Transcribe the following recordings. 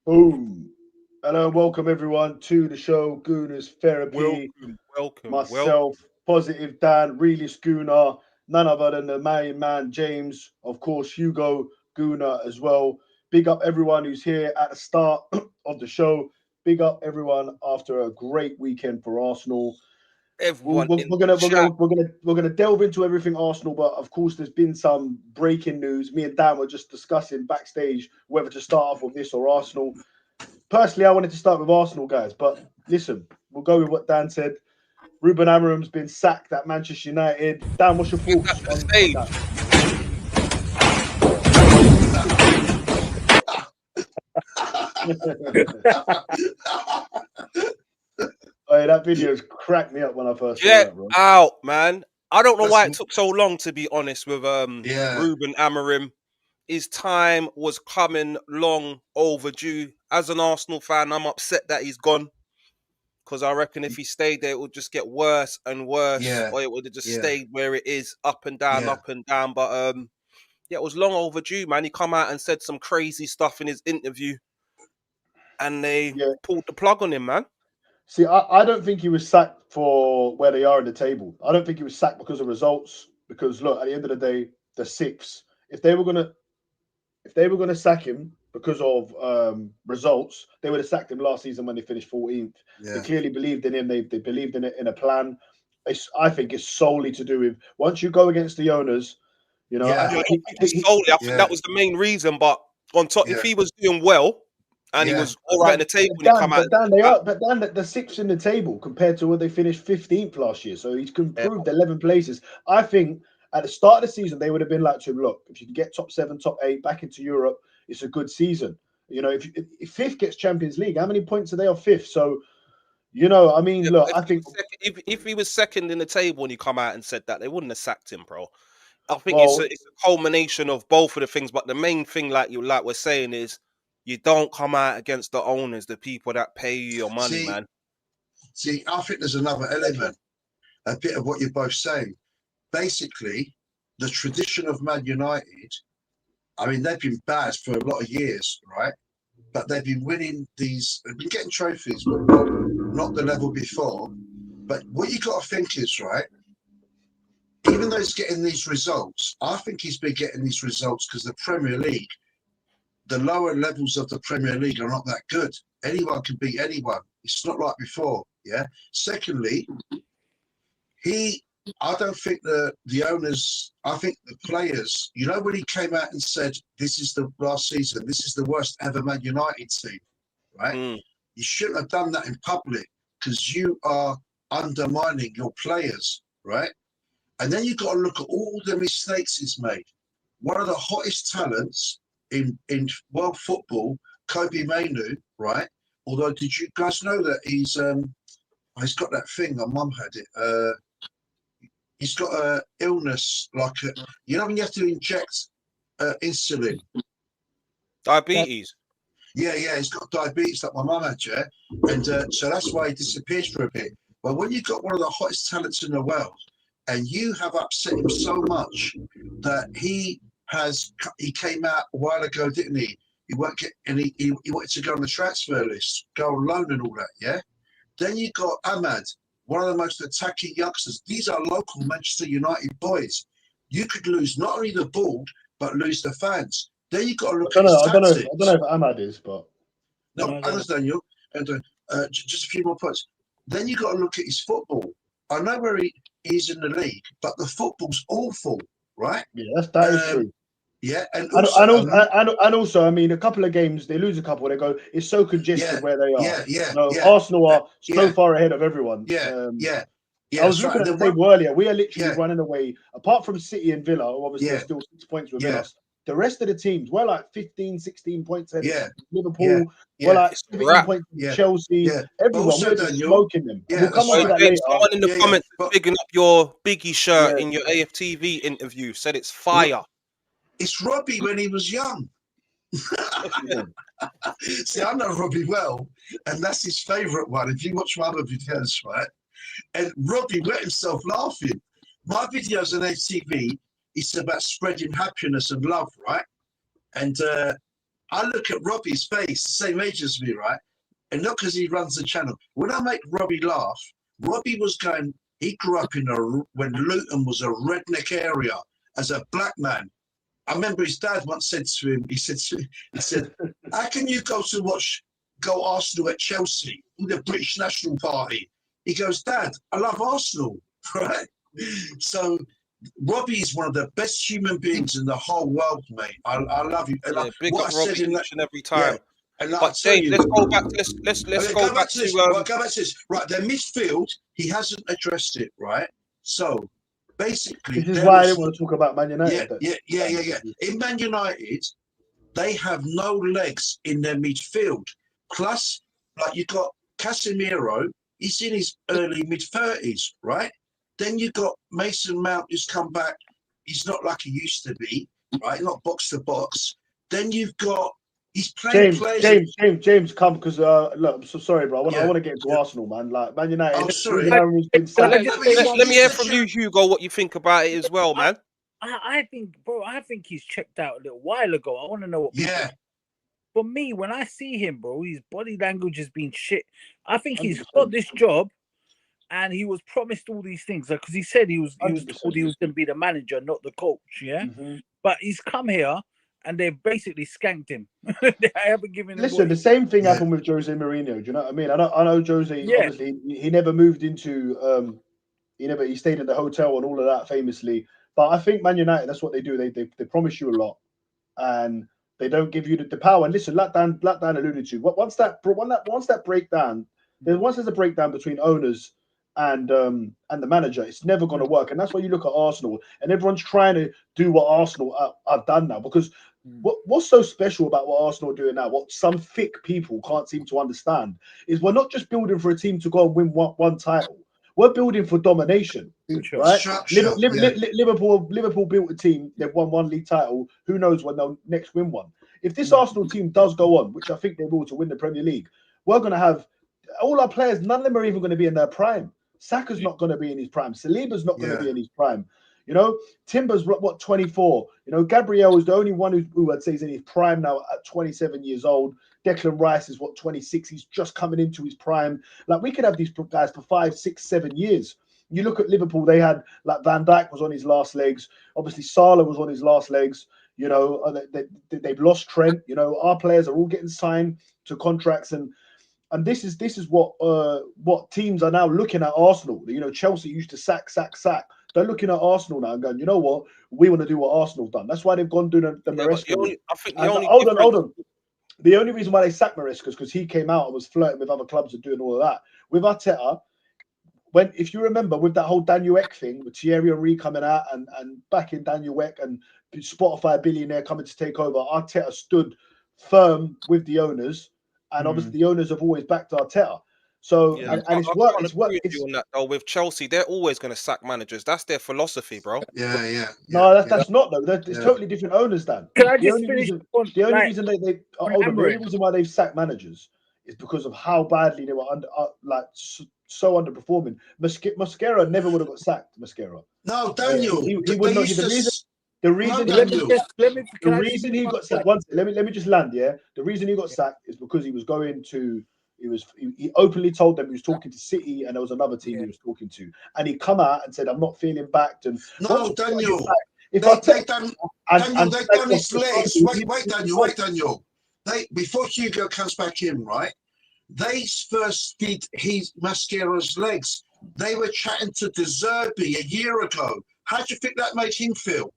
Boom. Hello, welcome everyone to the show. Gooners Therapy. Welcome. Myself, Positive Dan, really Schooner. None other than the main man, James. Of course, Hugo Gooner as well. Big up everyone who's here at the start of the show. Big up everyone after a great weekend for Arsenal. We're, Everyone we're, in we're the gonna we're chat. gonna we're gonna we're gonna delve into everything Arsenal, but of course there's been some breaking news. Me and Dan were just discussing backstage whether to start off with this or Arsenal. Personally, I wanted to start with Arsenal, guys, but listen, we'll go with what Dan said. Ruben Amorim's been sacked at Manchester United. Dan, what's your Give that thoughts to the on stage. that? Hey, that video's cracked me up when I first saw Get that, bro. out, man. I don't know That's why it took so long, to be honest, with yeah, Ruben Amorim. His time was coming long overdue. As an Arsenal fan, I'm upset that he's gone. Because I reckon if he stayed there, it would just get worse and worse, yeah, or it would have just yeah, stayed where it is, up and down, yeah. up and down. But yeah, it was long overdue, man. He come out and said some crazy stuff in his interview, and they Yeah. pulled the plug on him, man. See, I don't think he was sacked for where they are in the table. I don't think he was sacked because of results. Because look, at the end of the day, the sixth. If they were gonna if they were gonna sack him because of results, they would have sacked him last season when they finished 14th. They Yeah. clearly believed in him. They believed in it in a plan. I think it's solely to do with once you go against the owners. You know, Yeah, Yeah, I I, don't think it's he, solely. I think yeah, that was the main reason. But on top, if yeah, he was doing well and he yeah, was all right in but the table, but when he Dan, come out but and Dan, said they that, are, but Dan, the sixth in the table compared to what they finished 15th last year. So he's yeah, improved 11 places. I think at the start of the season, they would have been like to him, look, if you can get top seven, top eight back into Europe, it's a good season. You know, if fifth gets Champions League, how many points are they off fifth? So, I mean, yeah. look, But I think, if he was second in the table and he come out and said that, they wouldn't have sacked him, bro. I think well, it's a culmination of both of the things. But the main thing, like we're saying, is you don't come out against the owners, the people that pay you your money, See, man. see, I think there's another element, a bit of what you're both saying. Basically, the tradition of Man United, I mean, they've been bad for a lot of years, right? But they've been winning they've been getting trophies, but not the level before. But what you got to think is, right, even though he's getting these results, I think he's been getting these results because the Premier League, the lower levels of the Premier League are not that good. Anyone can beat anyone. It's not like before. Yeah. Secondly, he I don't think the owners, I think the players, when he came out and said this is the last season, this is the worst ever Man United team, right? Mm. You shouldn't have done that in public because you are undermining your players, right? And then you've got to look at all the mistakes he's made. One of the hottest talents in world football, Kobe Mainu, right? Although, did you guys know that he's got that thing? My mum had it. He's got a illness when you have to inject insulin. Diabetes. Yeah, he's got diabetes like my mum had, yeah, and so that's why he disappears for a bit. But when you've got one of the hottest talents in the world, and you have upset him so much that he came out a while ago, didn't he? He won't get he wanted to go on the transfer list, go on loan and all that, yeah. Then you got Ahmad, one of the most attacking youngsters. These are local Manchester United boys. You could lose not only the ball but lose the fans. Then you got to look at his I don't know tactics. if Ahmad is, but No, I understand you. And just a few more points. Then you got to look at his football. I know where he's in the league, but the football's awful, right? yeah, that is Um, true. yeah, and And, also, and, also, and also, I mean, a couple of games they lose a couple. They go, it's so yeah, congested where they are. yeah, yeah, yeah, Arsenal are so yeah, far ahead of everyone. yeah, yeah, I yeah. was That's right. looking And at the then what? table earlier. We are literally Yeah, running away. Apart from City and Villa, who obviously are yeah, still 6 points within yeah, us. The rest of the teams, we're like 15, 16 points ahead of yeah, yeah, Liverpool. We're yeah, like It's a 17 wrap. points from yeah, Chelsea. yeah. But Everyone, we also, are just Daniel, smoking them. And yeah, we'll come that's on Oi, to right. that James, later. someone in the Yeah, yeah. comments was But bigging up your Biggie shirt Yeah. in your AFTV interview. Said it's fire. it's Robbie when he was young. Yeah. See, I know Robbie well, and that's his favourite one. If you watch my other videos, right? And Robbie wet himself laughing. My videos on FTV, it's about spreading happiness and love, right? And I look at Robbie's face, same age as me, right? And not because he runs the channel. When I make Robbie laugh, Robbie was going. He grew up when Luton was a redneck area as a black man. I remember his dad once said to him, he said, how can you go Arsenal at Chelsea in the British National Party? He goes, Dad, I love Arsenal, right? So Robbie is one of the best human beings in the whole world, mate. I love you. And big what up I Robbie said in that, each and every time. yeah, and But James, let's go back. Let's go back to this. Go back to this. Right, their midfield, he hasn't addressed it, right? So basically, this is why I didn't want to talk about Man United. Yeah. In Man United, they have no legs in their midfield. Plus, like you got Casemiro, he's in his early mid-30s, right? Then you got Mason Mount, who's come back. He's not like he used to be, right? Not box to box. Then you've got he's playing James, come because look, I'm so sorry, bro. I want to get into Arsenal, man. Like Man United. Oh, sorry. Let me hear from you, Hugo, what you think about it as well, man. I think he's checked out a little while ago. I want to know what. For me, when I see him, bro, his body language has been shit. I think he's got this job, and he was promised all these things because he said he was told he was going to be the manager, not the coach. Yeah, but he's come here. And they've basically skanked him. They haven't given him. Listen, the same thing happened with Jose Mourinho. Do you know what I mean? I know Jose. Yeah. Obviously, he never moved into. He stayed in the hotel and all of that famously. But I think Man United, that's what they do. They promise you a lot, and they don't give you the power. And listen, like Dan alluded to, once that breakdown, once there's a breakdown between owners and the manager, it's never going to work. And that's why you look at Arsenal, and everyone's trying to do what Arsenal have done now, because what's so special about what Arsenal are doing now, what some thick people can't seem to understand, is we're not just building for a team to go and win one title. We're building for domination, right? Liverpool built a team. They've won one league title. Who knows when they'll next win one? If this Arsenal team does go on, which I think they will, to win the Premier League, we're going to have all our players. None of them are even going to be in their prime. Saka's not going to be in his prime. Saliba's not going to be in his prime. You know, Timber's 24. You know, Gabriel is the only one who I'd say is in his prime now at 27 years old. Declan Rice is 26. He's just coming into his prime. Like, we could have these guys for 5, 6, 7 years. You look at Liverpool, they had like Van Dijk was on his last legs. Obviously, Salah was on his last legs. You know, they've lost Trent. You know, our players are all getting signed to contracts, and this is what teams are now looking at Arsenal. You know, Chelsea used to sack. They're looking at Arsenal now and going, you know what? We want to do what Arsenal have done. That's why they've gone doing the Maresca. Hold on. The only reason why they sacked Maresca is because he came out and was flirting with other clubs and doing all of that. With Arteta, if you remember, with that whole Daniel Ek thing, with Thierry Henry coming out and backing Daniel Ek and Spotify billionaire coming to take over, Arteta stood firm with the owners, and obviously the owners have always backed Arteta. So and it's worked. It's worked. On that though. With Chelsea, they're always going to sack managers. That's their philosophy, bro. Yeah. No, that's not though. It's totally different owners, Dan. Can I just finish? The only reason why they've sacked managers is because of how badly they were so underperforming. Mascara never would have got sacked. Mascara. No, Daniel. He would not. The reason he got sacked. Let me just land. Yeah, the reason he got sacked is because he was going to. He openly told them he was talking to City, and there was another team he was talking to, and he come out and said, "I'm not feeling backed." And Daniel, they've done his legs. Wait, Daniel. Before Hugo comes back in, right? They first did his Mascara's legs. They were chatting to De Zerbi a year ago. How do you think that made him feel?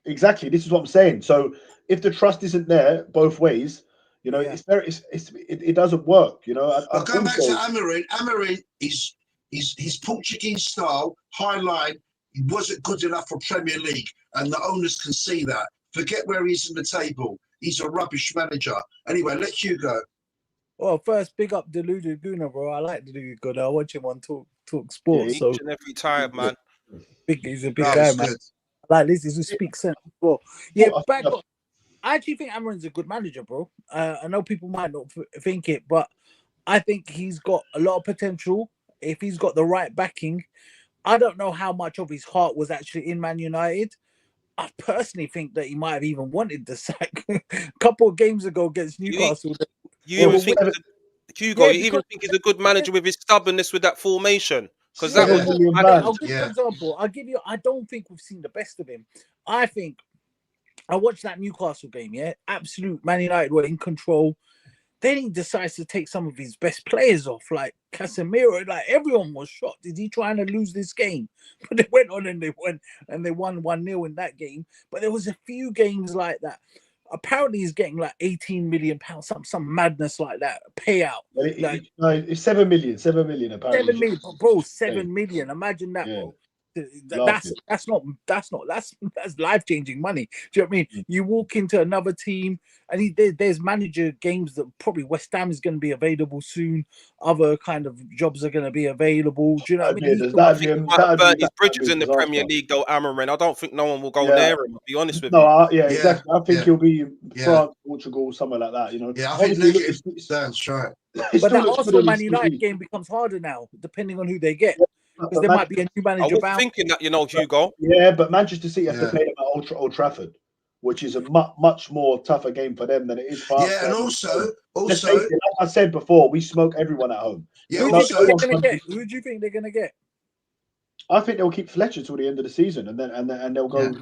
Exactly. This is what I'm saying. So if the trust isn't there both ways, you know, it doesn't work. You know. Going back to Amorim is his Portuguese style, high line. He wasn't good enough for Premier League, and the owners can see that. Forget where he's in the table. He's a rubbish manager. Anyway, let you go. Well, first, big up Deluded Guna, bro. I like Deluded Guna. I watch him on Talk Sports. Each and every time, man. He's a big guy, man. Good. I like this. He speaks sense as well. Yeah, I actually think Amorim's a good manager, bro. I know people might not think it, but I think he's got a lot of potential if he's got the right backing. I don't know how much of his heart was actually in Man United. I personally think that he might have even wanted the sack a couple of games ago against Newcastle. You even think Hugo? You even think he's a good manager with his stubbornness with that formation? Because that was. I'll give you an example. I don't think we've seen the best of him. I think I watched that Newcastle game. Yeah, absolute Man United were in control. Then he decides to take some of his best players off, like Casemiro. Like everyone was shocked. Is he trying to lose this game? But they went on and they won 1-0 in that game. But there was a few games like that. Apparently, he's getting like £18 million, some madness like that payout. It's 7 million. 7 million apparently. 7 million, bro. 7 million. Imagine that, bro. That's life-changing money. Do you know what I mean? You walk into another team and there's manager games that probably West Ham is going to be available soon. Other kind of jobs are going to be available. Do you know what I mean? That burnt his bridges in the Premier League, though, Amorim. I don't think no one will go near him, to be honest with you. Exactly. I think he'll be France, Portugal, somewhere like that. You know, I think negative stands right. But that Arsenal Man United game becomes harder now, depending on who they get. Because there might be a new manager. I was thinking that, Hugo. Yeah, but Manchester City have to play them at Old Trafford, which is a much more tougher game for them than it is for us. Yeah, and also, like I said before, we smoke everyone at home. Yeah, who do you think they're gonna get? I think they'll keep Fletcher till the end of the season, and then they'll go.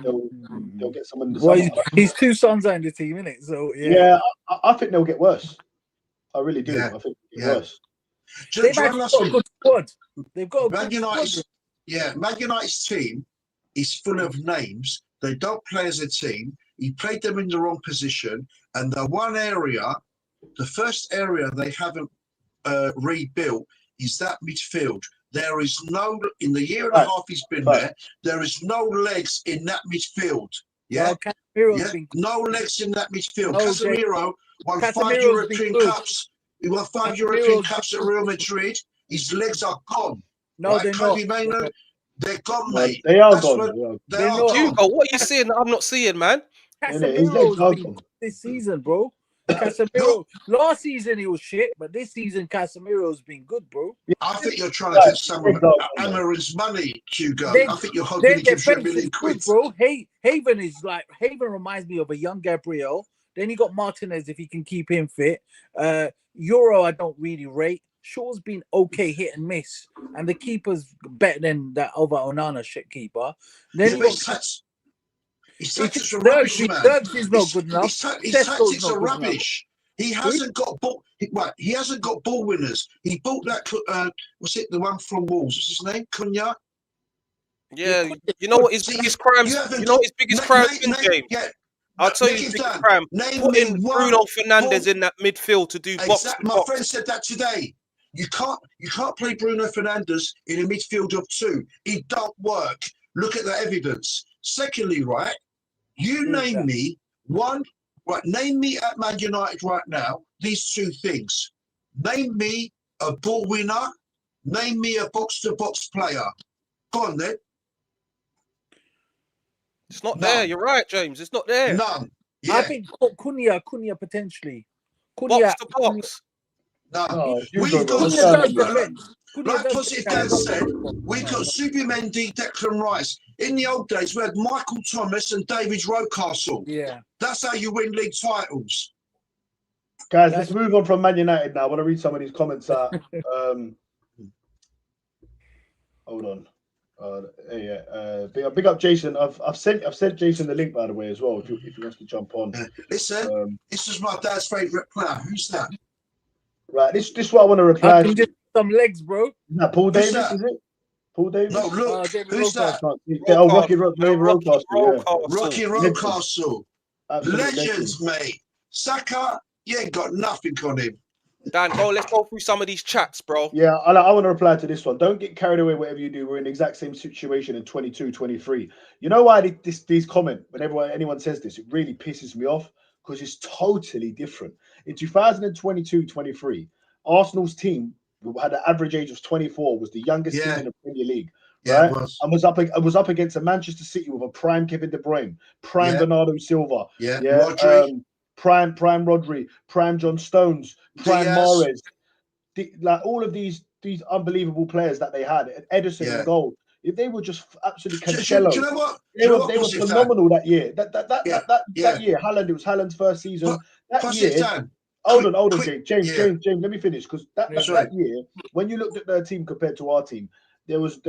They'll get someone in the summer. His two sons are in the team, isn't it? So I think they'll get worse. I really do. I think they'll get worse. They've actually got a good squad. They've got a good squad. Man United's team is full of names. They don't play as a team. He played them in the wrong position. And the first area they haven't rebuilt is that midfield. There is in the year and a half he's been there is no legs in that midfield. Yeah, no legs in that midfield. Casemiro won 5 European Cups. He won 5 European Cups at Real Madrid. His legs are gone. No, they're not. They're gone, mate. They are gone. They're not. Hugo, what are you seeing that I'm not seeing, man? Casemiro's been good this season, bro. Casemiro. Last season he was shit, but this season Casemiro's been good, bro. I think you're trying to get some of Amorim's money, Hugo. I think you're hoping he gives you $1 million quid, bro. Haven reminds me of a young Gabriel. Then you got Martinez if he can keep him fit. Euro, I don't really rate. Shaw's been okay, hit and miss, and the keeper's better than that other Onana shit keeper. Then you got his tactics are rubbish, man. Is not good enough. His tactics are rubbish. He hasn't got ball. He hasn't got ball winners. He bought that. What's it? The one from Wolves. What's his name? Cunha. Yeah, you know what his biggest crimes? You know what his biggest crimes in James? Yeah. I'll tell you his biggest crime. Putting Bruno Fernandes in that midfield to do box to box. My friend said that today. You can't play Bruno Fernandes in a midfield of two. It don't work. Look at the evidence. Secondly, right, name me at Man United right now, these two things. Name me a ball winner. Name me a box-to-box player. Go on, then. It's not there. You're right, James. It's not there. None. Yeah. I think Cunha potentially. Box to box. No. We've got, like Positive Dan said, we've got Zubimendi, Declan Rice. In the old days, we had Michael Thomas and David Rocastle. Yeah. That's how you win league titles. Guys, let's move on from Man United now. I want to read some of these comments. Hold on. Big up Jason. I've sent Jason the link, by the way, as well. If he wants to jump on. Listen, this is my dad's favourite player. Who's that? Right, this is what I want to reply. I can get some legs, bro. Is that Paul Davis? Is it Paul Davis? No, look. Who's that? Rocky Rocastle. Rocky Rocastle. Legends, mate. Saka, you ain't got nothing on him. Dan, let's go through some of these chats, bro. Yeah, I want to reply to this one. Don't get carried away, whatever you do. We're in the exact same situation in 22, 23. You know why these comment, whenever anyone says this, it really pisses me off because it's totally different. In 2022, 23, Arsenal's team had an average age of 24, was the youngest team in the Premier League. Right? Yeah, and was up against a Manchester City with a prime Kevin De Bruyne, prime Bernardo Silva, Rodri. Prime Rodri, prime John Stones, prime Mahrez, like all of these unbelievable players that they had. Edison in goal. if they were just absolutely Do Cancelo. you know what? They were phenomenal that year. That year, Haaland. It was Haaland's first season. That year. Hold on, James. Let me finish because that year, when you looked at their team compared to our team, there was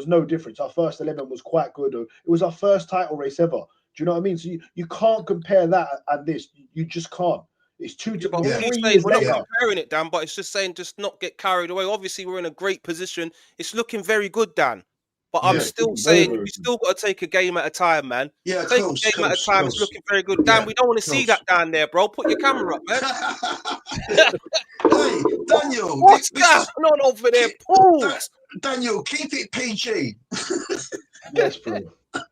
no difference. Our first 11 was quite good. It was our first title race ever. Do you know what I mean? So you can't compare that and this. You just can't. It's two to 3 years we're later. not comparing it, Dan, but it's just saying just not get carried away. Obviously, we're in a great position. It's looking very good, Dan. But I'm still saying we still got to take a game at a time, man. Yeah, take a game at a time. It's looking very good. Dan, we don't want to see that down there, bro. Put your camera up, man. Hey, Daniel. What's going on over there? Pause. Daniel, keep it PG. Yes, bro.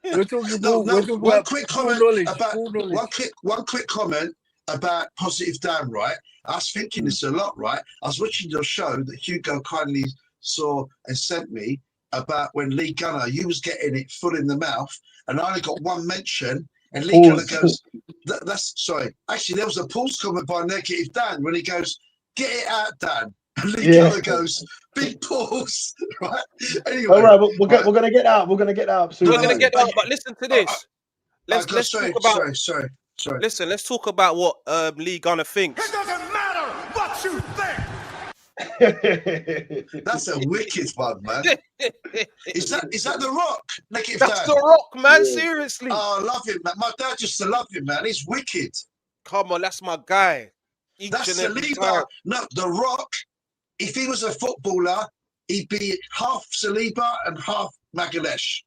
We're talking about one quick comment about positive Dan, right? I was thinking this a lot, right? I was watching your show that Hugo kindly saw and sent me about when Lee Gunner, you was getting it full in the mouth, and I only got one mention, and Lee Gunner goes, that's sorry. Actually, there was a pause comment by Negative Dan when he goes, "Get it out, Dan." And Lee Gunner goes, "Big pause." Right? Anyway. All right, we're gonna get out. We're gonna get out soon. We're gonna get out, but listen to this. Let's talk about. Sorry. Listen, let's talk about what Lee Gunner thinks. It doesn't matter what you think. That's a wicked one, man. Is that The Rock? That's The Rock, man. Seriously. Oh, I love him, man. My dad used to love him, man. He's wicked. Come on, that's my guy. That's Saliba. No, The Rock. If he was a footballer, he'd be half Saliba and half Magalesh.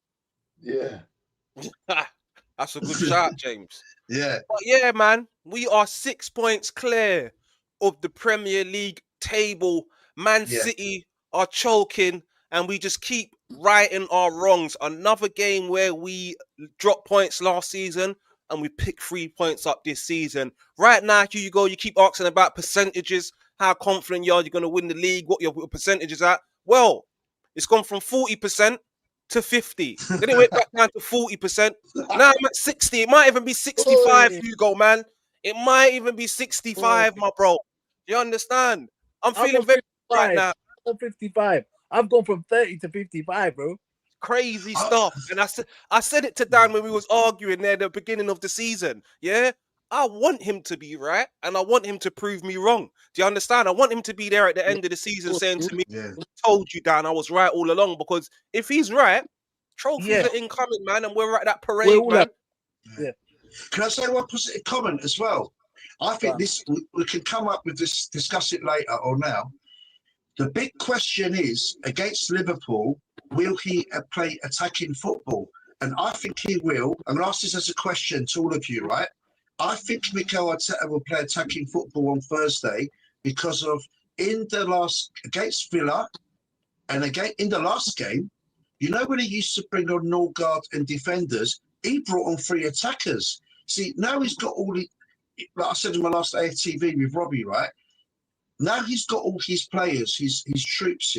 Yeah. That's a good shot, James. Yeah. But yeah, man, we are 6 points clear of the Premier League table. Man City are choking, and we just keep righting our wrongs. Another game where we dropped points last season, and we picked 3 points up this season. Right now, here you go. You keep asking about percentages, how confident you are you're going to win the league, what your percentage is at. Well, it's gone from 40% to 50. Then it went back down to 40%. Now I'm at 60. It might even be 65, Hugo, man. It might even be 65, my bro. You understand? I'm feeling very right now. I'm 55. I've gone from 30 to 55, bro. Crazy stuff. And I said it to Dan when we was arguing there at the beginning of the season. Yeah? I want him to be right, and I want him to prove me wrong. Do you understand? I want him to be there at the end of the season saying to me, I told you, Dan, I was right all along. Because if he's right, trophies are incoming, man, and we're at that parade, man. Can I say one positive comment as well? I think we can come up with this, discuss it later or now. The big question is, against Liverpool, will he play attacking football? And I think he will. I'm going to ask this as a question to all of you, right? I think Mikel Arteta will play attacking football on Thursday because of against Villa and again in the last game, you know when he used to bring on Norgard and defenders, he brought on 3 attackers. See, now he's got all the, like I said in my last AFTV with Robbie, right? Now he's got all his players, his troops,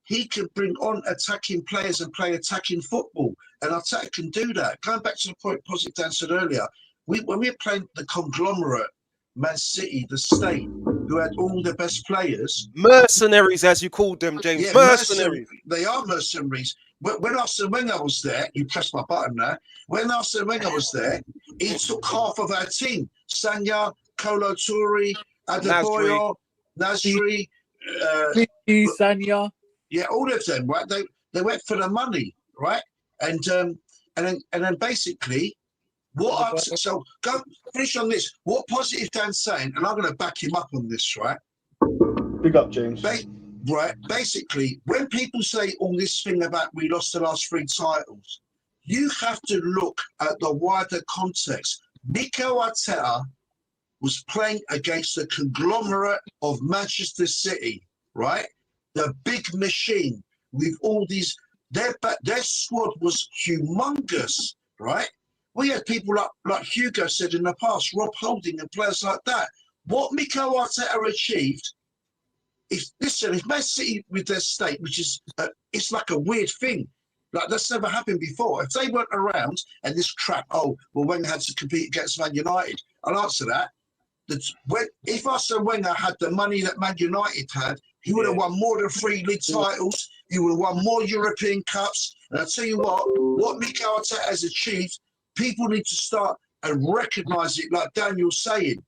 he can bring on attacking players and play attacking football. And Arteta can do that. Going back to the point Positive Dan said earlier, when we were playing the conglomerate, Man City, the state, who had all the best players. Mercenaries, as you called them, James. Yeah, mercenaries. They are mercenaries. When Arsene Wenger was there, you pressed my button now. When Arsene Wenger was there, he took half of our team. Sanya, Kolo Toure, Adebayor, Nasri. Sanya. Yeah, all of them, right? They went for the money, right? And then basically, so go finish on this. What Positive Dan's saying, and I'm going to back him up on this, right? Big up, James. Right. Basically, when people say all this thing about we lost the last 3 titles, you have to look at the wider context. Mikel Arteta was playing against the conglomerate of Manchester City, right? The big machine with all these. Their squad was humongous, right? We had people like Hugo said in the past, Rob Holding and players like that. What Mikel Arteta achieved is, listen, if Man City with their state, which is, it's like a weird thing. Like, that's never happened before. If they weren't around and this crap, Wenger had to compete against Man United, I'll answer that. If Arsene Wenger had the money that Man United had, he would have won more than 3 league titles. You would have won more European Cups. And I tell you what Mikel Arteta has achieved, people need to start and recognise it, like Daniel's saying.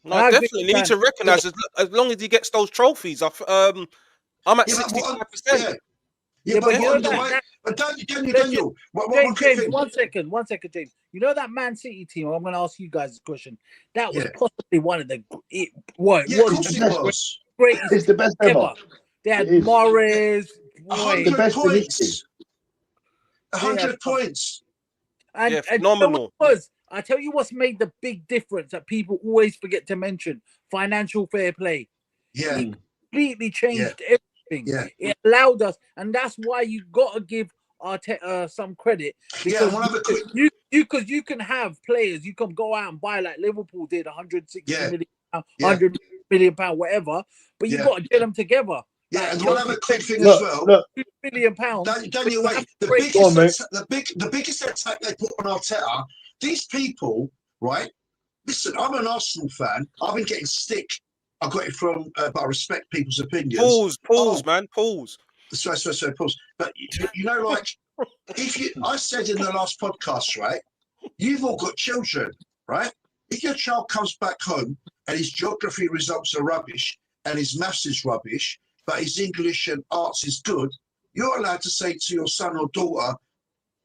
No, definitely need to recognise as long as he gets those trophies. I'm at 65%. Yeah, but you know Daniel, James, one second, James. You know that Man City team? I'm going to ask you guys this question. That was possibly one of the greatest. It's the best ever. They had Morris, 100 points. 100 points. And phenomenal. I tell you what's made the big difference that people always forget to mention: financial fair play. Yeah, it completely changed everything. Yeah, it allowed us, and that's why you got to give Arteta some credit. Because you can have players, you can go out and buy like Liverpool did, 160 million, 100 million pound, whatever. But you got to get them together. Yeah, and one other quick thing as well. £2 billion. Daniel, wait. The biggest attack they put on Arteta. These people, right? Listen, I'm an Arsenal fan. I've been getting stick. I got it from, but I respect people's opinions. Pause, man, pause. Sorry, pause. But you know, like, I said in the last podcast, right? You've all got children, right? If your child comes back home and his geography results are rubbish and his maths is rubbish, but his English and arts is good, you're allowed to say to your son or daughter,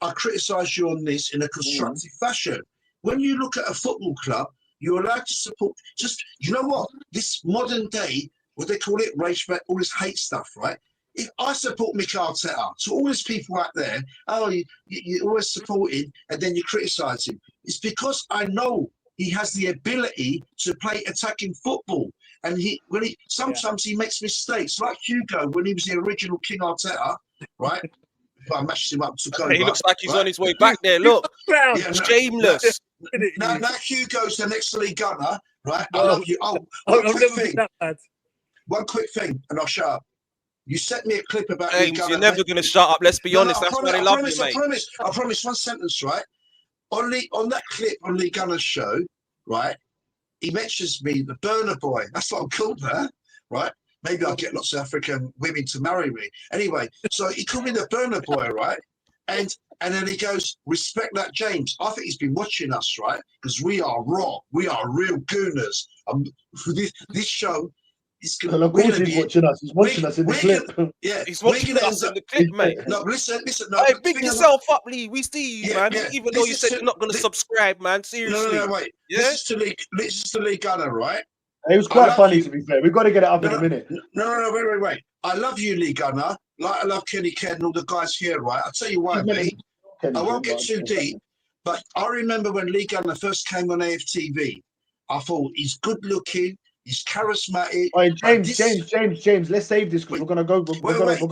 I criticise you on this in a constructive fashion. When you look at a football club, you're allowed to support. Just, you know what? This modern day, what they call it, rage, all this hate stuff, right? If I support Mikel Arteta, to all these people out there, you're always supporting and then you criticise him. It's because I know he has the ability to play attacking football. And sometimes he makes mistakes, like Hugo when he was the original King Arteta, right? I mashed him up to go. He looks like he's on his way back there. Look, shameless. Now Hugo's the next league gunner, right? I love you. One quick thing, and I'll shut up. You sent me a clip about James. You're never going to shut up. Let's be honest. That's why they love you, mate. I promise. One sentence, right? On that clip on Lee Gunner's show, right? He mentions me, the burner boy. That's what I'm called there, right? Maybe I'll get lots of African women to marry me. Anyway, so he called me the burner boy, right? And then he goes, respect that, James. I think he's been watching us, right? Because we are raw. We are real gooners. This show is going to be... He's watching us. He's watching us in the clip. Yeah, he's watching us in the clip, mate. No, listen. No, hey, big yourself up, Lee. We see you, man. Even though you said you're not going to subscribe, man. Seriously. No, wait. Yeah? This is to Lee Gunner, right? It was quite funny, to be fair. We've got to get it up in a minute. No, wait. I love you, Lee Gunner. Like I love Kenny Ken and all the guys here, right? I'll tell you why, mate. I won't get too deep, but I remember when Lee Gunner first came on AFTV, I thought he's good looking, he's charismatic. All right, James, let's save this because we're gonna go.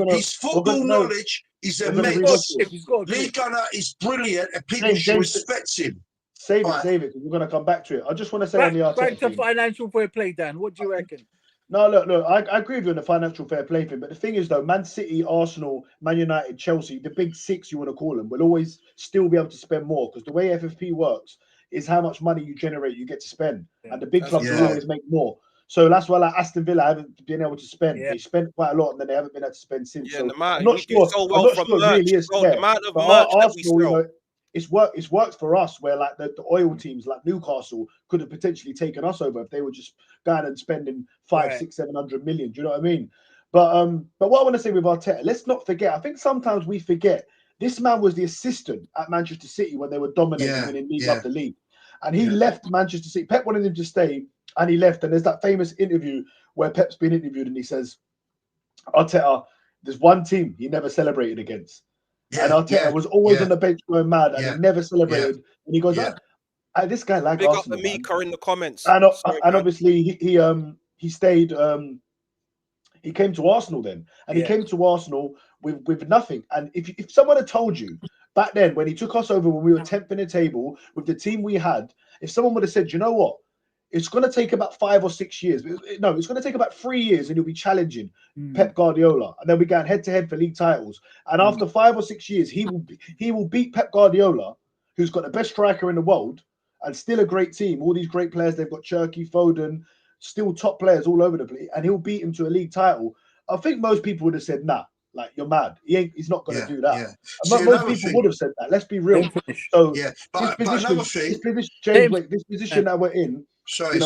His football knowledge is immense. Lee Gunner is brilliant and people should respect him. Save it. We're going to come back to it. I just want to say on the Arteta back to financial fair play, Dan. What do you reckon? No, look. I agree with you on the financial fair play thing. But the thing is, though, Man City, Arsenal, Man United, Chelsea, the big six, you want to call them, will always still be able to spend more because the way FFP works is how much money you generate, you get to spend. And the big clubs will always make more. So that's why, like Aston Villa, haven't been able to spend. They spent quite a lot, and then they haven't been able to spend since. Yeah, so I'm not sure. The amount of merch that we sell. It's worked for us where like the oil teams like Newcastle could have potentially taken us over if they were just going and spending 500-700 million. Do you know what I mean? But what I want to say with Arteta, let's not forget. I think sometimes we forget this man was the assistant at Manchester City when they were dominating winning league after league, and he left Manchester City. Pep wanted him to stay, and he left. And there's that famous interview where Pep's been interviewed, and he says, "Arteta, there's one team he never celebrated against." And Arteta was always on the bench going mad and he never celebrated. And he goes, this guy like Big Arsenal. Big up the Mika in the comments. And obviously he stayed. He came to Arsenal then, and he came to Arsenal with nothing. And if someone had told you back then when he took us over when we were 10th in the table with the team we had, if someone would have said, you know what? It's going to take about 5 or 6 years. No, it's going to take about 3 years, and you'll be challenging Pep Guardiola, and they'll be going head to head for league titles. And after 5 or 6 years, he will beat Pep Guardiola, who's got the best striker in the world, and still a great team. All these great players, they've got Cherky, Foden, still top players all over the place, and he'll beat him to a league title. I think most people would have said, nah, Like, you're mad. He's not going to do that. Yeah. See, most people would have said that. Let's be real. So yeah, but another thing, this position that we're in. Sorry.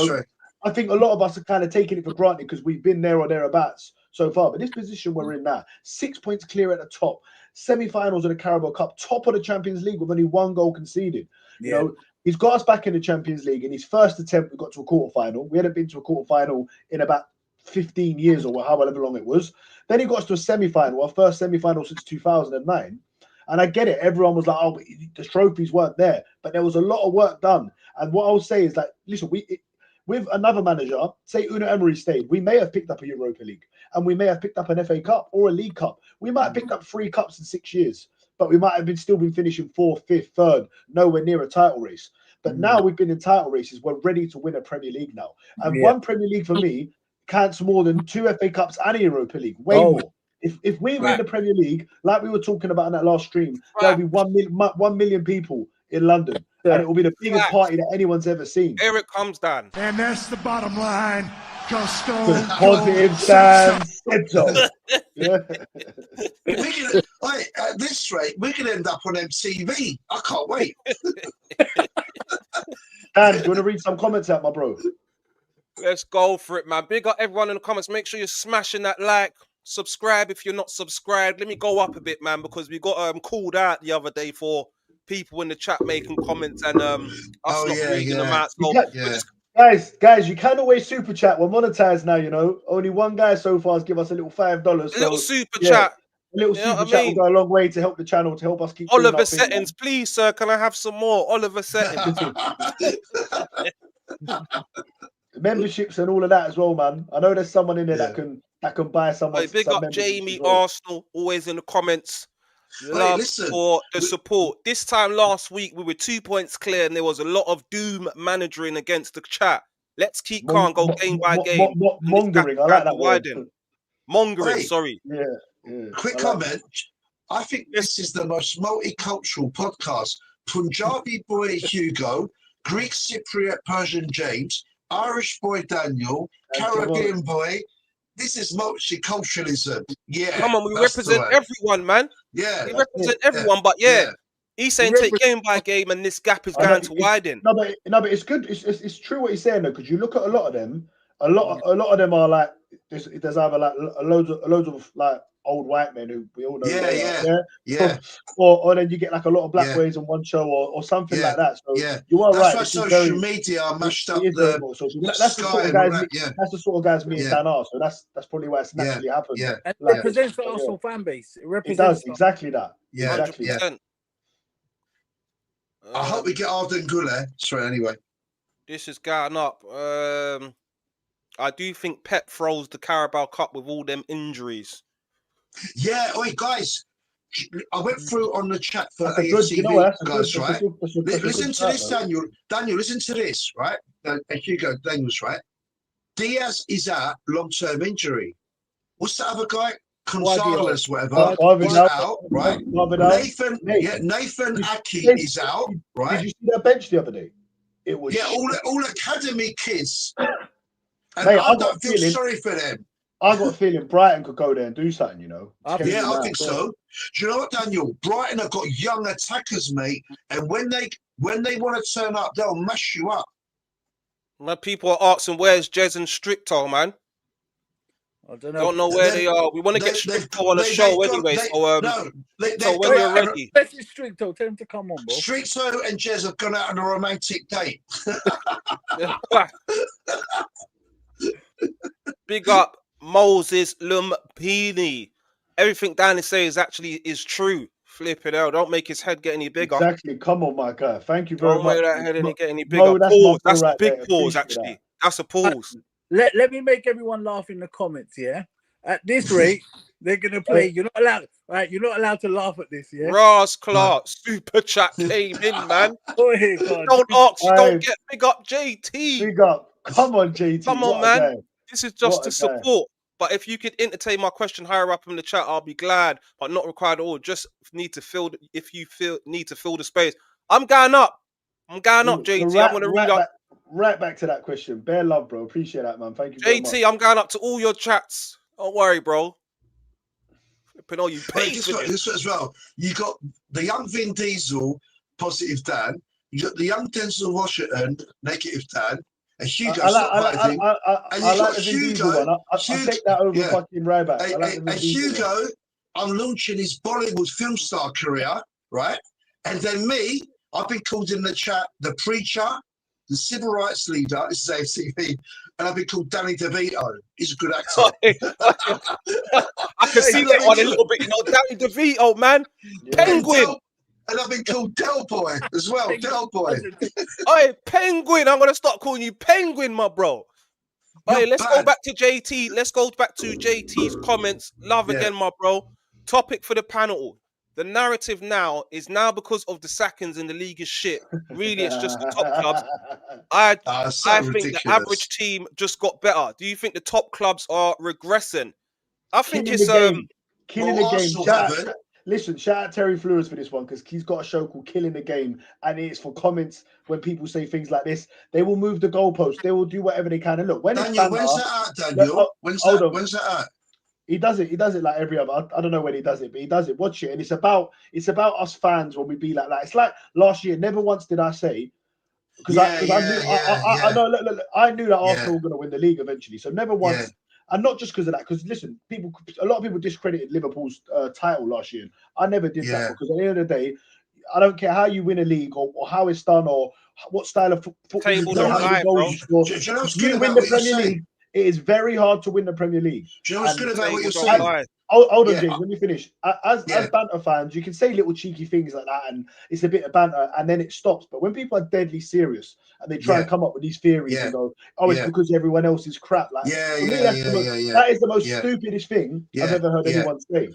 I think a lot of us are kind of taking it for granted because we've been there or thereabouts so far. But this position we're in now, 6 points clear at the top, semi-finals of the Carabao Cup, top of the Champions League with only 1 goal conceded. You know, he's got us back in the Champions League. In his first attempt, we got to a quarter-final. We hadn't been to a quarter-final in about 15 years or however long it was. Then he got us to a semi-final, our first semi-final since 2009. And I get it. Everyone was like, oh, but the trophies weren't there. But there was a lot of work done. And what I'll say is that, listen, with another manager, say Unai Emery stayed, we may have picked up a Europa League and we may have picked up an FA Cup or a League Cup. We might have picked up 3 cups in 6 years, but we might have still been finishing 4th, 5th, 3rd, nowhere near a title race. But now we've been in title races. We're ready to win a Premier League now. And one Premier League for me counts more than 2 FA Cups and a Europa League. Way more. If we win the Premier League, like we were talking about in that last stream, there'll be 1 million people in London. And it will be the biggest party that anyone's ever seen. Here it comes, Dan. And that's the bottom line. Positive stance. Yeah. At this rate, we could end up on MTV. I can't wait. Dan, do you want to read some comments out, my bro? Let's go for it, man. Big up everyone in the comments. Make sure you're smashing that like. Subscribe if you're not subscribed. Let me go up a bit, man, because we got called out the other day for people in the chat making comments and us not reading them out. So Guys, you can always super chat. We're monetized now, you know. Only one guy so far has given us a little $5. A little super chat. A little super chat will go a long way to help the channel, to help us keep Oliver settings, please, sir. Can I have some more Oliver settings? Memberships and all of that as well, man. I know there's someone in there that can buy someone. Big up Jamie Arsenal, always in the comments. Love for the support. This time last week, we were 2 points clear, and there was a lot of doom managering against the chat. Let's keep calm, go game by game. Mongering, I like that word. Mongering, sorry. Yeah. Quick comment. I think this is the most multicultural podcast. Punjabi boy Hugo, Greek Cypriot Persian James, Irish boy Daniel, Caribbean boy. This is multiculturalism. Yeah. Come on, we represent everyone, man. Yeah. We represent everyone, but he's saying take game by game and this gap is going to widen. No, but it's good. It's true what he's saying though, because you look at a lot of them, a lot of them are like there's either like loads of like old white men who we all know. Or then you get like a lot of black boys on one show or something like that. So you are right. That's why social media mashed up that's the sort of guys. That's the sort of guys me and Dan are. So that's probably why it's naturally happened. Yeah. And it represents the Arsenal fan base. It does exactly that. Yeah. Exactly. Yeah. I hope we get Arden Goulet. Sorry, anyway. This is going up. I do think Pep throws the Carabao Cup with all them injuries. Yeah, oi guys, I went through on the chat for AFTV guys, right? Listen to this, Daniel. Daniel, listen to this, right? And Hugo, Daniel's right. Diaz is out long-term injury. What's that other guy? Gonzalez, whatever. He's out, right? Nathan Aki is out, right? Did you see that bench the other day? It was all academy kids. And mate, I don't feel sorry for them. I got a feeling Brighton could go there and do something, you know. I think so. Do you know what, Daniel? Brighton have got young attackers, mate, and when they want to turn up, they'll mash you up. My people are asking, where's Jez and Stricto, man? I don't know. Don't know where they are. We want to get Stricto on the show anyway. So when you're ready. Let's see Stricto. Tell him to come on, bro. Stricto and Jez have gone out on a romantic date. Big up Moses Lumpini. Everything Danny says is true. Flip it out. Don't make his head get any bigger. Exactly. Come on, my guy. Thank you very much. Don't make that head get any bigger. Pause. That's a big pause, actually. That's a pause. Let me make everyone laugh in the comments, yeah? At this rate, they're gonna play. You're not allowed, right? You're not allowed to laugh at this, yeah? Ross Clark, super chat came in, man. Don't ask, you don't get big up JT. Big up. Come on, JT. Come on, man. This is just to support. But if you could entertain my question higher up in the chat, I'll be glad, but not required at all. Just need to fill, need to fill the space. I'm going up. JT. I'm going to read up. Right back to that question. Bare love, bro. Appreciate that, man. Thank you very much. JT, I'm going up to all your chats. Don't worry, bro. flipping, oh, you paid for this. This as well. You got the young Vin Diesel, positive Dan. You got the young Denzel Washington, negative Dan. And Hugo, I like the Vin Diesel one. I'll take that over fucking Ryback. And Hugo, I'm launching his Bollywood film star career, right? And then me, I've been called in the chat the preacher, the civil rights leader, this is AFTV, and I've been called Danny DeVito. He's a good actor. I can see that one a little bit, you know, Danny DeVito, man. Yeah. Penguin. And I've been called Del Boy as well, Del Boy. Hey, Penguin, I'm going to start calling you Penguin, my bro. Hey, let's go back to JT. Let's go back to JT's comments. Love again, my bro. Topic for the panel. The narrative now is because of the sackings in the league is shit. Really, it's just the top clubs. I think the average team just got better. Do you think the top clubs are regressing? I think it's killing the game. Listen, shout out Terry Flores for this one because he's got a show called Killing the Game, and it's for comments when people say things like this. They will move the goalpost. They will do whatever they can. And look, when Daniel, when's that out, Daniel? When's that out? He does it like every other. I don't know when he does it, but he does it. Watch it, and it's about us fans when we be like that. It's like last year. Never once did I say because I know. Look, I knew that Arsenal were going to win the league eventually. So never once. Yeah. And not just because of that, because listen, a lot of people discredited Liverpool's title last year. I never did that because at the end of the day, I don't care how you win a league or how it's done or what style of football you play, how many goals you score. You win the Premier League. It is very hard to win the Premier League. Do you know what's good about what you're saying? Hold on, James, let me finish. As banter fans, you can say little cheeky things like that, and it's a bit of banter, and then it stops. But when people are deadly serious and they try and come up with these theories and go, "Oh, it's because everyone else is crap,like that is the most stupidest thing I've ever heard anyone say.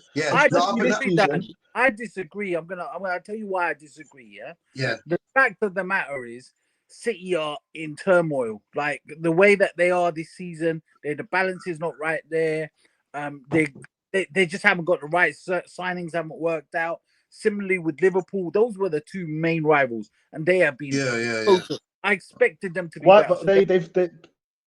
I disagree. I'm gonna tell you why I disagree. Yeah. The fact of the matter is, City are in turmoil. Like the way that they are this season, the balance is not right there. They just haven't got the right signings, haven't worked out. Similarly with Liverpool, those were the two main rivals, and they have been. I expected them to be better. But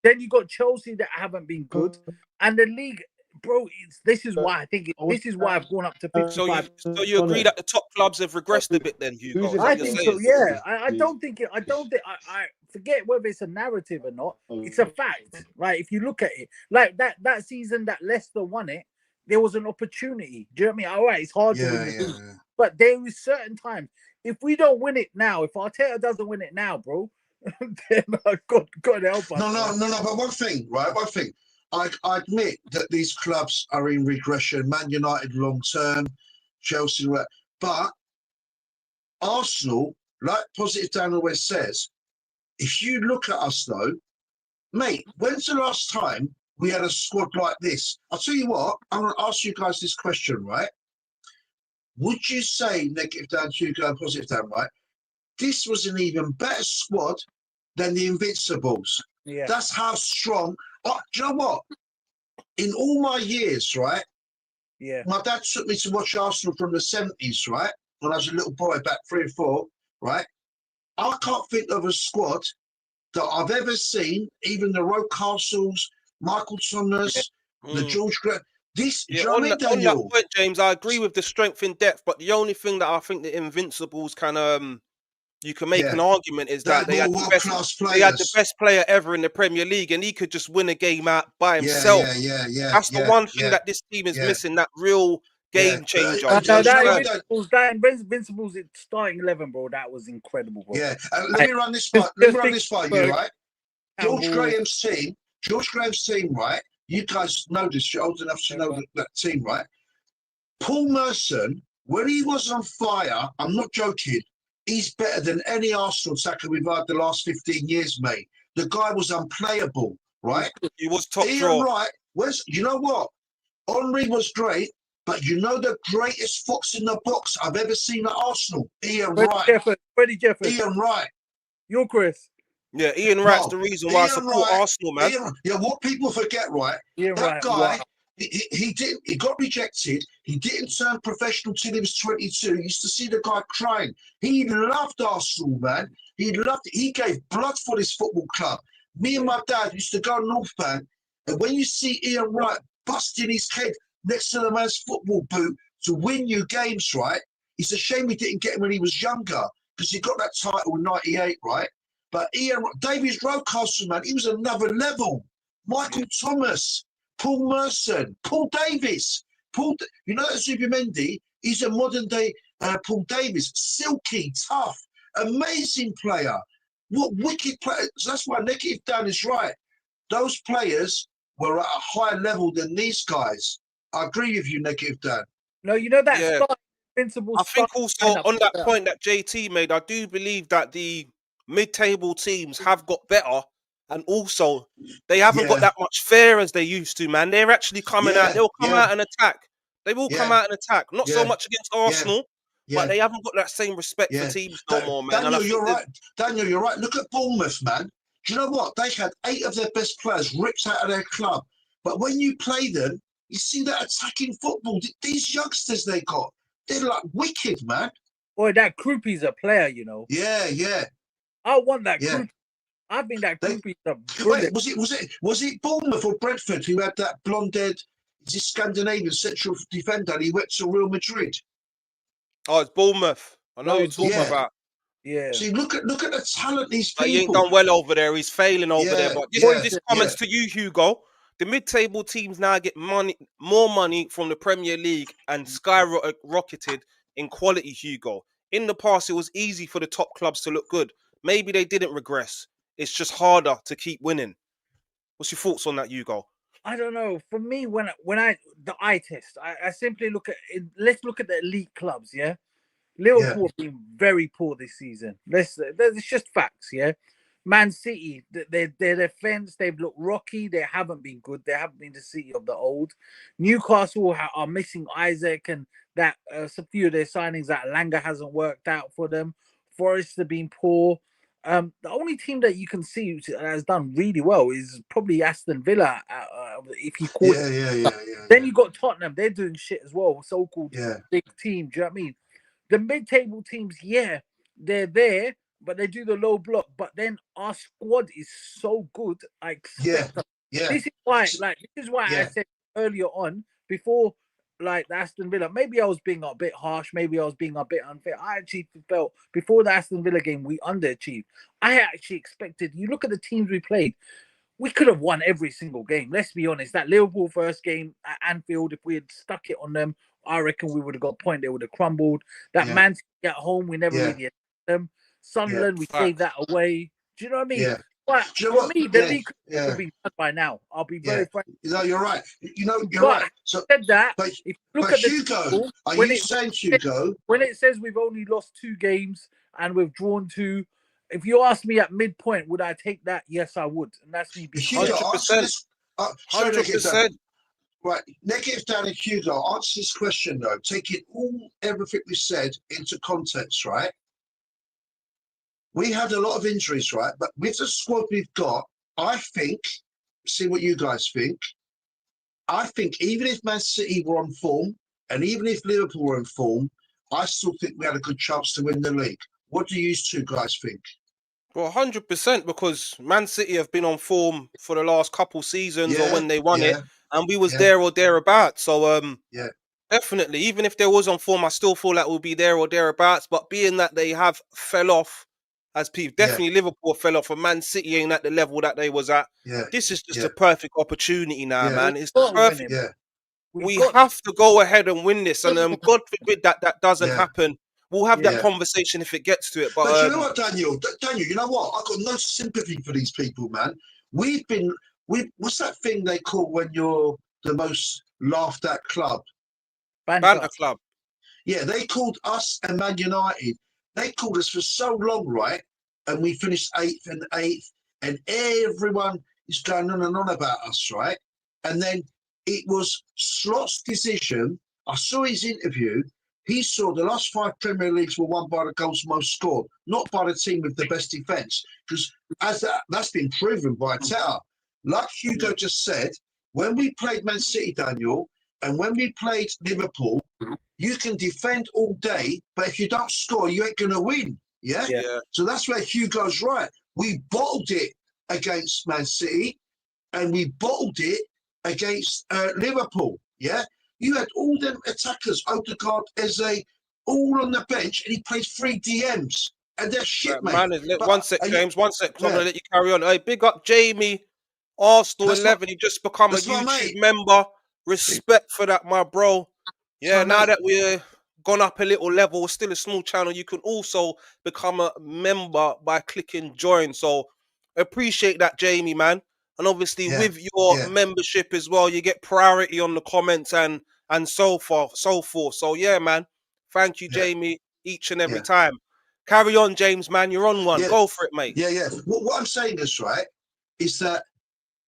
then you got Chelsea that haven't been good, and the league, bro. This is why I think this is why I've gone up to 55. So you agree that the top clubs have regressed a bit, then, Hugo? I think so. Yeah, I don't think it. I forget whether it's a narrative or not. It's a fact, right? If you look at it, like that season that Leicester won it. There was an opportunity. Do you know what I mean? All right, it's hard to win the league. But there is certain times. If we don't win it now, if Arteta doesn't win it now, bro, then God help us. No. But one thing, right? One thing. I admit that these clubs are in regression. Man United long term, Chelsea, but Arsenal, like Positive Dan always says, if you look at us though, mate, when's the last time we had a squad like this? I'll tell you what, I'm going to ask you guys this question, right? Would you say, negative Dan, Hugo, and positive Dan, right? This was an even better squad than the Invincibles. Yeah. That's how strong. Do you know what? In all my years, right? Yeah. My dad took me to watch Arsenal from the 70s, right? When I was a little boy, back 3 or 4, right? I can't think of a squad that I've ever seen, even the Rocastles, Michael Thomas, the George Graham. This, on that point, James, I agree with the strength in depth, but the only thing that I think the Invincibles can you can make an argument is that they had the best player ever in the Premier League, and he could just win a game out by himself. That's the one thing that this team is missing, that real game changer. That Invincibles starting 11, bro, that was incredible, bro. Yeah, let me run this by you, right? George Graham's team, right? You guys know this. You're old enough to know that team, right? Paul Merson, when he was on fire, I'm not joking, he's better than any Arsenal attacker we've had the last 15 years, mate. The guy was unplayable, right? He was top draw. Right. You know what? Henry was great, but you know the greatest fox in the box I've ever seen at Arsenal? Ian Wright. Freddie Jeffers. Ian Wright. You're Chris. Yeah, Ian Wright's the reason why I support Arsenal, man. What people forget, right? That guy, he got rejected. He didn't turn professional till he was 22. You used to see the guy crying. He loved Arsenal, man. He loved it. He gave blood for this football club. Me and my dad used to go North Bank, and when you see Ian Wright busting his head next to the man's football boot to win you games, right? It's a shame we didn't get him when he was younger because he got that title in '98, right? But Davies Rocastle, man, he was another level. Michael Thomas, Paul Merson, Paul Davis. You know that Zubimendi? He's a modern day Paul Davis. Silky, tough, amazing player. What wicked players. So that's why Negative Dan is right. Those players were at a higher level than these guys. I agree with you, Negative Dan. No, you know that invincible. I think also on that point that JT made, I do believe that the mid-table teams have got better, and also they haven't got that much fear as they used to, man. They're actually coming out. They'll come out and attack. They will come out and attack. Not so much against Arsenal, but they haven't got that same respect for teams no more, man. Daniel, you're right. Daniel, you're right. Look at Bournemouth, man. Do you know what? They had 8 of their best players ripped out of their club. But when you play them, you see that attacking football. These youngsters they got, they're like wicked, man. Boy, that Krupi's a player, you know. Yeah. I want that Krupi. I think that Krupi's a brilliant. Was it Bournemouth or Brentford who had that blonde-haired, Scandinavian central defender and he went to Real Madrid? Oh, it's Bournemouth. I know you're talking about. Yeah. See, look at the talent these people. He ain't done well over there. He's failing over there. But this comments to you, Hugo. The mid-table teams now get more money from the Premier League and skyrocketed in quality, Hugo. In the past, it was easy for the top clubs to look good. Maybe they didn't regress. It's just harder to keep winning. What's your thoughts on that, Hugo? I don't know. For me, when I the eye test, I simply look at it. Let's look at the elite clubs, yeah? Liverpool have been very poor this season. It's just facts, yeah? Man City, their defense, they've looked rocky. They haven't been good. They haven't been the City of the old. Newcastle are missing Isaac, and that a few of their signings that Langer hasn't worked out for them. Forest have been poor. The only team that you can see that has done really well is probably Aston Villa. If he caught, Then you got Tottenham. They're doing shit as well. So-called big team. Do you know what I mean? The mid-table teams, they're there, but they do the low block. But then our squad is so good. I expect them. This is why, I said earlier on, before, like the Aston Villa, maybe I was being a bit harsh, maybe I was being a bit unfair. I actually felt before the Aston Villa game, we underachieved. I actually expected, you look at the teams we played, we could have won every single game. Let's be honest. That Liverpool first game at Anfield, if we had stuck it on them, I reckon we would have got a point. They would have crumbled. That Man City at home, we never really had them. Sunderland, we gave that away. Do you know what I mean? Yeah. But do you know for what? me, the league could have been done by now. I'll be very frank. No, you're right. You're right. So said that. But, if you look at Hugo, table, are you saying, Hugo? When it says we've only lost 2 games and we've drawn 2, if you ask me at midpoint, would I take that? Yes, I would. And that's me being 100%. 100%. Right, Negative Dan and Hugo, answer this question though. Taking everything we said into context, right? We had a lot of injuries, right? But with the squad we've got, I think, see what you guys think. I think even if Man City were on form and even if Liverpool were in form, I still think we had a good chance to win the league. What do you two guys think? Well, 100%, because Man City have been on form for the last couple seasons or when they won it, and we was there or thereabouts. So, definitely, even if there was on form, I still feel like we'll be there or thereabouts. But being that they have fell off, as people, definitely Liverpool fell off, and Man City ain't at the level that they was at. This is just a perfect opportunity now, man. It's perfect. We have to go ahead and win this, and God forbid that doesn't happen. We'll have that conversation if it gets to it. But you know what, Daniel? Daniel, you know what? I've got no sympathy for these people, man. What's that thing they call when you're the most laughed at club? Banter club. Yeah, they called us and Man United. They called us for so long, right? And we finished 8th, and everyone is going on and on about us, right? And then it was Slot's decision. I saw his interview. He saw the last 5 Premier Leagues were won by the goals most scored, not by the team with the best defence. Because that's been proven by Arteta. Like Hugo just said, when we played Man City, Daniel, and when we played Liverpool, you can defend all day, but if you don't score, you ain't going to win. Yeah? So that's where Hugo's right. We bottled it against Man City, and we bottled it against Liverpool. Yeah? You had all them attackers, Odegaard, Eze, all on the bench, and he plays 3 DMs. And they're shit, mate. Man, one sec, James. One sec. I'm going to let you carry on. Hey, big up Jamie, Arsenal 11. You just become a YouTube member. Respect for that, my bro. Yeah, now that we're gone up a little level, still a small channel, you can also become a member by clicking join. So appreciate that, Jamie, man. And obviously with your membership as well, you get priority on the comments and so forth. So yeah, man. Thank you, Jamie, each and every time. Carry on, James, man. You're on one. Go for it, mate. Yeah. What I'm saying is, right, is that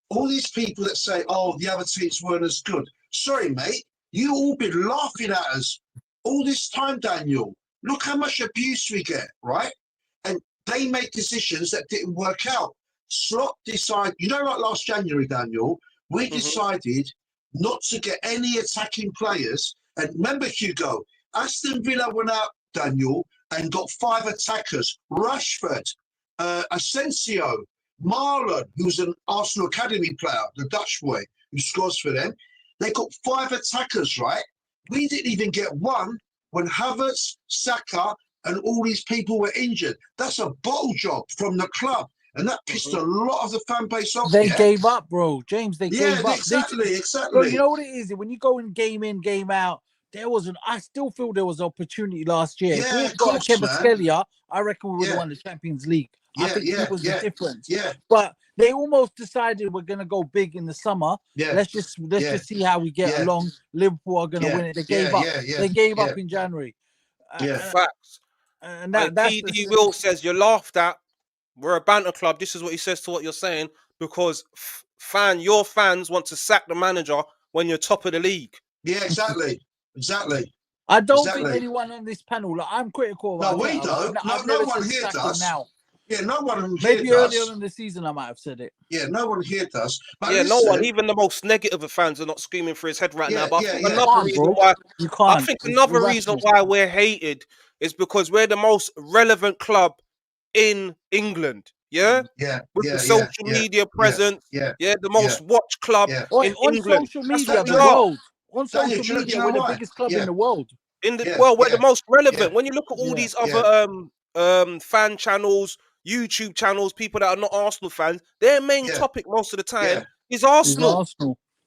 all these people that say, oh, the other teams weren't as good. Sorry, mate. You all been laughing at us all this time, Daniel. Look how much abuse we get, right? And they make decisions that didn't work out. Slot decided, like last January, Daniel, we decided not to get any attacking players. And remember, Hugo, Aston Villa went out, Daniel, and got 5 attackers. Rashford, Asensio, Marlon, who's an Arsenal Academy player, the Dutch boy who scores for them. They got 5 attackers, right? We didn't even get one when Havertz, Saka, and all these people were injured. That's a bottle job from the club. And that pissed a lot of the fan base off. They gave up, bro. James, they gave up. Exactly. Bro, you know what it is? When you go in, game out, I still feel there was opportunity last year. Yeah, if we got Kvaratskhelia, I reckon we would have won the Champions League. I think it was the difference. Yeah. But they almost decided we're gonna go big in the summer. Yeah. Let's just see how we get along. Liverpool are gonna win it. They gave up. They gave up in January. Facts. And that's PD Will says you're laughed at. We're a banter club. This is what he says to what you're saying because your fans want to sack the manager when you're top of the league. Yeah, exactly. I don't think anyone on this panel. I'm critical. No, we don't. No one here does. Now. Yeah, no one here Maybe does. earlier in the season I might have said it. Yeah, no one here does. But listen, no one, even the most negative of fans are not screaming for his head right now. But I think another reason why we're hated is because we're the most relevant club in England. With the social media presence. The most watched club in England. Social media, the world. On social media, we're the biggest club in the world. We're the most relevant. When you look at all these other fan channels, YouTube channels, people that are not Arsenal fans, their main topic most of the time is Arsenal.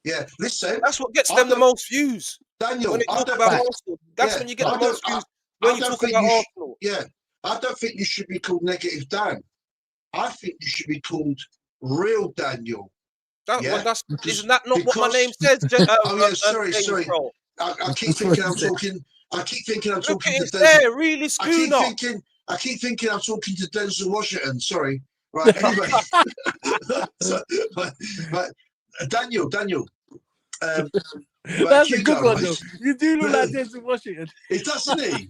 Yeah, listen, that's what gets them the most views. Daniel, when they talk about Arsenal, that's when you get the most views. When you talk about Arsenal, I don't think you should be called Negative Dan. I think you should be called Real Daniel. Isn't that not what my name says? Sorry. I keep thinking I'm talking. To Denzel. Really I keep thinking I'm talking to Denzel Washington. Sorry. Right. Anyway, but Daniel. That's a good one, though. You do look like Denzel Washington. He doesn't he?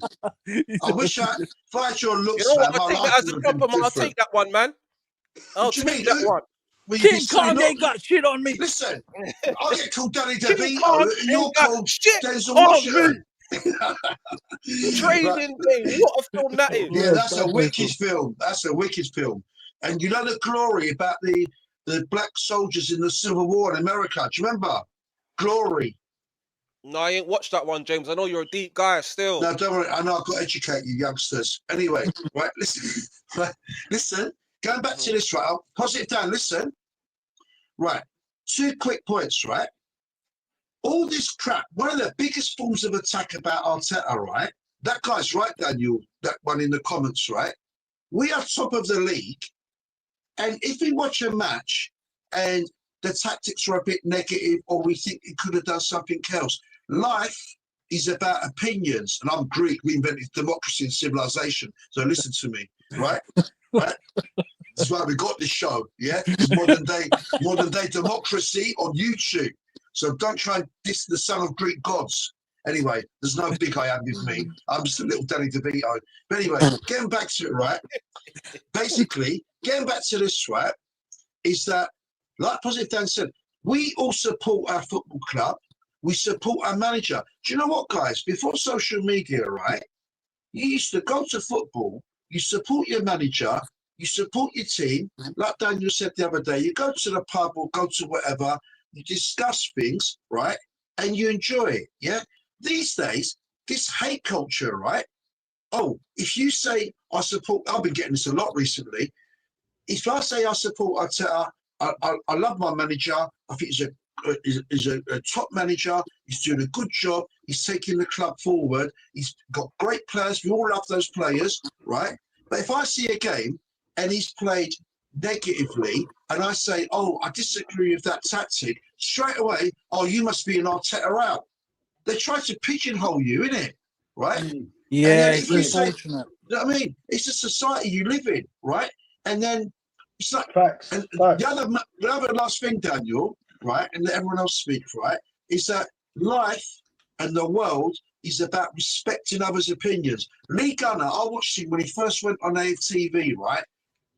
I wish if I had your looks, man, I'll take that one, man. I'll take that one. Well, King Kong ain't got shit on me. Listen, I get called Danny DeVito, and you're called Denzel Washington. Trading thing. What a film that is. Yeah, that's a wicked film. That's a wicked film. And you know the glory about the black soldiers in the Civil War in America. Do you remember? Glory. No, I ain't watched that one, James. I know you're a deep guy still. No, don't worry. I know I've got to educate you youngsters. Anyway, right, listen. Going back to this, right? I'll pause it down. Listen. Right. 2 quick points, right? All this crap, one of the biggest forms of attack about Arteta, right? That guy's right, Daniel, that one in the comments, right? We are top of the league. And if we watch a match and the tactics are a bit negative or we think he could have done something else, life is about opinions. And I'm Greek. We invented democracy and civilization. So listen to me, right? Right? That's why we got this show, yeah? It's modern day democracy on YouTube. So don't try and diss the son of Greek gods. Anyway, there's no big I am with me. I'm just a little Danny DeVito. But anyway, getting back to it, right? Basically, getting back to this, right, is that, like Positive Dan said, we all support our football club. We support our manager. Do you know what, guys? Before social media, right, you used to go to football, you support your manager, you support your team. Like Daniel said the other day, you go to the pub or go to whatever, you discuss things, right? and you enjoy it. Yeah. These days, this hate culture, right? Oh, if you say I support, I've been getting this a lot recently. If I say I support Arteta, I love my manager. I think he's a top manager. He's doing a good job. He's taking the club forward. He's got great players. We all love those players, right? But if I see a game and he's played negatively, and I say, oh, I disagree with that tactic, straight away, oh, you must be an Arteta out. They try to pigeonhole you, innit? Right? Yeah, it's unfortunate. You know what I mean? It's the society you live in, right? And then it's like Facts. And Facts. the other last thing, Daniel, right, and let everyone else speak, right, is that life and the world is about respecting others' opinions. Lee Gunner, I watched him when he first went on AFTV, right?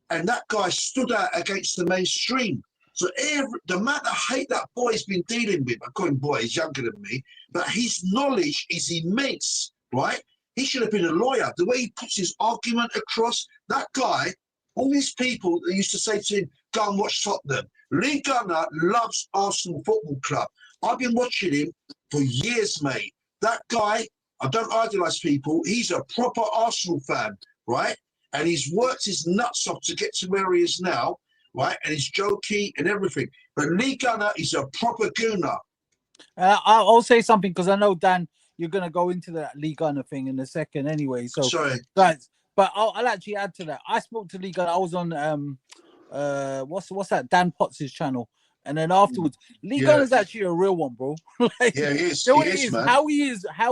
And that guy stood out against the mainstream. So the amount of hate that boy's been dealing with, I call him boy, he's younger than me, but his knowledge is immense, right? He should have been a lawyer. The way he puts his argument across, that guy, all these people that used to say to him, go and watch Tottenham. Lee Gunner loves Arsenal Football Club. I've been watching him for years, mate. That guy, I don't idolise people. He's a proper Arsenal fan, right? And he's worked his nuts off to get to where he is now, right? And he's jokey and everything. But Lee Gunner is a proper gooner. I'll say something because I know, Dan, you're going to go into that Lee Gunner thing in a second anyway. So, sorry, guys, but I'll actually add to that. I spoke to Lee Gunner. I was on what's that? Dan Potts' channel, and then afterwards, Lee Gunner's actually a real one, bro. Like, yeah, he is. You know he is, man. How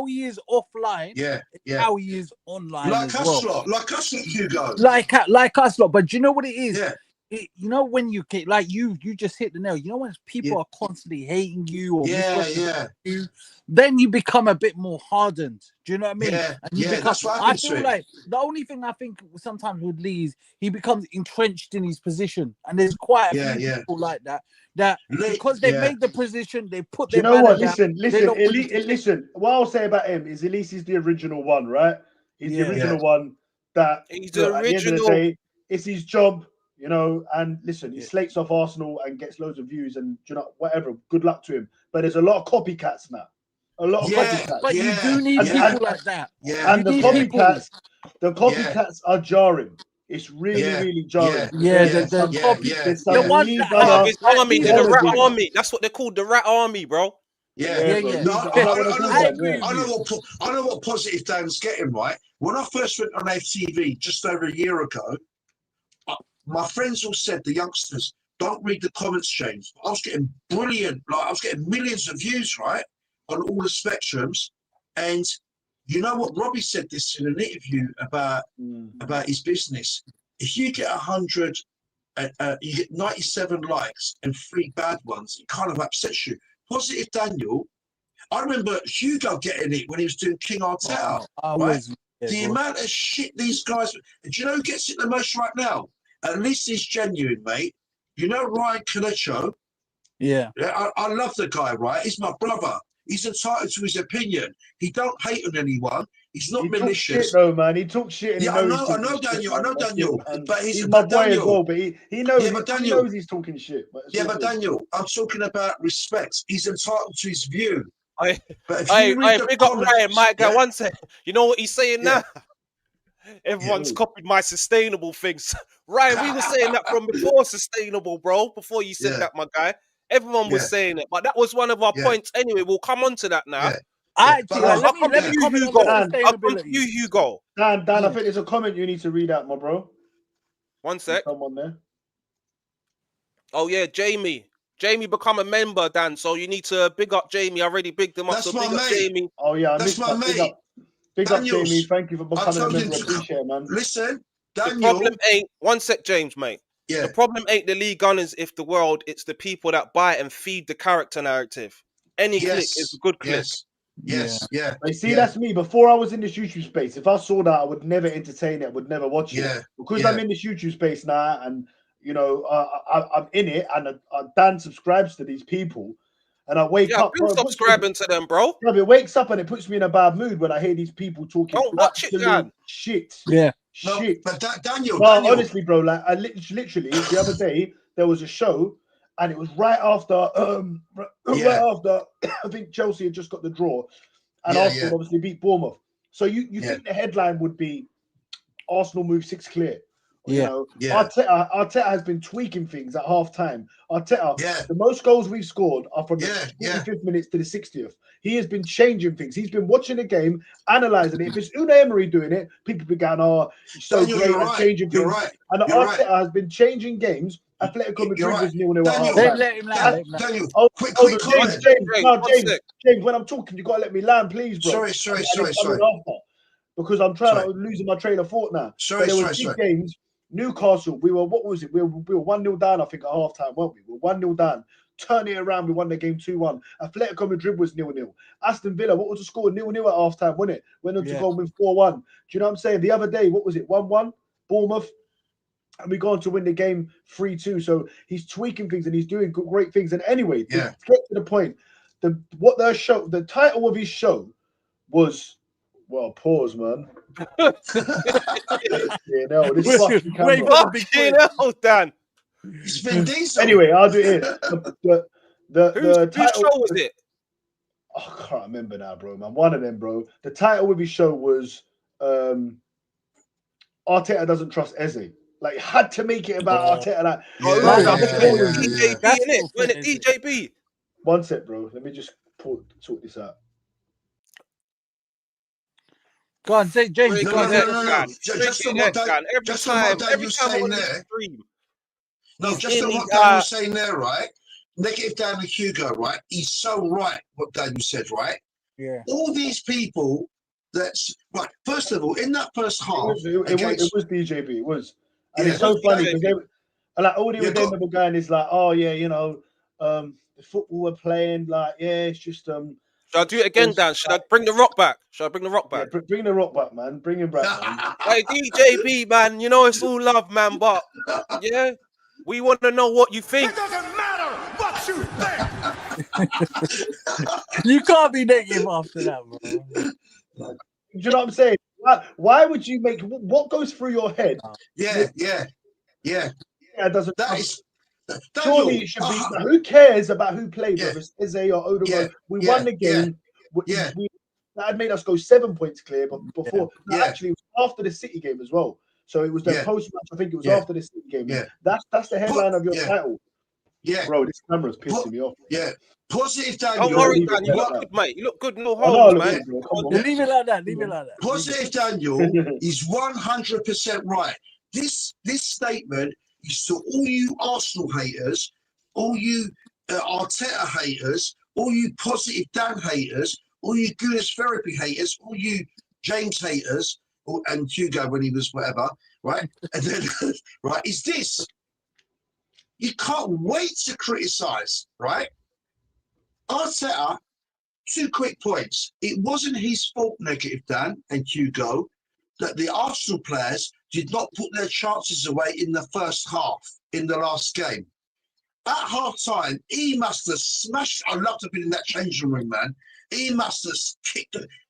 he is offline. Yeah. How he is online. Like as us well. lot, like us lot, Hugo. Like us lot. But do you know what it is? Yeah. You know when you get like you just hit the nail. You know when people are constantly hating you or you, then you become a bit more hardened. Do you know what I mean? Yeah, that's what I happens feel to him. like the only thing I think sometimes with Lee is he becomes entrenched in his position, and there's quite a few people like that. That because they made the position, they put their. Do you know what? Down, Listen. What I'll say about him is at least he's the original one, right? He's the original one. That he's the original. At the end of the day, it's his job. You know, and listen, he slates off Arsenal and gets loads of views and whatever. Good luck to him. But there's a lot of copycats now. A lot of copycats. But you do need people like that. Yeah. And the copycats are jarring. It's really jarring. The rat army. That's what they're called, the rat army, bro. I know what positive Dan's getting, right? When I first went on AFTV just over a year ago, my friends all said, the youngsters, don't read the comments, James. I was getting brilliant, I was getting millions of views, right, on all the spectrums. And you know what? Robbie said this in an interview about his business. If you get 100, you get 97 likes and 3 bad ones, it kind of upsets you. Positive Daniel, I remember Hugo getting it when he was doing King Arteta, right? The amount of shit these guys, do you know who gets it the most right now? At least he's genuine, mate. You know Ryan Calecho? Yeah. I love the guy, right? He's my brother. He's entitled to his opinion. He don't hate on anyone. He's not malicious. Shit, though, man. He talks shit. And I know, Daniel. But he's my boy as well. But he knows. Yeah, but Daniel, he knows he's talking shit. But Daniel, I'm talking about respect. He's entitled to his view. Big up Ryan, Mike. One second. You know what he's saying now? Everyone's copied my sustainable things. Ryan, we were saying that from before sustainable, bro. Before you said that, my guy. Everyone was saying it, but that was one of our points. Anyway, we'll come on to that now. Let me comment on I'll come to you, Hugo. Dan, I think there's a comment you need to read out, my bro. One sec. There's someone there. Oh yeah, Jamie. Jamie become a member, Dan. So you need to big up Jamie. I already bigged him up. That's so my big up Jamie. Oh yeah, that's my mate. Big up Jamie. Thank you for becoming a member. Appreciate it, man. Listen, Daniel. The problem ain't one sec, James, mate. Yeah. The problem ain't the League Gunners if the world, it's the people that buy it and feed the character narrative. Any click is a good click. Yes. You see, that's me. Before I was in this YouTube space, if I saw that, I would never entertain it. I would never watch it. Because I'm in this YouTube space now, and you know, I'm in it, and Dan subscribes to these people, and I wake up. I've been subscribing to them, bro. Yeah, it wakes up and it puts me in a bad mood when I hear these people talking. Don't watch it, Dan. Shit. Yeah. No, but Daniel. Honestly, bro, like I literally the other day there was a show, and it was right after right after I think Chelsea had just got the draw, and Arsenal obviously beat Bournemouth. So you think the headline would be Arsenal move 6 clear? You know, Arteta has been tweaking things at half time. Arteta, the most goals we've scored are from the 45th minutes to the 60th. He has been changing things. He's been watching the game, analysing it. If it's Unai Emery doing it, people be going, "Oh, he's so Daniel, great you're at right. changing You're things." right. And You're Arteta right. has been changing games. Atletico Madrid right. was 0-0 at Daniel, half time. Let him land. Daniel, Oh, quick James, comment. James, when I'm talking, you gotta let me land, please, bro. Sorry. Because I'm losing my train of thought now. But there was big games. Newcastle, we were 1-0 down, I think, at half time, weren't we? We were 1-0 down. Turn it around, we won the game 2-1. Atletico Madrid was 0-0. Aston Villa, what was the score? 0-0 at half time, wasn't it? Went on to go and win 4-1. Do you know what I'm saying? The other day, what was it? 1-1, Bournemouth. And we go on to win the game 3-2. So he's tweaking things and he's doing great things. And anyway, to get to the point, the title of his show was, well, pause, man. This fucking camera. Dan. It's Vin Diesel. Anyway, I'll do it here. The whose title, show was it? Oh, I can't remember now, bro, man. One of them, bro. The title of his show was Arteta doesn't trust Eze. Like, had to make it about Arteta. Like, DJB, innit? When it DJB. One sec, bro. Let me just sort this out. Go on, say James. No. Just from what Daniel was saying there. No, just from what Daniel was saying there, right? Negative down to Hugo, right? He's so right, what Daniel said, right? Yeah. All these people that's right. First of all, in that first half, it was DJB. It was. And it's so funny because all the other were going is like, oh yeah, you know, the football we're playing, like, it's just Should I do it again, Dan? Should I bring the rock back? Yeah, bring the rock back, man. Bring him back, man. Hey, DJB, man, you know it's all love, man, but yeah, we want to know what you think. It doesn't matter what you think. You can't be negative after that, bro. Do you know what I'm saying? Why would you make what goes through your head? Yeah. Doesn't. That is. Surely it should be. Who cares about who played? Whether it's Eze or Odegaard, we won the game. That had made us go 7 points clear, but before actually it was after the City game as well. So it was the post match. I think it was after the City game. Yeah. That's the headline of your title. Yeah, bro, this camera's pissing me off. Yeah, positive Daniel. Don't worry, Dan. You look good, mate. You look good. No holds, man. Leave it like that. Positive Daniel is 100% right. This statement is to all you Arsenal haters, all you Arteta haters, all you positive Dan haters, all you Goodness Therapy haters, all you James haters, and Hugo when he was whatever, right? And then, right, is this. You can't wait to criticise, right? Arteta, 2 quick points. It wasn't his fault, negative Dan and Hugo, that the Arsenal players did not put their chances away in the first half, in the last game. At half time, he must have smashed. I'd love to have been in that changing room, man. He must have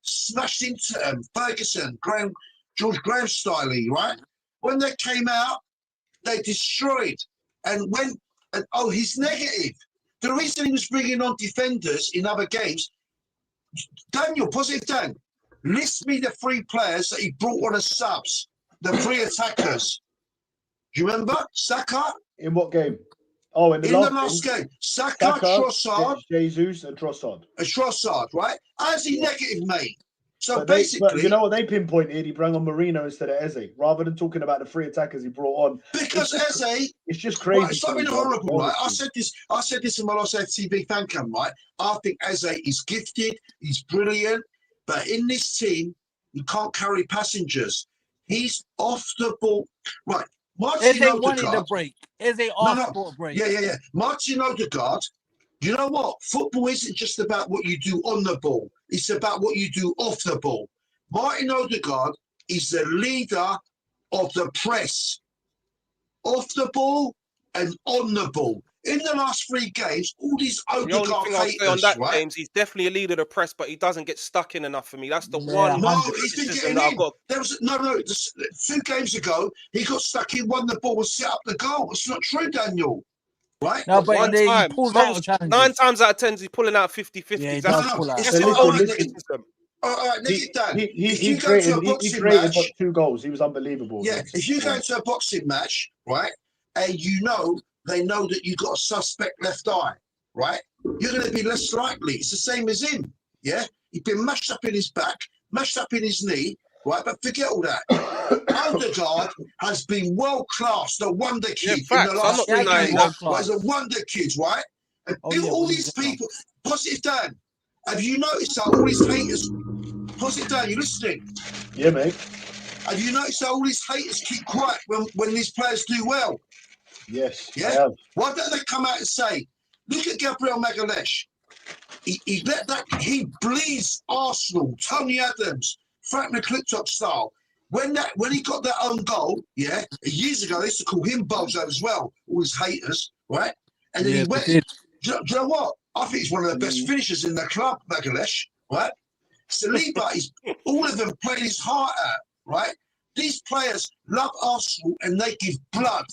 smashed into Ferguson, George Graham style, right? When they came out, they destroyed. And he's negative. The reason he was bringing on defenders in other games, Daniel, positive Dan, list me the 3 players that he brought on as subs, the 3 attackers. Do you remember? Saka? In what game? Oh, in the last game. Saka, Trossard. Jesus and Trossard. Trossard, right? How's he negative, mate? So basically, you know what they pinpointed? He brought on Marino instead of Eze, rather than talking about the 3 attackers he brought on. Because Eze, it's just crazy. Right, it's not been horrible, right? I said this in my last FTV fan cam, right? I think Eze is gifted, he's brilliant, but in this team, you can't carry passengers. He's off the ball, right? Eze wanted a break. Eze asked for a break. Yeah. Martin Odegaard. You know what? Football isn't just about what you do on the ball. It's about what you do off the ball. Martin Odegaard is the leader of the press. Off the ball and on the ball. In the last 3 games, all these Odegaard the only thing I'll say on that, James, he's definitely a leader of the press, but he doesn't get stuck in enough for me. That's the one. No, he's been getting in. There was 2 games ago, he got stuck in, won the ball, and set up the goal. It's not true, Daniel. right? No, but One he time, pulls out challenges. 9 times out of 10, he's pulling out 50-50s. Yeah, he That's does pull out. It's his all own right, criticism. all right, Nicky Dan. If He you go to a created boxing but match, 2 goals. He was unbelievable. yeah, if you go into a boxing match, right, and you know they know that you got a suspect left eye, right, you're going to be less likely. It's the same as him, yeah. He's been mashed up in his back, mashed up in his knee, right. But forget all that. Odegaard has been world class, the wonder kid in the facts. I'm last not 3 denying games. that. Well, he's a wonder kid, right? And all these people, Positive Dan, have you noticed that all these haters? Positive Dan, you listening? Yeah, mate. Have you noticed that all these haters keep quiet when these players do well? Yes. Yeah. I have. Why don't they come out and say, look at Gabriel Magalhaes. He bleeds Arsenal, Tony Adams, Frank McClintock style. When he got that own goal, yeah, years ago they used to call him Bozo as well, all his haters, right? And then he went. Do you know what? I think he's one of the best finishers in the club, Magalhaes, right? Saliba, all of them played his heart out, right? These players love Arsenal and they give blood.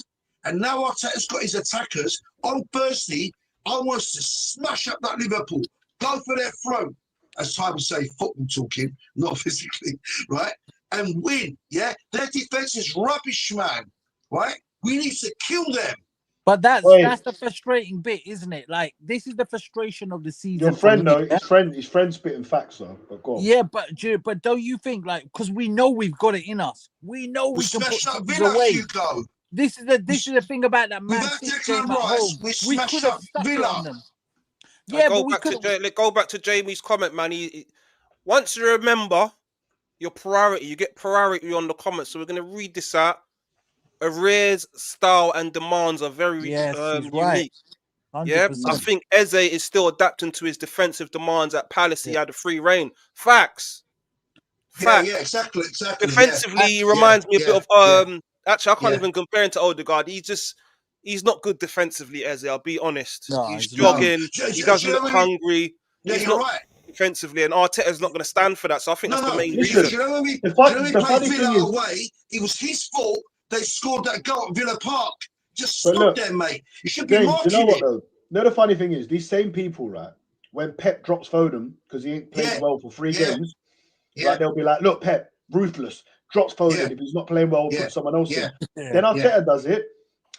And now Arteta's got his attackers. On Thursday, I want us to smash up that Liverpool, go for their throat, as Ty would say, football talking, not physically, right? And win, yeah? Their defence is rubbish, man, right? We need to kill them. But that's the frustrating bit, isn't it? Like, this is the frustration of the season. Your friend, though, his friend spitting facts, though. But go on. Yeah, but don't you think, like, because we know we've got it in us. We know we can put things away. Hugo. This is the thing about that Man City game at home. We could have stuck it on them. Yeah, but we could. Go back to Jamie's comment, man. Once you remember your priority, you get priority on the comments. So we're going to read this out. Arrears, style, and demands are very unique. Right. Yeah, I think Eze is still adapting to his defensive demands. At Palace, he had a free reign. Facts. Yeah, exactly. Defensively, he reminds me a bit of Actually, I can't even compare him to Odegaard. He's not good defensively, Eze. I'll be honest. No, he's jogging. He doesn't look hungry. Yeah, he's not right. Defensively, and Arteta's not going to stand for that. So I think that's the main reason. reason. You know when we played Villa away, it was his fault. They scored that goal at Villa Park. Just stop there, mate. You should be marking you know what, it. though? No, the funny thing is, these same people, right? When Pep drops Foden because he ain't played well for 3 games, like they'll be like, "Look, Pep, ruthless, drops Foden. If he's not playing well, we'll put someone else in." Then Arteta does it,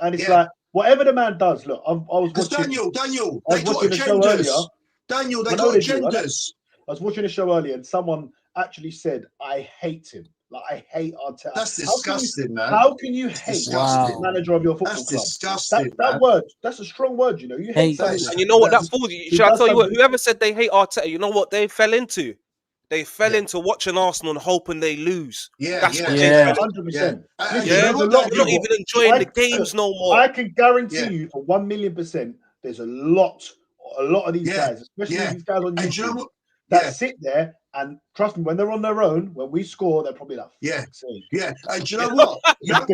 and it's like, whatever the man does. Look, I was watching. Daniel, I was watching a show earlier. Daniel, they got agendas. I was watching a show earlier, and someone actually said, "I hate him. Like, I hate Arteta." That's disgusting, man. How can you hate the manager of your football club? That's disgusting. That word, that's a strong word, you know. You hate and you know what that fools you. Should I tell you what? Whoever said they hate Arteta, you know what they fell into? They fell into watching Arsenal and hoping they lose. That's what they fell into. 100%. They're not even enjoying the games no more. I can guarantee you for 1,000,000%, there's a lot of these guys, especially these guys on YouTube, that sit there and trust me, when they're on their own, when we score, they're probably like, And do you know what? But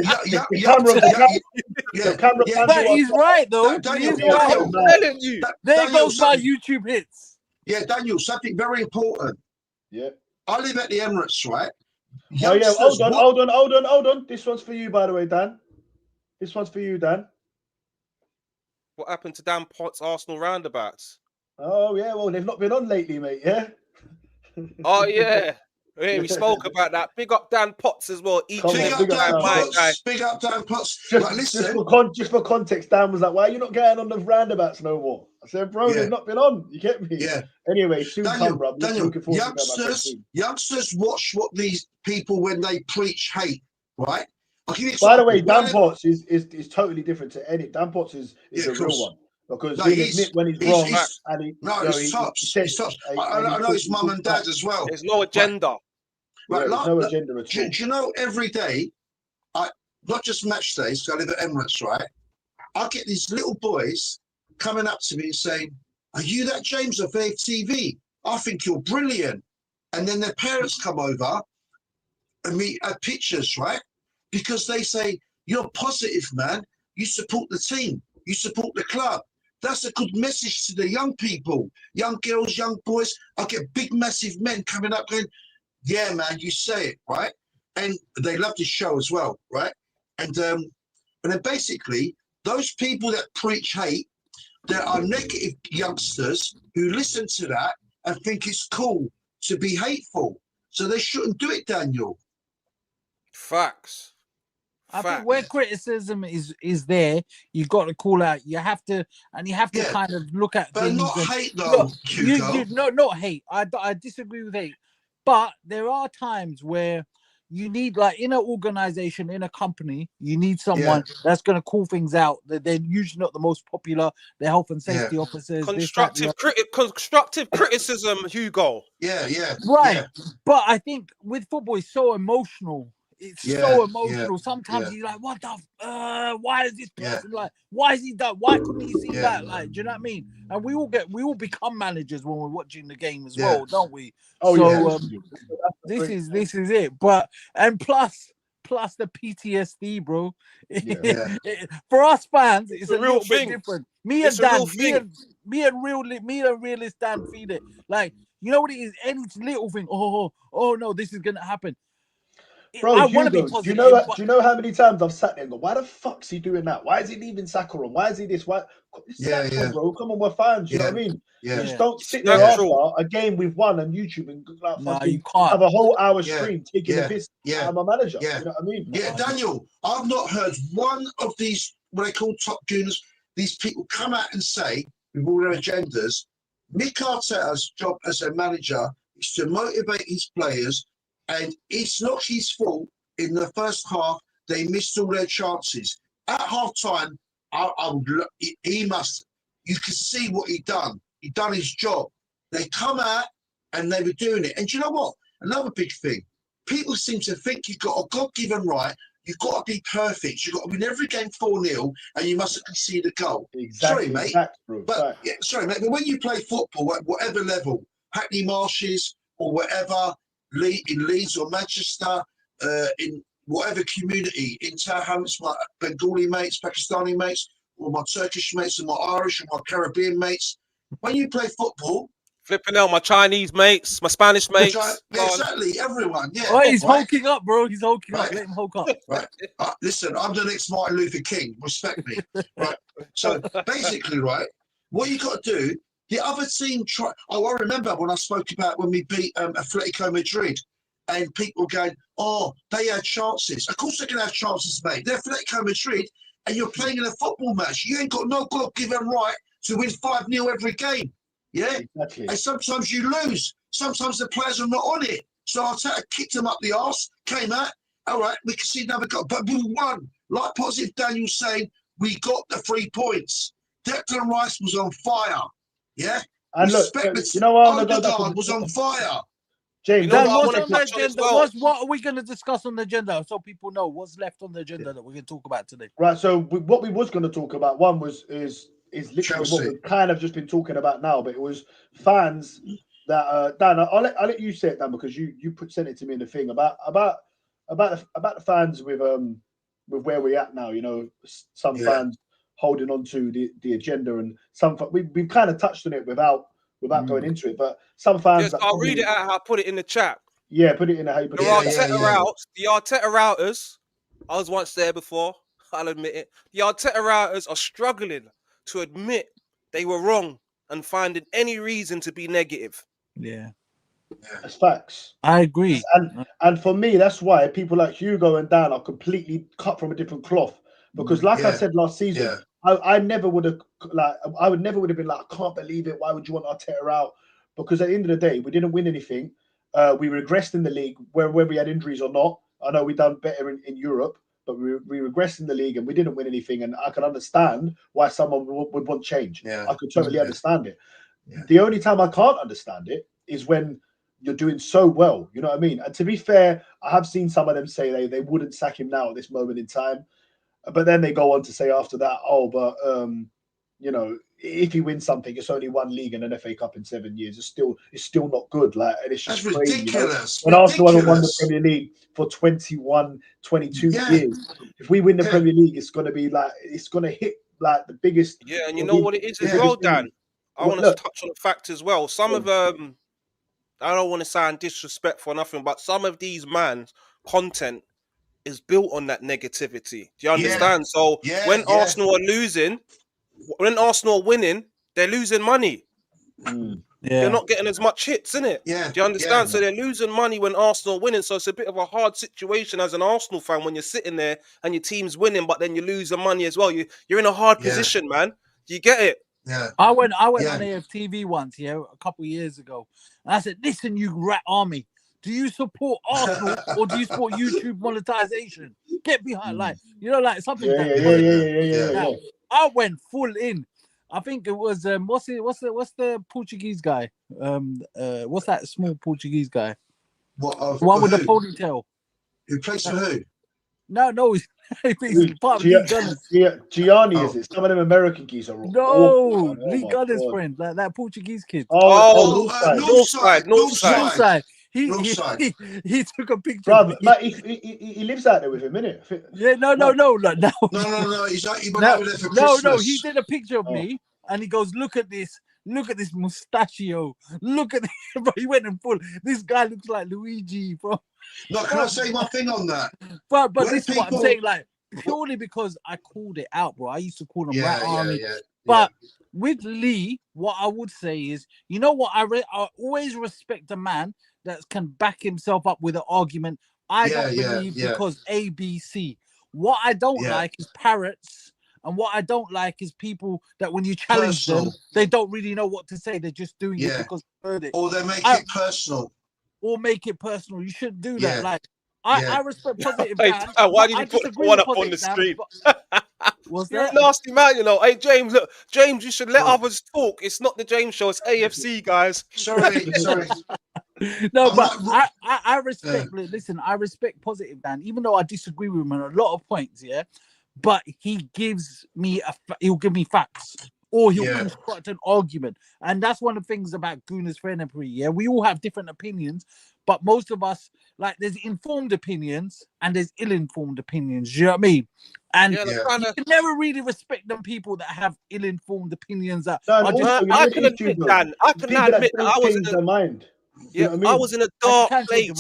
he's right, though. Daniel, I'm telling you. There goes my YouTube hits. Yeah, Daniel, something very important. Yeah. I live at the Emirates, right? Oh, yeah. Hold on. This one's for you, by the way, Dan. This one's for you, Dan. What happened to Dan Potts' Arsenal roundabouts? Oh, yeah. Well, they've not been on lately, mate. Yeah. Oh, yeah. We spoke about that. Big up Dan Potts as well. Big up Dan Potts. Just for context, Dan was like, "Why are you not getting on the roundabouts no more?" I said, "Bro, they've not been on. You get me?" Yeah. Anyway, soon come, bro. Daniel, youngsters watch what these people when they preach hate, right? By the way, Dan Potts is totally different to any. Dan Potts is a real one. Because he'll admit when he's wrong, and he's tops. I know his mum and dad as well. There's no agenda. Right, there's no agenda at all. Do you know every day, not just match days, because I live at Emirates, right? I get these little boys coming up to me and saying, "Are you that James of ATV? I think you're brilliant." And then their parents come over and meet pictures, right? Because they say, "You're positive, man. You support the team. You support the club." That's a good message to the young people, young girls, young boys. I get big, massive men coming up going, "Yeah, man, you say it," right? And they love this show as well, right? And then basically, those people that preach hate, there are negative youngsters who listen to that and think it's cool to be hateful. So they shouldn't do it, Daniel. Facts. I think where criticism is there, you got to call out. You have to, and you have to kind of look at but things. Not and, hate, though, Hugo. Not hate. I disagree with hate. But there are times where you need, like in an organization, in a company, you need someone that's going to call things out. They're usually not the most popular. They're health and safety officers. Constructive criticism, Hugo. Right. But I think with football, it's so emotional. It's so emotional. Sometimes you're like, what the why is this person like, why is he done? Why couldn't he see that? Like, do you know what I mean? And we all become managers when we're watching the game as well, don't we? Oh, so this is it. But and plus the PTSD, bro. For us fans, it's a little bit different. Me and realist Dan feed it. Like, you know what it is? Any little thing. Oh no, this is gonna happen. Bro, I want to be positive. Do you know how many times I've sat there and go, why the fuck's he doing that? Why is he leaving Saka on? Why is he this? Why? Bro, come on, we're fans. You know what I mean? Just don't sit there after a game we've won on YouTube and like you can't have a whole hour stream taking the piss out of my manager. You know what I mean? Daniel, I've not heard one of these, what they call top gooners, these people come out and say, with all their agendas, Mikel Arteta's job as a manager is to motivate his players. And it's not his fault. In the first half, they missed all their chances. At half time, he must. You can see what he done. He done his job. They come out and they were doing it. And do you know what? Another big thing. People seem to think you've got a God-given right. You've got to be perfect. You've got to win every game 4-0, and you mustn't concede a goal. Exactly. Sorry, mate. Sorry, mate. But when you play football at whatever level, Hackney Marshes or whatever, in Leeds or Manchester, in whatever community, in Tower Hamlets, my Bengali mates, Pakistani mates, or my Turkish mates, and my Irish and my Caribbean mates. When you play football, flipping out my Chinese mates, my Spanish mates. Exactly, everyone. Yeah. Oh, he's hulking up, bro. He's hulking up. Let him hulk up. Right. Listen, I'm the next Martin Luther King. Respect me. Right. So basically, right, what you got to do. The other team try. Oh, I remember when I spoke about when we beat Atletico Madrid, and people going, "Oh, they had chances." Of course, they can have chances, mate. They're Atletico Madrid, and you're playing in a football match. You ain't got no God-given right to win 5-0 every game. Yeah, exactly. And sometimes you lose. Sometimes the players are not on it. So Arteta kicked them up the arse, came out. All right, we can see another goal, but we won. Like positive Daniel saying, we got the 3 points. Declan Rice was on fire. Yeah, and look, you know what? Odegaard was on fire. James, you know what's on the agenda? What are we going to discuss on the agenda so people know what's left on the agenda that we're going to talk about today? Right. So what we was going to talk about, one is literally Chelsea. What we've kind of just been talking about now, but it was fans that Dan. I'll let you say it, Dan, because you sent it to me in the thing about the fans with where we're at now. You know, some fans holding on to the agenda, and some we've kind of touched on it without going into it. But some fans, I'll read it out. I'll put it in the chat. Yeah, put it in the how you put the Arteta routers. I was once there before. I'll admit it. The Arteta routers are struggling to admit they were wrong and finding any reason to be negative. Yeah. That's facts. I agree. And for me, that's why people like Hugo and Dan are completely cut from a different cloth. Because like I said last season, I never would have been like, I can't believe it. Why would you want Arteta out? Because at the end of the day, we didn't win anything. We regressed in the league, whether we had injuries or not. I know we done better in Europe, but we regressed in the league and we didn't win anything. And I can understand why someone would want change. I could totally understand it. The only time I can't understand it is when you're doing so well. You know what I mean? And to be fair, I have seen some of them say they wouldn't sack him now at this moment in time. But then they go on to say after that, you know, if he wins something, it's only one league and an FA Cup in 7 years. It's still not good. Like, and it's just crazy. Ridiculous. You know? When Arsenal haven't won the Premier League for 21, 22 years. If we win the Premier League, it's gonna hit like the biggest. Yeah, and you know what it is as well, Dan. I want to touch on the fact as well. Some of I don't want to sound disrespectful or nothing, but some of these man's content is built on that negativity. Do you understand? So when yeah. Arsenal are losing, when Arsenal are winning, they're losing money. They're not getting as much hits, innit? Yeah. Do you understand? Yeah. So they're losing money when Arsenal are winning. So it's a bit of a hard situation as an Arsenal fan when you're sitting there and your team's winning, but then you lose the money as well. You're in a hard position, man. Do you get it? Yeah. I went on AFTV once, a couple of years ago, and I said, "Listen, you rat army, do you support Arsenal or do you support YouTube monetization? Get behind, like something Yeah. I went full in. I think it was what's the Portuguese guy? What's that small Portuguese guy? What? The one with the ponytail. Who plays for who? No, he's part of Lee Gunners. Gianni, is it? Some of them American geese are no, Lee Gunners' friend, that Portuguese kid. Northside. He took a picture. Brother, he lives out there with him, innit? Yeah, no. No. He went over there for Christmas. No. He did a picture of me, and he goes, "Look at this mustachio. Look at this." Bro, he went in full. This guy looks like Luigi, bro. No, can I say one thing on that? But this is what I'm saying, like purely because I called it out, bro. I used to call him Rat Army. But with Lee, what I would say is, you know what? I always respect a man that can back himself up with an argument. I don't believe because A, B, C. What I don't like is parrots. And what I don't like is people that when you challenge them, they don't really know what to say. They're just doing it because they heard it. Or they make it personal. You shouldn't do that. Like I respect positive. Why did you put one up on the screen? What's You're that? a nasty man, you know. Hey, James, look, James, you should let others talk. It's not the James show, it's AFC, guys. Sorry. No, but I respect. Listen, I respect positive Dan, even though I disagree with him on a lot of points. Yeah, but he'll give me facts, or he'll construct an argument, and that's one of the things about Gunas Frenapri. Yeah, we all have different opinions, but most of us, like, there's informed opinions and there's ill-informed opinions. You know what I mean? And you can never really respect them people that have ill-informed opinions. That I can admit, Dan. I can admit that I was in their mind. Yeah, I was in a dark place.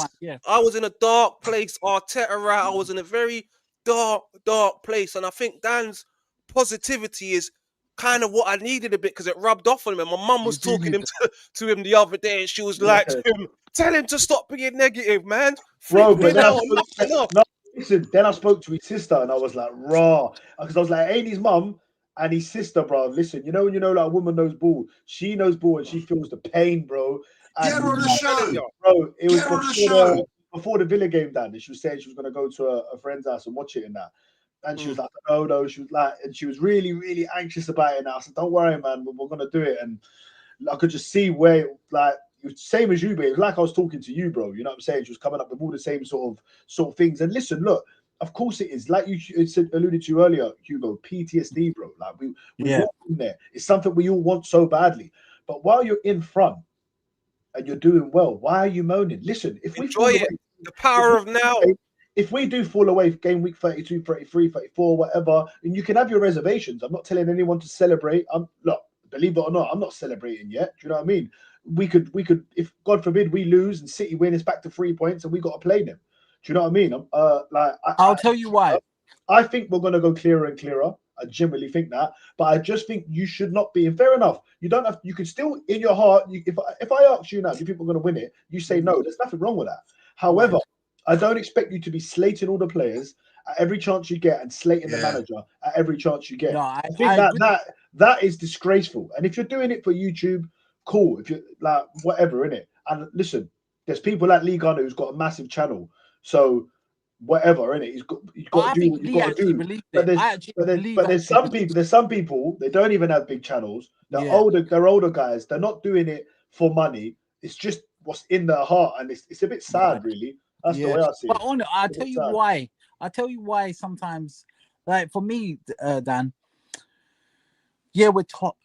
I was in a dark place. Arteta out. I was in a very dark place, and I think Dan's positivity is kind of what I needed a bit because it rubbed off on him. And my mum was talking to him the other day, and she was like to him, "Tell him to stop being negative, man." Bro, but then I spoke to his sister, and I was like, raw, because I was like, ain't his mum and his sister, bro. Listen, when like a woman knows ball, she knows ball, and she feels the pain, bro. And get her on the show, bro. It was before the Villa game, Dan. And she was saying she was going to go to a friend's house and watch it in that. And she was like, no. She was like, and she was really, really anxious about it. And I said, don't worry, man, we're going to do it. And I could just see where, like, same as you, but it was like I was talking to you, bro. You know what I'm saying? She was coming up with all the same sort of things. And listen, look, of course it is. Like you alluded to earlier, Hugo, PTSD, bro. Like we want in there. It's something we all want so badly. But while you're in front and you're doing well, why are you moaning? Listen, if we enjoy it, the power of now. If we do fall away game week 32, 33, 34, whatever, and you can have your reservations. I'm not telling anyone to celebrate. Look, believe it or not, I'm not celebrating yet. Do you know what I mean? We could, if God forbid we lose and City win, it's back to 3 points and we got to play them. Do you know what I mean? I'll tell you why. I think we're going to go clearer and clearer. I generally think that, but I just think you should not be. And fair enough, you don't have. You can still, in your heart, if I ask you now, do people are going to win it? You say no. There's nothing wrong with that. However, I don't expect you to be slating all the players at every chance you get and slating the manager at every chance you get. No, I think that is disgraceful. And if you're doing it for YouTube, cool. If you're like whatever, innit? And listen, there's people like Lee Gunner who's got a massive channel, so whatever, innit? You've got to do what you've got to do. But there's some people they don't even have big channels. They're older guys. They're not doing it for money. It's just what's in their heart, and it's a bit sad, really. That's the way I see it. But I'll tell you why. I'll tell you why sometimes, like for me, Dan, we're top,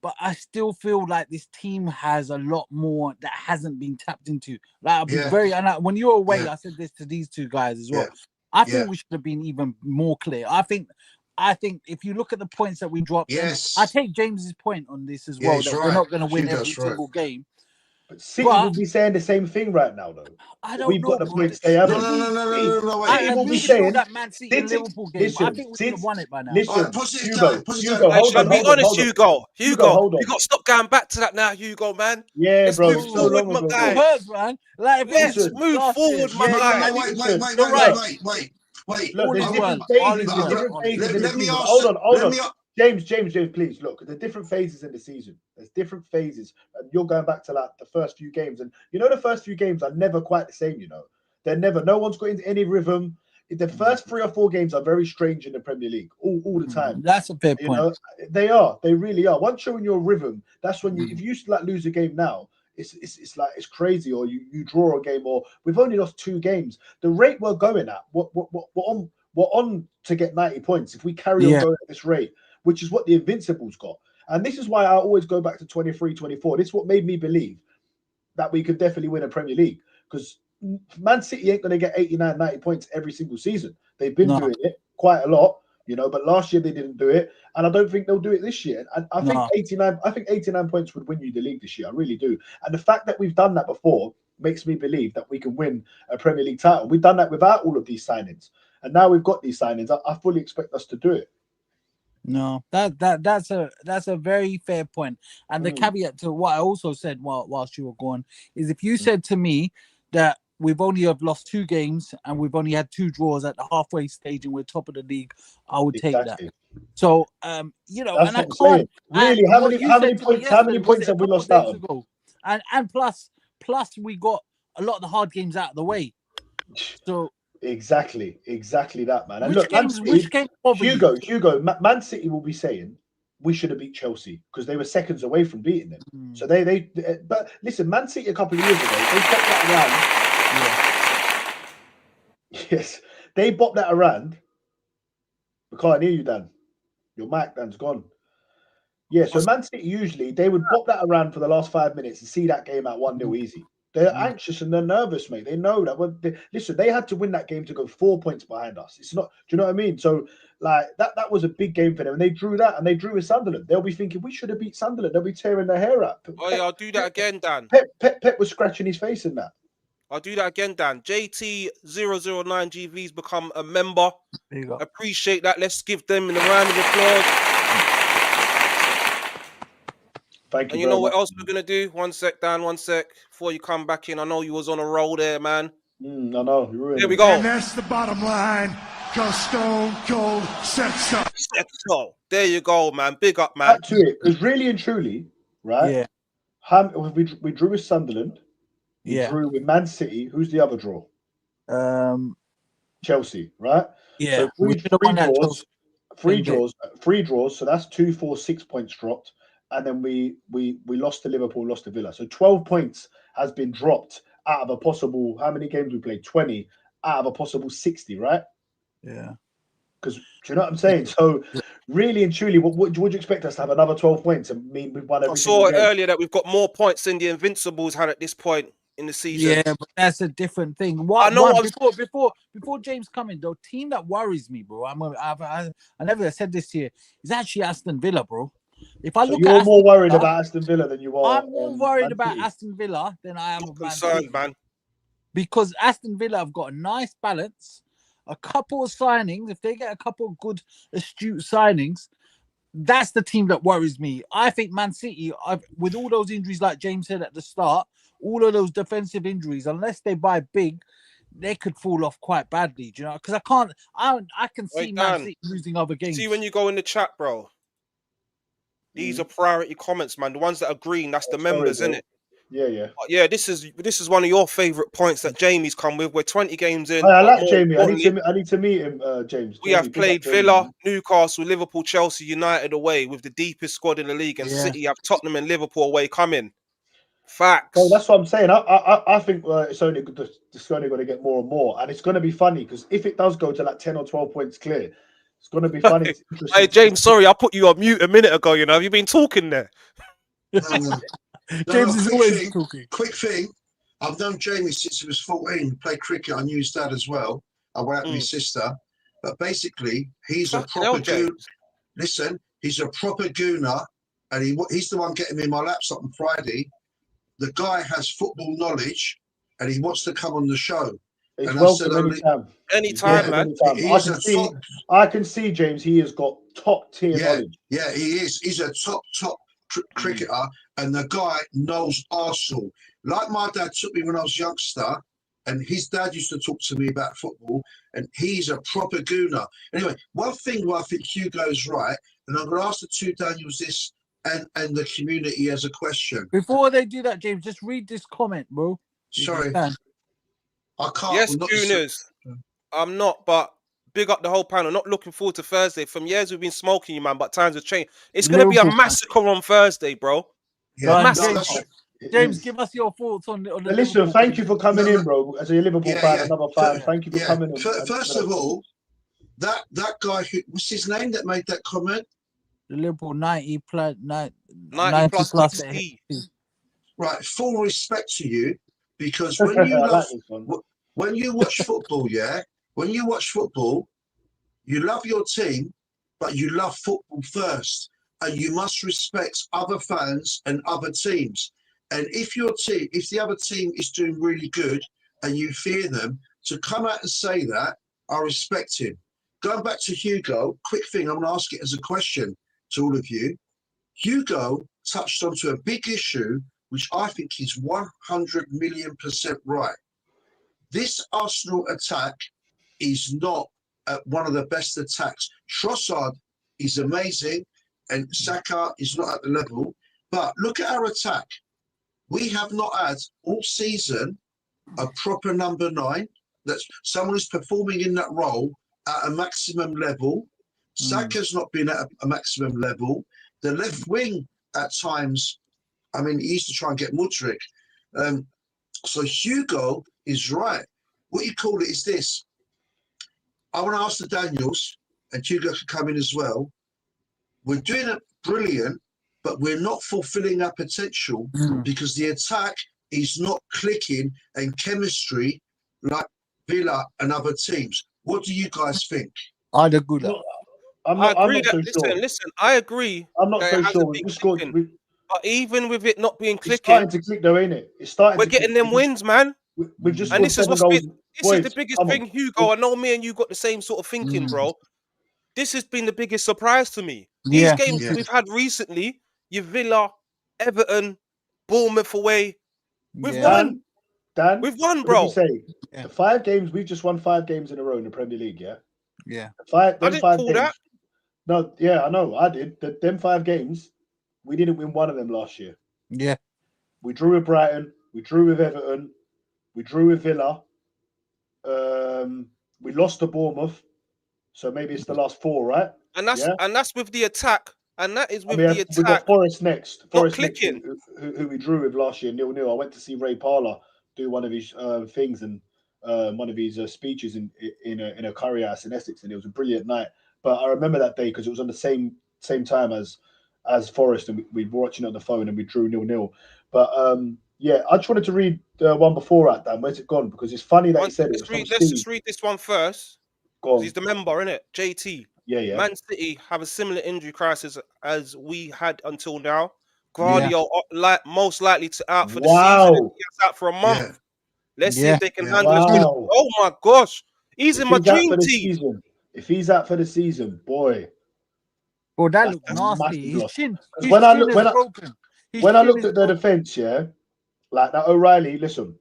but I still feel like this team has a lot more that hasn't been tapped into. Like I'll be when you were away, I said this to these two guys as well. I think we should have been even more clear. I think if you look at the points that we dropped, I take James's point on this as well, that we're not going to win every single game. But City will be saying the same thing right now, though. I don't We've know, got the bro. points they haven't. No, wait. City I will be really saying that Man City and Liverpool game. I think we could have won it by now. Listen, positive Hugo, time, positive Hugo, time. hold on, be honest, hold on. Hugo, hold on. you got to stop going back to that now, Hugo, man. Yeah, Let's bro, move it's so forward, long my ago, guy. It hurts, man. Like, Let's move forward, my guy. Wait. Look, there's different phases in the Let me season. ask. Hold on. James, please look. There's different phases in the season. There's different phases, and you're going back to like the first few games, and the first few games are never quite the same. They're never. No one's got into any rhythm. The first 3 or 4 games are very strange in the Premier League, all the time. That's a fair point. They are. They really are. Once you're in your rhythm, that's when if you like lose a game now, it's like it's crazy, or you draw a game, or we've only lost 2 games. The rate we're going at, we're on to get 90 points if we carry on going at this rate, which is what the Invincibles got. And this is why I always go back to 23, 24. This is what made me believe that we could definitely win a Premier League, because Man City ain't going to get 89, 90 points every single season. They've been doing it quite a lot, but last year they didn't do it, and I don't think they'll do it this year. And I think 89 points would win you the league this year. I really do. And the fact that we've done that before makes me believe that we can win a Premier League title. We've done that without all of these signings, and now we've got these signings. I fully expect us to do it. No, that's a very fair point. And the caveat to what I also said whilst you were gone is, if you said to me that we've only have lost 2 games and we've only had 2 draws at the halfway stage and we're top of the league, I would take that. So that's and what I I'm saying. Really, how many points have we lost out of? And plus we got a lot of the hard games out of the way. So exactly that, man. And which game Hugo, Man City will be saying we should have beat Chelsea because they were seconds away from beating them. So they but listen, Man City a couple of years ago, they bopped that around. Yes, they bopped that around. We can't hear you, Dan. Your mic, Dan's gone. Yeah, so Man City usually they would bop that around for the last 5 minutes and see that game at 1-0 easy. They're anxious and they're nervous, mate. They know that they had to win that game to go 4 points behind us. It's not, do you know what I mean? So like that was a big game for them, and they drew that, and they drew with Sunderland. They'll be thinking we should have beat Sunderland. They'll be tearing their hair out. I'll do that again, Dan. Pep was scratching his face in that. I'll do that again, Dan. JT009GV's become a member. There you go. Appreciate that. Let's give them a round of applause. Thank you. And you know what else we're gonna do? One sec, Dan. One sec. Before you come back in, I know you was on a roll there, man. I know. Here we go. And that's the bottom line. Cause Stone Cold said so. There you go, man. Big up, man. Back to it. It was really and truly, right? Yeah. We drew with Sunderland. We drew with Man City. Who's the other draw? Chelsea, right? Yeah. So three draws. So that's 2, 4, 6 points dropped. And then we lost to Liverpool, lost to Villa. So 12 points has been dropped out of a possible, how many games we played? 20 out of a possible 60, right? Yeah. Because, do you know what I'm saying? So really and truly, would you expect us to have another 12 points and mean we've won every single game? I saw earlier that we've got more points than the Invincibles had at this point in the season. Yeah, but that's a different thing. Before James coming, the team that worries me, bro, I never said this here, is actually Aston Villa, bro. If I look you're at more worried about Aston Villa than you are. I'm more worried about Aston Villa than I am concerned, man. Because Aston Villa have got a nice balance, a couple of signings. If they get a couple of good, astute signings, that's the team that worries me. I think Man City, with all those injuries, like James said at the start, all of those defensive injuries, unless they buy big, they could fall off quite badly. Do you know? Because I can see Man City losing other games. See when you go in the chat, bro. These are priority comments, man. The ones that are green, that's the members, isn't it? Yeah. This is one of your favorite points that Jamie's come with. We're 20 games in. I like Jamie. I need to meet him, James. We have played Villa, Newcastle, Liverpool, Chelsea, United away with the deepest squad in the league, and City have Tottenham and Liverpool away coming. Facts. Well, that's what I'm saying. I think it's only going to get more and more, and it's going to be funny because if it does go to like 10 or 12 points clear, it's going to be funny. Hey, James, sorry, I put you on mute a minute ago. You know, have you been talking there? James is always talking. Quick thing, I've known Jamie since he was 14. He played cricket. I knew his dad as well. I went out with his sister. But basically, he's a proper goon. Listen, he's a proper gooner, and he's the one getting me my laptop on Friday. the guy has football knowledge and he wants to come on the show. He's And welcome I said, Anytime, man. I can see, James, he has got top tier knowledge. Yeah, he is. He's a top cricketer, and the guy knows Arsenal. Like my dad took me when I was a youngster, and his dad used to talk to me about football, and he's a proper gooner. Anyway, one thing where I think Hugo's right, and I'm going to ask the two Daniels this and the community as a question. Before they do that, James, just read this comment, bro. Sorry. I can't. Yes, Gooners. I'm not, but big up the whole panel. Not looking forward to Thursday. From years we've been smoking you, man, but times have changed. It's going to be a massacre on Thursday, bro. Yeah, James, give us your thoughts on the listen, thank you for coming in, bro. As a Liverpool fan, another fan, thank you for coming in. First of all, that guy, what's his name that made that comment? The Liverpool 90 plus Right, full respect to you, because when you watch football, you love your team, but you love football first, and you must respect other fans and other teams. And if the other team is doing really good and you fear them, to come out and say that, I respect him. Going back to Hugo, quick thing, I'm going to ask it as a question to all of you. Hugo touched onto a big issue, which I think is 100 million% right. This Arsenal attack is not one of the best attacks. Trossard is amazing, and Saka is not at the level. But look at our attack. We have not had all season a proper number 9. That's someone who's performing in that role at a maximum level. Saka's not been at a maximum level. The left wing at times, I mean, he used to try and get Mudryk. So Hugo is right. What you call it is this. I want to ask the Daniels, and Hugo can come in as well. We're doing it brilliant, but we're not fulfilling our potential because the attack is not clicking and chemistry like Villa and other teams. What do you guys think? I'd agree. I agree. Listen, I agree. I'm not so sure. But even with it not being clicking, it's starting to click though, ain't it? It's starting. We're getting them wins, man. We've just and this is what's been. This is the biggest thing, Hugo. I know me and you got the same sort of thinking, bro. This has been the biggest surprise to me. These games we've had recently, your Villa, Everton, Bournemouth away, we've won. Dan, we've won, bro. What did you say? The 5 games, we've just won 5 games in a row in the Premier League, yeah? Yeah. I didn't call that. No, yeah, I know, I did. Them 5 games, we didn't win one of them last year. Yeah. We drew with Brighton, we drew with Everton, we drew with Villa. We lost to Bournemouth, so maybe it's the last 4, right? And that's with the attack, and that is with the attack. We got Forest next. Forest next, who we drew with last year, 0-0. I went to see Ray Parlour do one of his things and one of his speeches in a curry house in Essex, and it was a brilliant night. But I remember that day because it was on the same time as Forest, and we were watching it on the phone, and we drew 0-0. But yeah, I just wanted to read one before that. Dan, where's it gone? Because it's funny that he said it. Let's just read this one first. He's the member, innit? JT. Yeah. Man City have a similar injury crisis as we had until now. Guardiola most likely to out for the season. He's out for a month. Yeah. Let's see if they can handle it. Oh my gosh, he's in my dream team. If he's out for the season, boy. Oh, that looks nasty. His chin. When I looked at the defense, yeah, like that O'Reilly. Listen,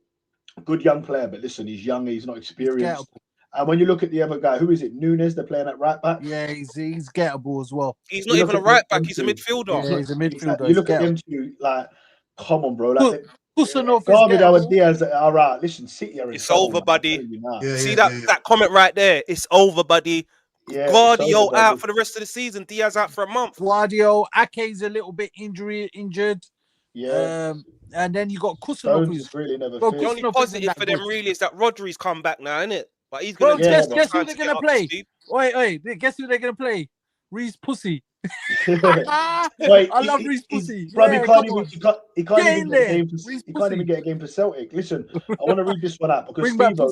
good young player, but listen, he's young. He's not experienced. And when you look at the other guy, who is it? Nunes, they're playing at right back. Yeah, he's gettable as well. He's not even a right back. He's a midfielder. Yeah, he's a midfielder. You look at them two, like, come on, bro. Like, Garbage and Diaz are right. Listen, City are in It's trouble, over, buddy. See that comment right there? It's over, buddy. Yeah, Guardiola out for the rest of the season. Diaz out for a month. Guardiola, Ake's a little bit injured. Yeah. And then you got Kusanov, who's really never fit. The only positive for them really is that Rodri's come back now, isn't it? But he's going to guess who they're going to play? Wait, guess who they're going to play? Reece Pussy. Wait, I love Reece Pussy. He can't even get a game for Celtic. Listen, I want to read this one out because Steve-O,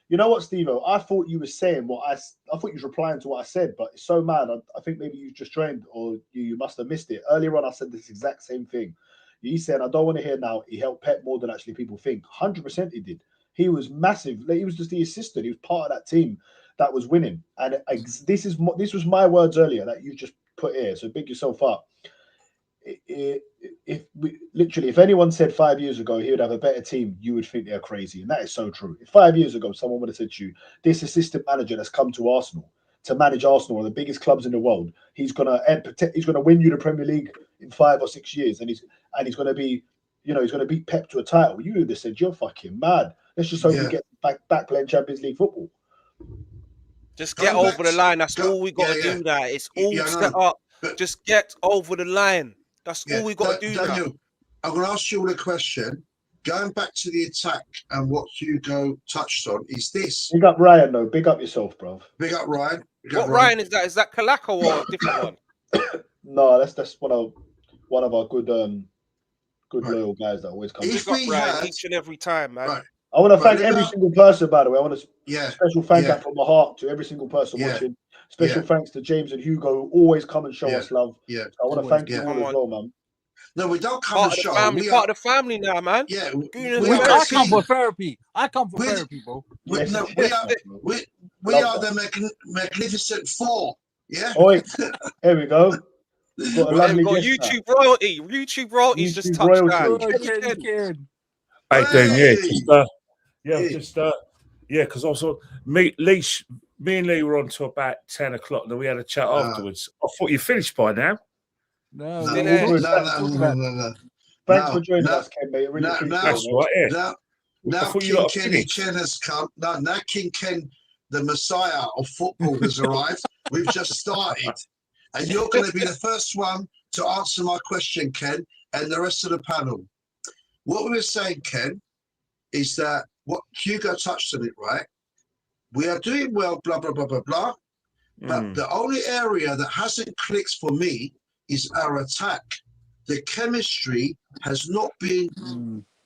you know what, Steve-O? I thought you were saying I thought you was replying to what I said, but it's so mad. I think maybe you just joined or you must have missed it. Earlier on, I said this exact same thing. He's saying, I don't want to hear now. He helped Pep more than actually people think. 100% he did. He was massive. Like, he was just the assistant. He was part of that team that was winning. And this was my words earlier that you just put here. So big yourself up. If anyone said 5 years ago he would have a better team, you would think they're crazy, and that is so true. If 5 years ago someone would have said to you, this assistant manager that's come to Arsenal to manage Arsenal, one of the biggest clubs in the world, he's gonna win you the Premier League in 5 or 6 years, and he's gonna be, he's gonna beat Pep to a title, you would have said you're fucking mad. Let's just hope we get back playing Champions League football. Just get over the line. That's all we got to do now. It's all set up. Just get over the line. That's all we got to do Daniel, now. I'm going to ask you all a question. Going back to the attack and what Hugo touched on, is this... Big up Ryan, though. Big up yourself, bro. Big up Ryan. What Ryan is that? Is that Kalaka or a different one? No, that's one of our good loyal guys that always come. Big up Ryan each and every time, man. Right. I want to thank every single person, by the way. I want to special thank out from my heart to every single person watching. Special thanks to James and Hugo, who always come and show us love. Yeah. I want to thank you all as well, man. No, we don't come and show. Part of the family now, man. Yeah. I come for therapy. Bro. We are the magnificent four. Yeah. Oi, here we go. We've got a lovely YouTube royalty. YouTube royalties just touched down. Hey, then, because also me and Lee were on to about 10 o'clock, and then we had a chat afterwards. I thought you finished by now. No. Thanks for joining us, Ken, mate. Really appreciate it. Now King Ken has come. Now King Ken, the Messiah of football, has arrived. We've just started. And you're going to be the first one to answer my question, Ken, and the rest of the panel. What we were saying, Ken, is that what Hugo touched on it, right? We are doing well, blah, blah, blah, blah, blah. But the only area that hasn't clicked for me is our attack. The chemistry has not been,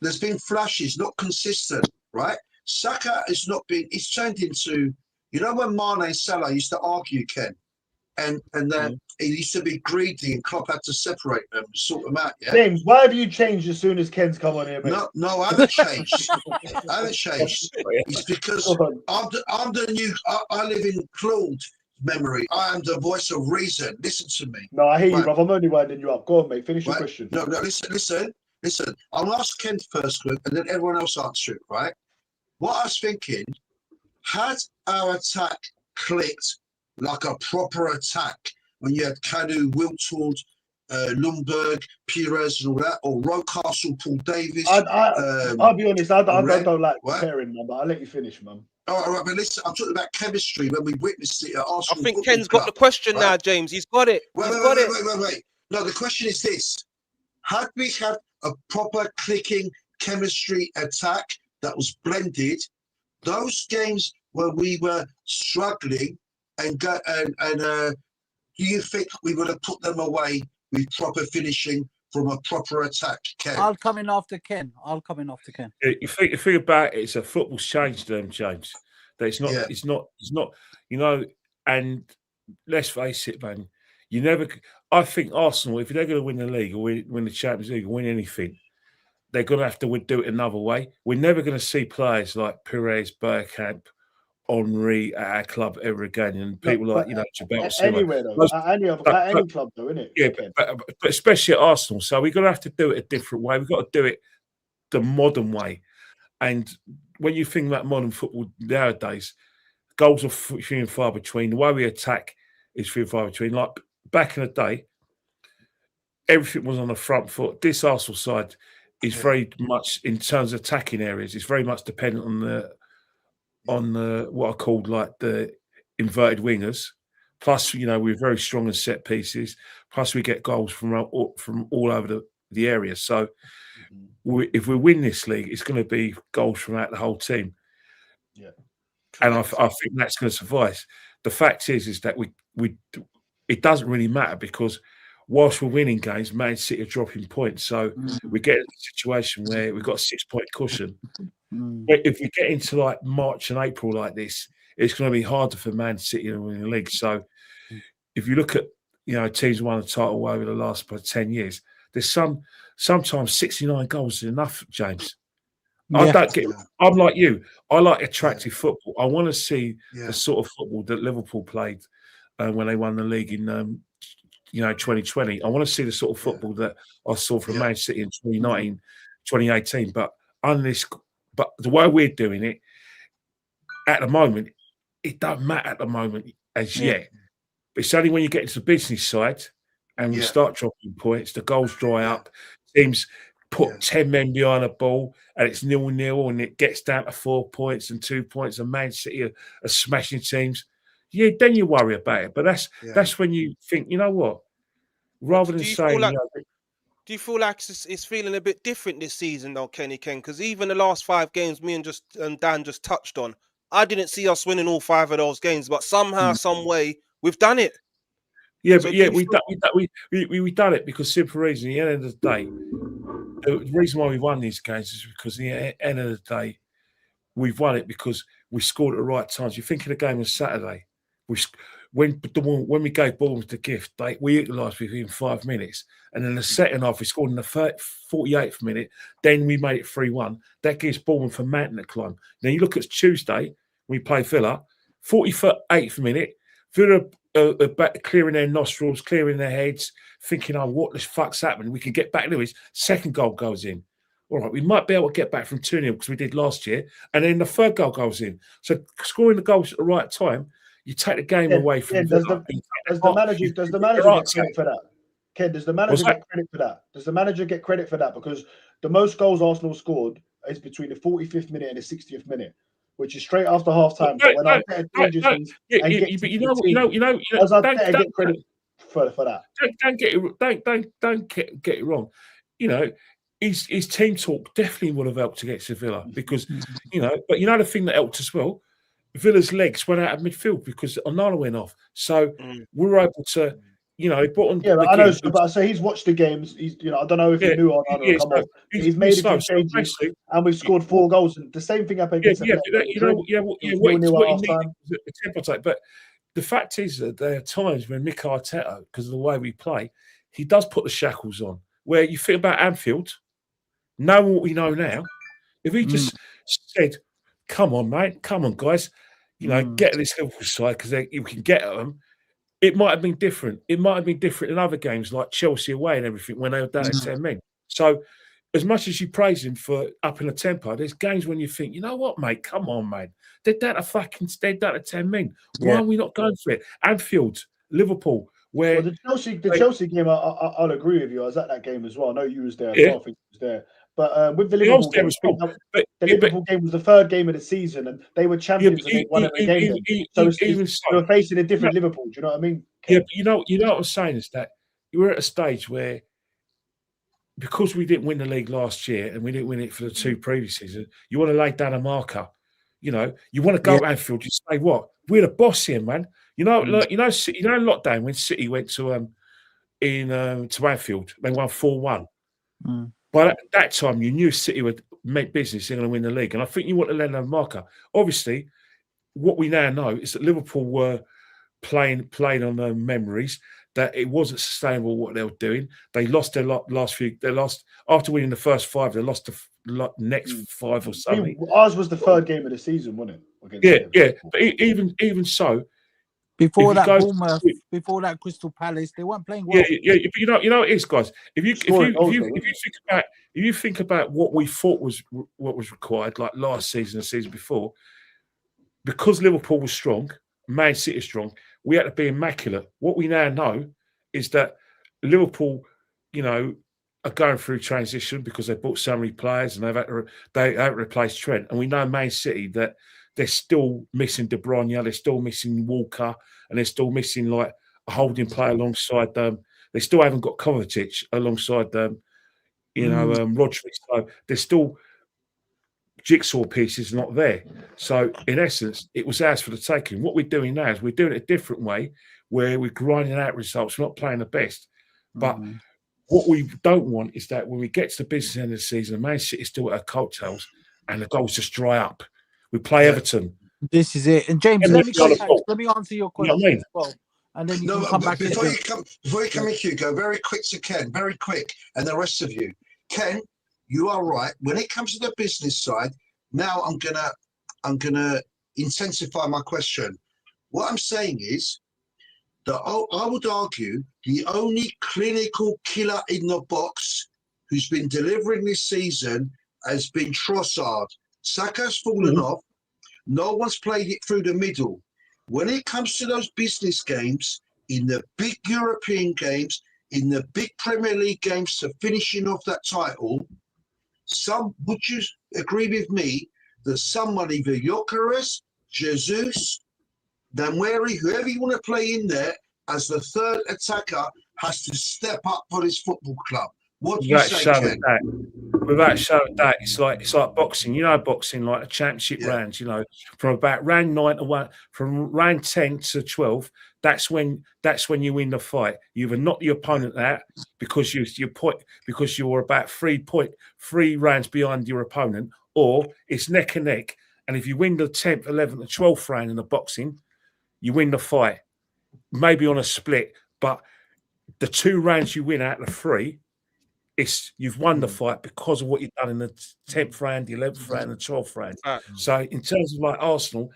there's been flashes, not consistent, right? Saka is not being, it's turned into, when Mane and Salah used to argue, Ken, and then it used to be greedy and Klopp had to separate them, sort them out, yeah? James, why have you changed as soon as Ken's come on here, mate? No, I haven't changed. It's because I'm the new, I live in Claude memory. I am the voice of reason. Listen to me. No, I hear you, bruv. I'm only winding you up. Go on, mate. Finish your question. No, listen. I'll ask Ken first, and then everyone else answer it, right? What I was thinking, had our attack clicked like a proper attack when you had Kanu, Wiltord, Lundberg, Pires and all that, or Rocastle, Paul Davis? I'll be honest, I don't like pairing, man, but I'll let you finish, man. All right, but listen, I'm talking about chemistry when we witnessed it at Arsenal. I think Ken's got the question now, James. He's got it. Wait. No, the question is this. Had we had a proper clicking chemistry attack that was blended, those games where we were struggling and do you think we would have put them away with proper finishing from a proper attack, Ken? I'll come in after Ken. Yeah, you think about it, it's a football's changed them, James. That it's not, and let's face it, man, I think Arsenal, if they're going to win the league or win the Champions League or win anything, they're going to have to do it another way. We're never going to see players like Pires, Bergkamp, Henry at our club ever again, and people Gilberto anywhere though, at any club though, isn't it? Yeah, but especially at Arsenal. So we're going to have to do it a different way. We've got to do it the modern way. And when you think about modern football nowadays, goals are few and far between. The way we attack is few and far between. Like back in the day, everything was on the front foot. This Arsenal side is very much, in terms of attacking areas, it's very much dependent on the what I called like the inverted wingers. Plus, we're very strong in set pieces. Plus, we get goals from all over the area. So, if we win this league, it's going to be goals from out the whole team. Yeah, and I think that's going to suffice. The fact is that it doesn't really matter because whilst we're winning games, Man City are dropping points. So we get in a situation where we've got a 6-point cushion. But if we get into like March and April like this, it's going to be harder for Man City to win the league. So if you look at, teams won the title over the last 10 years, there's sometimes 69 goals is enough, James. Yeah. I don't get. I'm like you. I like attractive football. I want to see the sort of football that Liverpool played when they won the league in 2020. I want to see the sort of football that I saw from Man City in 2019, 2018. But the way we're doing it at the moment, it don't matter at the moment as yet. But it's only when you get into the business side and we start dropping points, the goals dry up, teams put 10 men behind the ball and it's 0-0 and it gets down to 4 points and 2 points and Man City are smashing teams. Yeah, then you worry about it. But that's when you think, you know what? Rather than saying... Do you feel like it's feeling a bit different this season though, Kenny Ken? Because even the last 5 games me and Dan just touched on, I didn't see us winning all 5 of those games, but somehow, some way, we've done it. Yeah, so but we done it because simple reason. At the end of the day, the reason why we won these games is because at the end of the day, we've won it because we scored at the right times. You think of the game on Saturday, when we gave Bournemouth the gift, we utilised within 5 minutes, and in the second half we scored in the 48th minute. Then we made it 3-1. That gives Bournemouth a mountain to climb. Now you look at Tuesday, we play Villa, 48th minute, Villa clearing their nostrils, clearing their heads, thinking, "Oh, what the fuck's happened? We can get back." Anyways, second goal goes in. All right, we might be able to get back from 2-0 because we did last year, and then the third goal goes in. So scoring the goals at the right time, you take the game away from. Does the manager get credit for that? Ken, does the manager get credit for that? Does the manager get credit for that? Because the most goals Arsenal scored is between the 45th minute and the 60th minute, which is straight after half time. Does Arteta get credit for that? Don't get it wrong. You know, his team talk definitely would have helped against Villa because but the thing that helped as well, Villa's legs went out of midfield because Onana went off. So we were able to, he brought on. Yeah, I know. But so he's watched the games. I don't know if he knew Onana would come off. He's made a few changes, and we've scored 4 goals. And the same thing happened against But the fact is that there are times when Mikel Arteta, because of the way we play, he does put the shackles on. Where you think about Anfield, knowing what we know now, if he just said, "Come on, mate, come on, guys, get this Liverpool side because you can get at them," it might have been different. It might have been different in other games like Chelsea away and everything when they were down at 10 men. So, as much as you praise him for upping the tempo, there's games when you think, you know what, mate, come on, man, they're down to 10 men. Why are we not going for it? Anfield, Liverpool. The Chelsea game, I'll agree with you. I was at that game as well. I know you was there. I think you was there. But with the Liverpool game, the Liverpool game was the 3rd game of the season, and they were champions and they won every game. So they were facing a different Liverpool. Do you know what I mean? Yeah, but you know what I'm saying is that we're at a stage where, because we didn't win the league last year and we didn't win it for the 2 previous seasons, you want to lay down a marker. You want to go to Anfield. You say, "What? We're the boss here, man." In lockdown when City went to to Anfield, they won 4-1. But at that time, you knew City would make business. They're going to win the league, and I think you want to lay down a marker. Obviously, what we now know is that Liverpool were playing on their memories. That it wasn't sustainable what they were doing. They lost their last few. They lost after winning the first 5. They lost the next 5 or something. Ours was the 3rd game of the season, wasn't it? Yeah. But even so, before that Bournemouth, before that Crystal Palace, they weren't playing well. Yeah. But you know it is, guys. If you think about what we thought was required, like last season, the season before, because Liverpool was strong, Man City is strong, we had to be immaculate. What we now know is that Liverpool, are going through transition because they bought so many players and they have to replace Trent. And we know Man City that they're still missing De Bruyne, they're still missing Walker, and they're still missing like a holding player alongside them. They still haven't got Kovacic alongside them, Rodri. So there's still jigsaw pieces not there. So in essence, it was ours for the taking. What we're doing now is we're doing it a different way, where we're grinding out results. We're not playing the best, but what we don't want is that when we get to the business end of the season, Man City is still at our coattails and the goals just dry up. We play Everton. This is it. And James, let me answer your question as well. and then you can come back. Before you come in, Hugo, very quick to Ken, very quick, and the rest of you. Ken, you are right. When it comes to the business side, now I'm gonna intensify my question. What I'm saying is that I would argue the only clinical killer in the box who's been delivering this season has been Trossard. Saka's fallen off. No one's played it through the middle. When it comes to those business games, in the big European games, in the big Premier League games to finishing off that title, would you agree with me that someone, either Gyökeres, Jesus, Danweri, whoever you want to play in there as the third attacker, has to step up for this football club? What do you say, Ken? Without showing that, it's like boxing. You know, boxing, like a championship rounds. You know, from about round 9 to 1, from round 10 to 12. That's when you win the fight. You either knock your opponent out because you're about 3 rounds behind your opponent, or it's neck and neck. And if you win the 10th, 11th, and 12th round in the boxing, you win the fight. Maybe on a split, but the 2 rounds you win out of 3. You've won the fight because of what you've done in the 10th round, the 11th round, and the 12th round. So in terms of like Arsenal,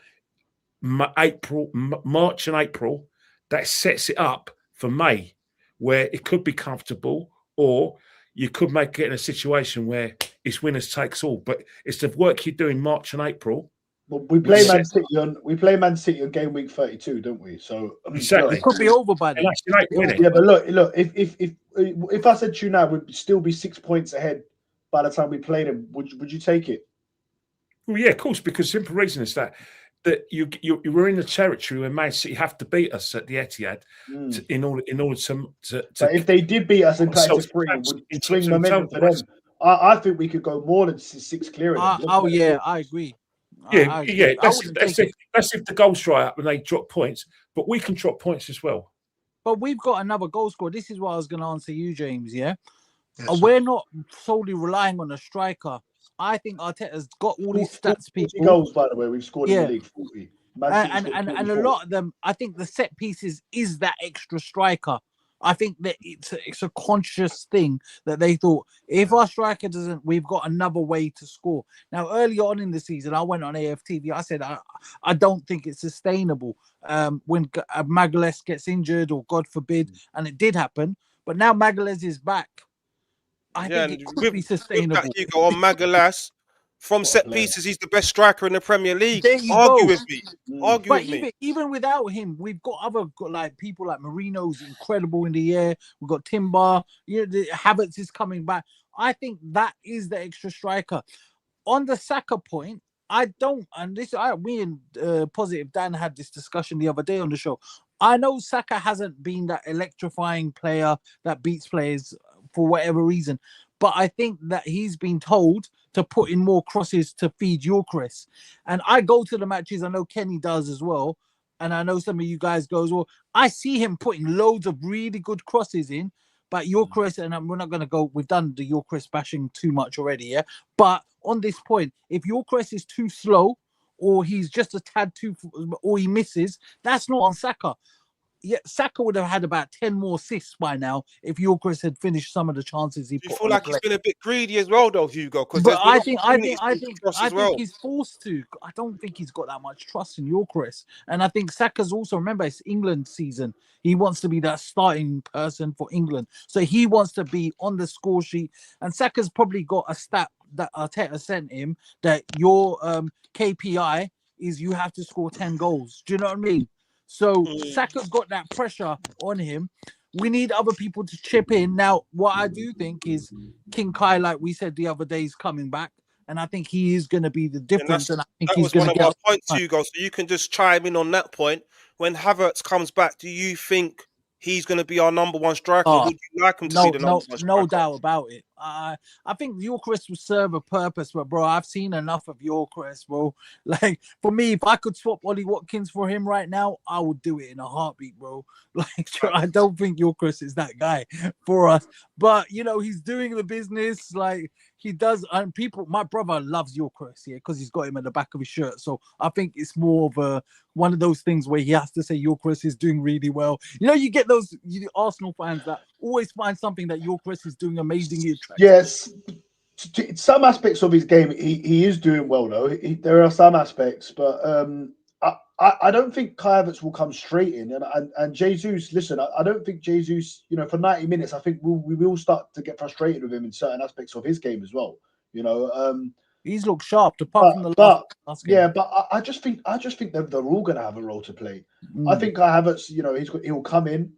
March and April, that sets it up for May, where it could be comfortable, or you could make it in a situation where it's winners takes all. But it's the work you do in March and April. Well, we play Man City on game week 32, don't we? So exactly, it could be over by then. Yeah, but look, if I said to you now, we'd still be 6 points ahead by the time we played them. Would you take it? Well, yeah, of course, because the simple reason is that you were in the territory where Man City have to beat us at the Etihad in order to. But if they did beat us in practice free, would swing momentum for them. I think we could go more than 6 clearing. I agree. Yeah. That's if the goals dry up and they drop points, but we can drop points as well. But we've got another goal scorer. This is what I was going to answer you, James. Yeah, we're not solely relying on a striker. I think Arteta's got all these stats. 40 goals, by the way, we've scored in the league. 40. And a lot of them, I think the set pieces is that extra striker. I think that it's a conscious thing that they thought, if our striker doesn't, we've got another way to score. Now, early on in the season, I went on AFTV. I said, I don't think it's sustainable when Magalhaes gets injured, or God forbid, and it did happen. But now Magalhaes is back. I think it could be sustainable. You go on Magalhaes. From set pieces, he's the best striker in the Premier League. Argue with me. Even without him, we've got other people like Marino's incredible in the air. We've got Timber. Havertz is coming back. I think that is the extra striker. On the Saka point, me and Positive Dan had this discussion the other day on the show. I know Saka hasn't been that electrifying player that beats players for whatever reason, but I think that he's been told to put in more crosses to feed Gyökeres. And I go to the matches, I know Kenny does as well, and I know some of you guys go as well. I see him putting loads of really good crosses in, but Gyökeres, and we're not going to go, we've done the Gyökeres bashing too much already, yeah? But on this point, if Gyökeres is too slow, or he's just a tad too, or he misses, that's not on Saka. Yeah, Saka would have had about 10 more assists by now if Gyökeres had finished some of the chances he put. You feel like he's been a bit greedy as well, though, Hugo? But I think he's forced to. I don't think he's got that much trust in Gyökeres, and I think Saka's also, remember, it's England season. He wants to be that starting person for England, so he wants to be on the score sheet. And Saka's probably got a stat that Arteta sent him that your KPI is you have to score 10 goals. Do you know what I mean? So Saka's got that pressure on him. We need other people to chip in. Now, what I do think is King Kai, like we said the other day, is coming back. And I think he is going to be the difference. And I think he's going to get... That was one of my points, Hugo. So you can just chime in on that point. When Havertz comes back, do you think he's going to be our number one striker? Would you like him to be the number one striker? No doubt about it. I think Gyökeres will serve a purpose, but bro, I've seen enough of Gyökeres, bro. Like for me, if I could swap Ollie Watkins for him right now, I would do it in a heartbeat, bro. Like I don't think Gyökeres is that guy for us, but you know he's doing the business like he does. And people, my brother loves Gyökeres here because he's got him at the back of his shirt. So I think it's more of one of those things where he has to say Gyökeres is doing really well. You know, you get those Arsenal fans that always find something that Gyökeres is doing amazingly attractive. Yes, some aspects of his game he is doing well though. There are some aspects, but I don't think Kai Havertz will come straight in, and Jesus. Listen, I don't think Jesus. You know, for 90 minutes, I think we will start to get frustrated with him in certain aspects of his game as well. You know, he's looked sharp apart from the last game. Yeah, but I just think they're all going to have a role to play. I think Kai Havertz, you know, he'll come in.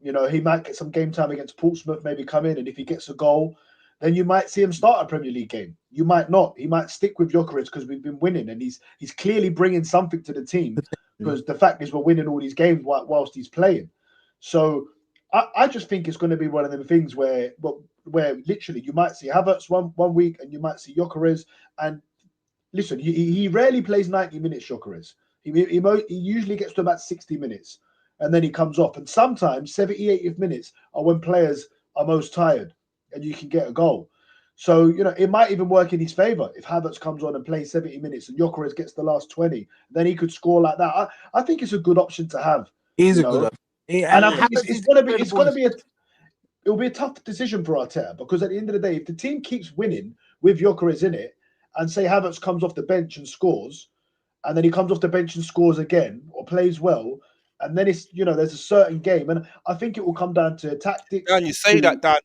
You know, he might get some game time against Portsmouth, maybe come in, and if he gets a goal, then you might see him start a Premier League game. You might not. He might stick with Gyökeres because we've been winning, and he's clearly bringing something to the team because the fact is we're winning all these games whilst he's playing. So I just think it's going to be one of them things where literally you might see Havertz one week and you might see Gyökeres. And listen, he rarely plays 90 minutes, Gyökeres. He usually gets to about 60 minutes. And then he comes off. And sometimes 70, 80 minutes are when players are most tired and you can get a goal. So, you know, it might even work in his favour if Havertz comes on and plays 70 minutes and Gyökeres gets the last 20. Then he could score like that. I think it's a good option to have. It is a good option. And I think it'll be a tough decision for Arteta because at the end of the day, if the team keeps winning with Gyökeres in it and say Havertz comes off the bench and scores, and then he comes off the bench and scores again or plays well, and then it's, you know, there's a certain game, and I think it will come down to tactics. And you say that, Dan,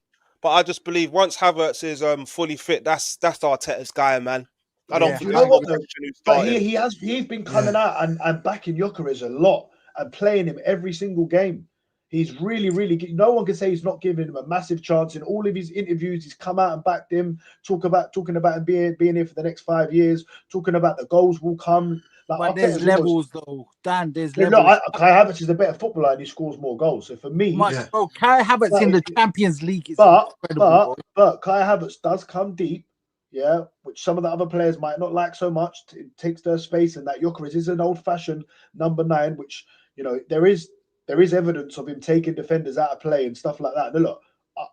but I just believe once Havertz is fully fit, that's Arteta's guy, man. I don't think you know what though, but he's been coming out and backing Gyökeres a lot and playing him every single game. He's really, really good. No one can say he's not giving him a massive chance. In all of his interviews, he's come out and backed him, talking about him being here for the next 5 years, talking about the goals will come. Like, but there's levels, though. Dan, there's levels. No, Kai Havertz is a better footballer and he scores more goals. So for me... Kai Havertz in the Champions League is incredible. But Kai Havertz does come deep, yeah, which some of the other players might not like so much. It takes their space, and that Gyökeres is an old-fashioned number 9, which, you know, there is evidence of him taking defenders out of play and stuff like that. Now, look,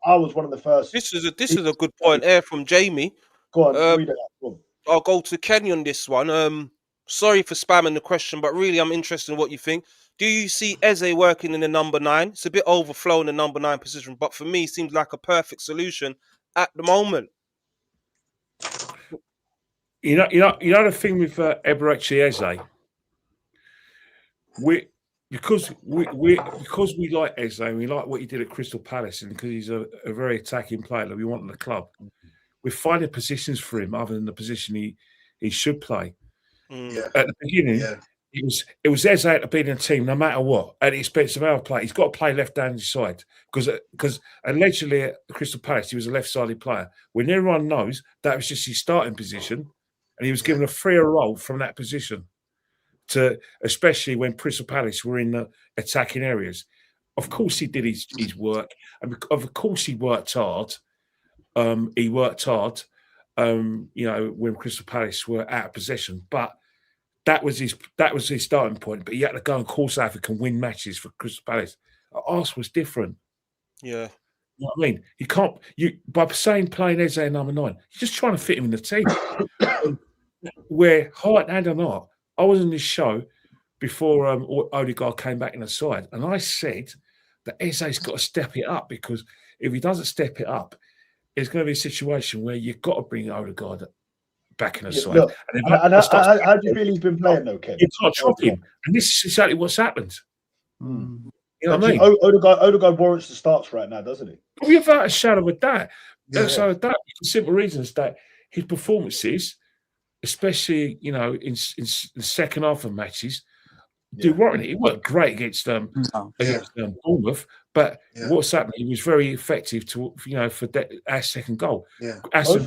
I was one of the first... This is a good point here from Jamie. Go on, read it out. Go on. I'll go to Kenny on this one. Sorry for spamming the question, but really I'm interested in what you think. Do you see Eze working in the number 9? It's a bit overflowing the number 9 position, but for me, it seems like a perfect solution at the moment. You know the thing with Eberechi Eze, because we like Eze and we like what he did at Crystal Palace, and because he's a very attacking player that we want in the club, we're finding positions for him other than the position he should play. At the beginning, it was Eze to be in the team no matter what, at the expense of our play. He's got to play left-handed side because allegedly at Crystal Palace he was a left-sided player. When everyone knows that was just his starting position, and he was given a freer role from that position, to especially when Crystal Palace were in the attacking areas. Of course, he did his work, and of course he worked hard. He worked hard. You know, when Crystal Palace were out of possession, but that was his starting point. But he had to go and call South Africa and win matches for Crystal Palace. Arsenal was different. Yeah, you know what I mean. You can't by saying playing Eze number 9, you're just trying to fit him in the team. Where heart and not, I was in this show before Odegaard came back in the side, and I said that Eze's got to step it up, because if he doesn't step it up, it's going to be a situation where you've got to bring Odegaard back in the side. Look, how do you feel he's been playing, though, Ken? You can't drop him, and this is exactly what's happened. You know what I mean? Odegaard warrants the starts right now, doesn't he? Without a shadow of a doubt. So that for simple reasons that his performances, especially in the second half of matches, do warrant it. He worked great against Bournemouth, but what's happening? He was very effective for our second goal. Aston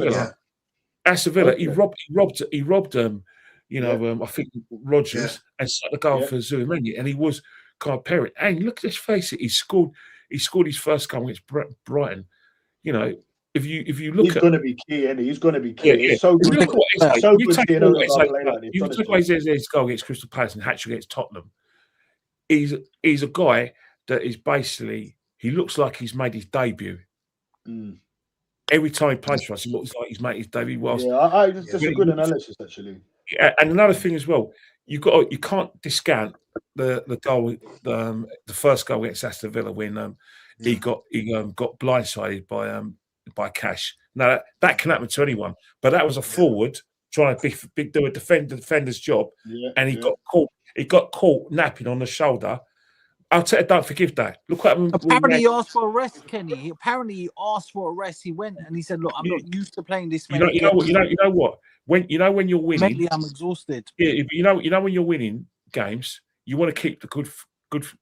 Villa, he robbed I think Rodgers and set the goal for Zubimendi, and he was kind of parent. And look, let's face it, he scored his first goal against Brighton. You know, if you look he's at, going to be key, isn't he? He's going to be key. yeah. It's so If you good. look at what It's so good seeing Odegaard play like this. You take away Ze's goal against Crystal Palace and hat-trick against Tottenham. He's a guy that is basically, he looks like he's made his debut. Every time he plays for us, he looks like he's made his debut. That's a good analysis, actually. Yeah, and another thing as well, you can't discount the goal, the first goal against Aston Villa when he got blindsided by Cash. Now that can happen to anyone, but that was a forward trying to do a defender's job, and he got caught. He got caught napping on the shoulder. Arteta don't forgive that. Look what happened. Apparently, he asked for a rest, Kenny. Apparently, he asked for a rest. He went and he said, "Look, I'm not used to playing this." You know what? When you're winning, mentally, I'm exhausted. Yeah, you know when you're winning games, you want to keep the good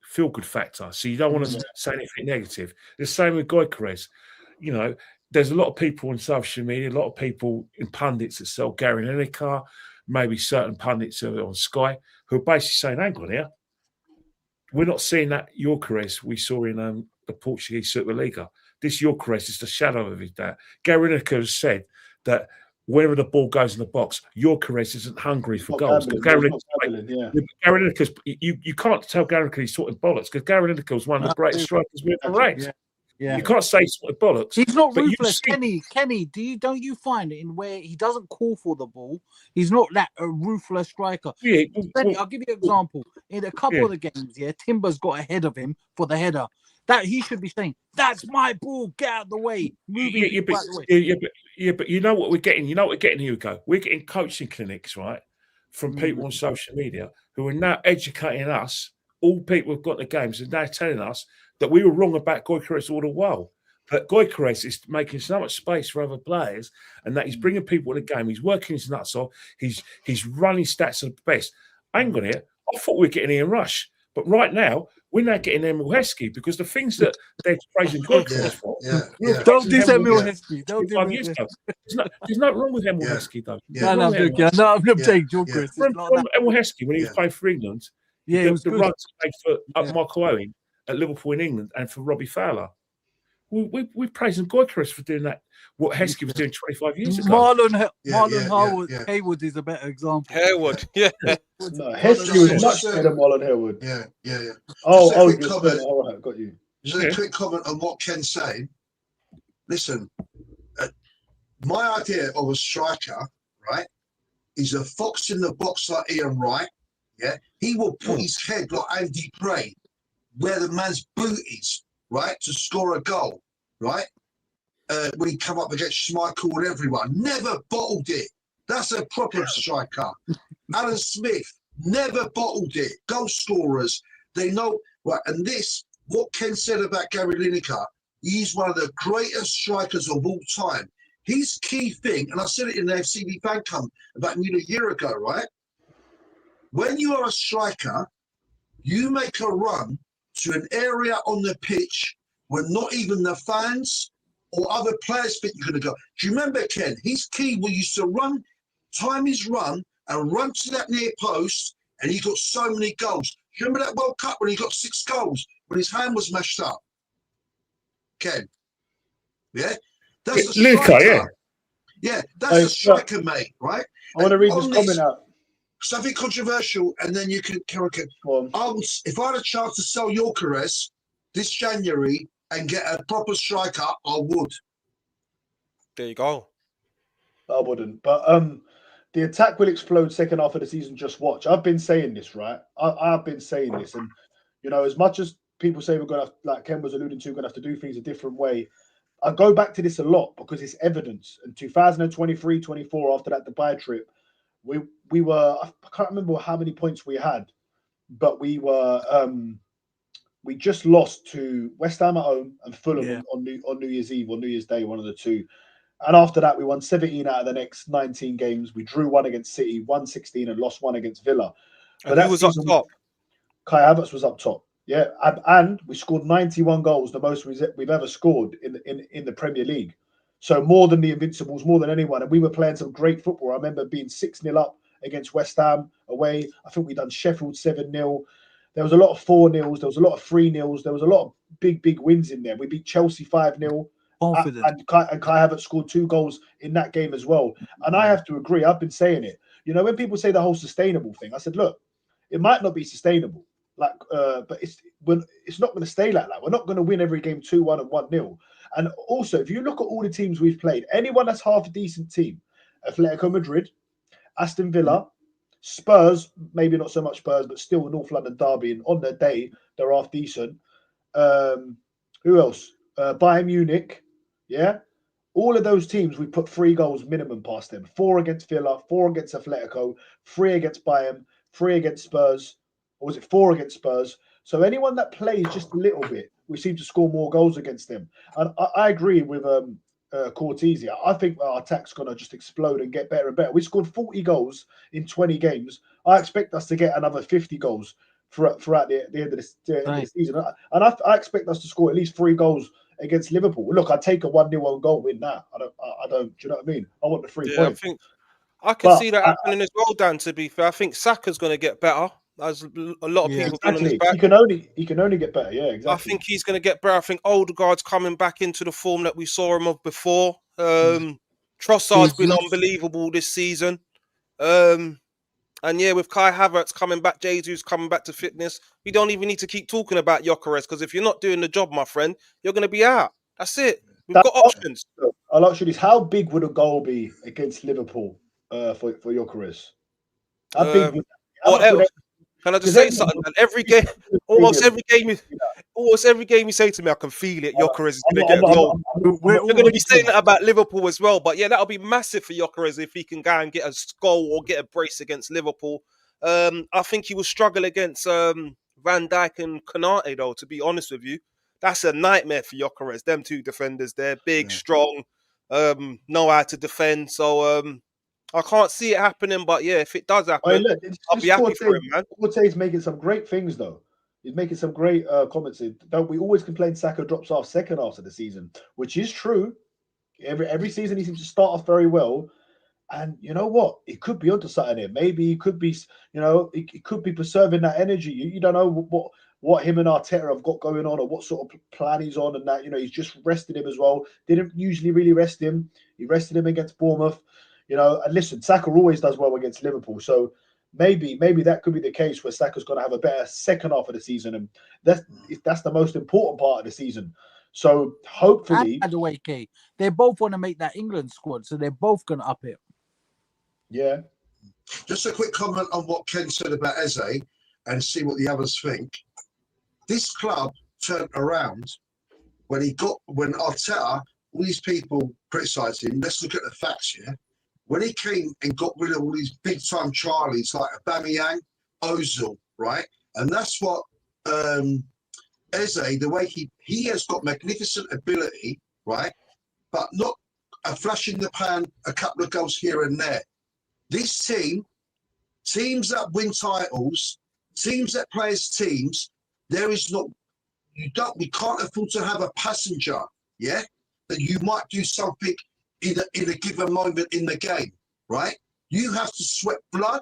feel good factor. So you don't want to say anything negative. The same with Gyökeres. You know, there's a lot of people on social media, a lot of people in pundits that sell Gary Lineker, maybe certain pundits on Sky, who are basically saying, "Hang on here, we're not seeing that Gyökeres we saw in the Portuguese Superliga. This Gyökeres is the shadow of his dad." Gary Lineker has said that wherever the ball goes in the box, Gyökeres isn't hungry for goals. Gary Lineker, you can't tell Gary Lineker he's sorting bollocks, because Gary Lineker was one of the greatest strikers we've ever raised. You can't say he's sorting bollocks. He's not ruthless, Kenny. Don't you find it in where he doesn't call for the ball? He's not that a ruthless striker. Kenny, I'll give you an example. In a couple of the games, Timber's got ahead of him for the header. That he should be saying, "That's my ball. Get out of the way." But you know what we're getting. You know what we're getting, Hugo. We're getting coaching clinics, right, from people on social media who are now educating us. All people who've got the games are now telling us that we were wrong about Gyökeres all the while. That Gyökeres is making so much space for other players, and that he's bringing people to the game. He's working his nuts off. He's running stats at the best. Hang on here. I thought we were getting Ian Rush, but right now we're now getting Emil Heskey, because the things that they're praising Gyökeres for. Don't diss Emil Heskey. Don't do 5 years ago. There's nothing wrong with Emil Heskey, though. I'm joking. I'm not saying Gyökeres. From Emil Heskey, when he was playing for England, it was the runs he made for Michael Owen at Liverpool in England and for Robbie Fowler. We're praising Gyökeres for doing that, what Heskey was doing 25 years ago. Marlon Hayward is a better example. Hayward, Heskey was much better than Marlon Hayward. Yeah. All right, got you. Just a quick comment on what Ken's saying. Listen, my idea of a striker, right, is a fox in the box like Ian Wright. Yeah, he will put his head like Andy Gray where the man's boot is, right, to score a goal, right? When he come up against Schmeichel and everyone, never bottled it. That's a proper striker. Alan Smith never bottled it. Goal scorers, they know. Right, and this, what Ken said about Gary Lineker, he's one of the greatest strikers of all time. His key thing, and I said it in the FCB fan camp about nearly a year ago, right? When you are a striker, you make a run to an area on the pitch where not even the fans or other players think you're going to go. Do you remember, Ken? His key was used to run, time his run, and run to that near post, and he got so many goals. Do you remember that World Cup when he got 6 goals when his hand was mashed up? Ken? Yeah? That's a striker. Yeah, that's a striker, mate, right? I want to read this comment out. Something controversial, and then you can. If I had a chance to sell Gyökeres this January and get a proper striker, I would. There you go. I wouldn't, but the attack will explode second half of the season. Just watch. I've been saying this, right? I've been saying this, and you know, as much as people say we're gonna, like Ken was alluding to, we're gonna have to do things a different way. I go back to this a lot because it's evidence. In 2023, 24, after that Dubai trip, we were, I can't remember how many points we had, but we were we just lost to West Ham at home and Fulham on New Year's Eve or New Year's Day, one of the two. And after that, we won 17 out of the next 19 games. We drew 1 against City, won 16, and lost 1 against Villa. But who was up top? Kai Havertz was up top. Yeah, and we scored 91 goals, the most we've ever scored in the Premier League. So more than the Invincibles, more than anyone. And we were playing some great football. I remember being 6-0 up against West Ham away. I think we done Sheffield 7-0. There was a lot of 4-0s. There was a lot of 3-0s. There was a lot of big wins in there. We beat Chelsea 5-0 Confident. And Kai Havertz scored 2 goals in that game as well. And I have to agree. I've been saying it. You know, when people say the whole sustainable thing, I said, look, it might not be sustainable, but it's not going to stay like that. We're not going to win every game 2-1 and 1-0. And also, if you look at all the teams we've played, anyone that's half a decent team, Atletico Madrid, Aston Villa, Spurs, maybe not so much Spurs, but still North London derby, and on their day, they're half decent. Who else? Bayern Munich, yeah? All of those teams, we put 3 goals minimum past them. 4 against Villa, 4 against Atletico, 3 against Bayern, 3 against Spurs, or was it 4 against Spurs? So anyone that plays just a little bit, we seem to score more goals against them. And I agree with Cortese. I think our attack's going to just explode and get better and better. We scored 40 goals in 20 games. I expect us to get another 50 goals throughout the end of the season. And I expect us to score at least 3 goals against Liverpool. Look, I'd take a 1-0 own goal win now. I don't. Do you know what I mean? I want the 3 points. I think I can see that happening as well, Dan, to be fair. I think Saka's going to get better. As a lot of people on his back. He can only get better. Yeah, exactly. I think he's going to get better. I think Odegaard's coming back into the form that we saw him of before. Trossard's been unbelievable this season. And yeah, with Kai Havertz coming back, Jesus coming back to fitness, we don't even need to keep talking about Gyökeres, because if you're not doing the job, my friend, you're going to be out. That's it. We've got options. I'll ask you this: how big would a goal be against Liverpool for Gyökeres? How big would that? Can I just say something? Every game, almost every game you say to me, I can feel it. Gyökeres is going to get a goal. We're going to be saying that about Liverpool as well. But yeah, that'll be massive for Gyökeres if he can go and get a goal or get a brace against Liverpool. I think he will struggle against Van Dijk and Konate, though, to be honest with you. That's a nightmare for Gyökeres. Them 2 defenders, they're big, strong, know how to defend. So I can't see it happening, but yeah, if it does happen, I'll be happy for him, man. Corte's making some great things, though. He's making some great comments. Don't we always complain Saka drops off second half of the season, which is true. Every season he seems to start off very well, and you know what? It could be onto something here. Maybe he could be, it could be preserving that energy. You don't know what him and Arteta have got going on, or what sort of plan he's on, and that he's just rested him as well. Didn't usually really rest him. He rested him against Bournemouth. And listen, Saka always does well against Liverpool. So maybe that could be the case where Saka's going to have a better second half of the season. And that's the most important part of the season. So hopefully... And by the way, Kay, they both want to make that England squad. So they're both going to up it. Yeah. Just a quick comment on what Ken said about Eze and see what the others think. This club turned around when Arteta, all these people criticised him. Let's look at the facts here. When he came and got rid of all these big-time Charlies like Aubameyang, Ozil, right? And that's what Eze, the way he has got magnificent ability, right? But not a flash in the pan, a couple of goals here and there. This teams that win titles, teams that play as teams, we can't afford to have a passenger, yeah? That you might do something in a given moment in the game, right? You have to sweat blood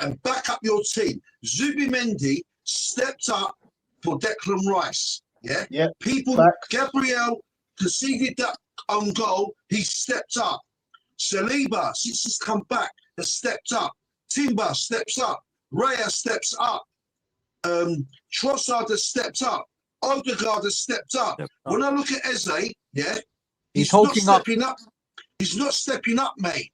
and back up your team. Zubimendi stepped up for Declan Rice, yeah? Gabriel conceded that own goal, he stepped up. Saliba, since he's come back, has stepped up. Timber steps up. Raya steps up. Trossard has stepped up. Odegaard has stepped up. When I look at Eze, yeah, he's not stepping up. He's not stepping up, mate.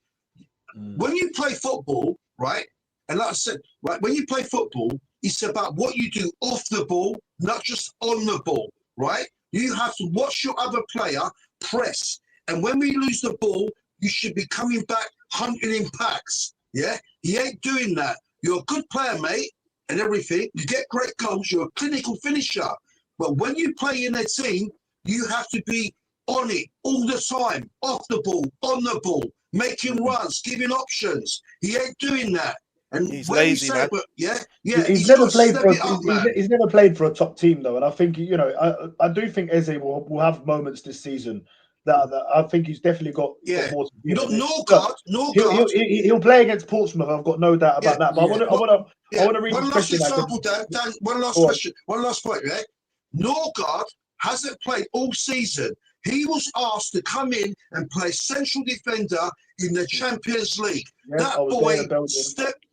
When you play football, right, and like I said, right, when you play football, it's about what you do off the ball, not just on the ball, right? You have to watch your other player press. And when we lose the ball, you should be coming back hunting in packs, yeah? He ain't doing that. You're a good player, mate, and everything. You get great goals. You're a clinical finisher. But when you play in a team, you have to be on it all the time, off the ball, on the ball, making runs, giving options. He ain't doing that. And he's lazy, man. He's never played for a top team, though, and I think I do think Eze will have moments this season that I think he's definitely got more to do. Norgard. He'll play against Portsmouth. I've got no doubt about that. But I want to read one last example, Dan. One last question. One last point. Yeah, Norgard hasn't played all season. He was asked to come in and play central defender in the Champions League. Yeah, That boy stepped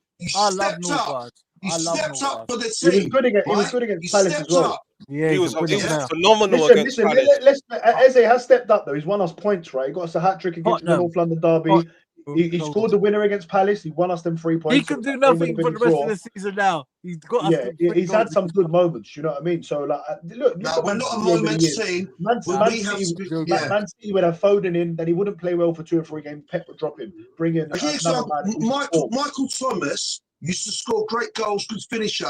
up. He stepped up for the team. He was good against Palace as well. Up. Yeah, he was phenomenal Listen, against Palace. Eze has stepped up though. He's won us points, right? He got us a hat trick against the North London derby. He scored the winner against Palace. He won us them 3 points. He can do nothing for the rest of the season now. He's got us. Yeah, he's had some good moments. You know what I mean? So like, look, we're not a moment team. Man City would have Foden in, then he wouldn't play well for 2 or 3 games. Pep would drop him. Bring in Michael Thomas used to score great goals, good finisher.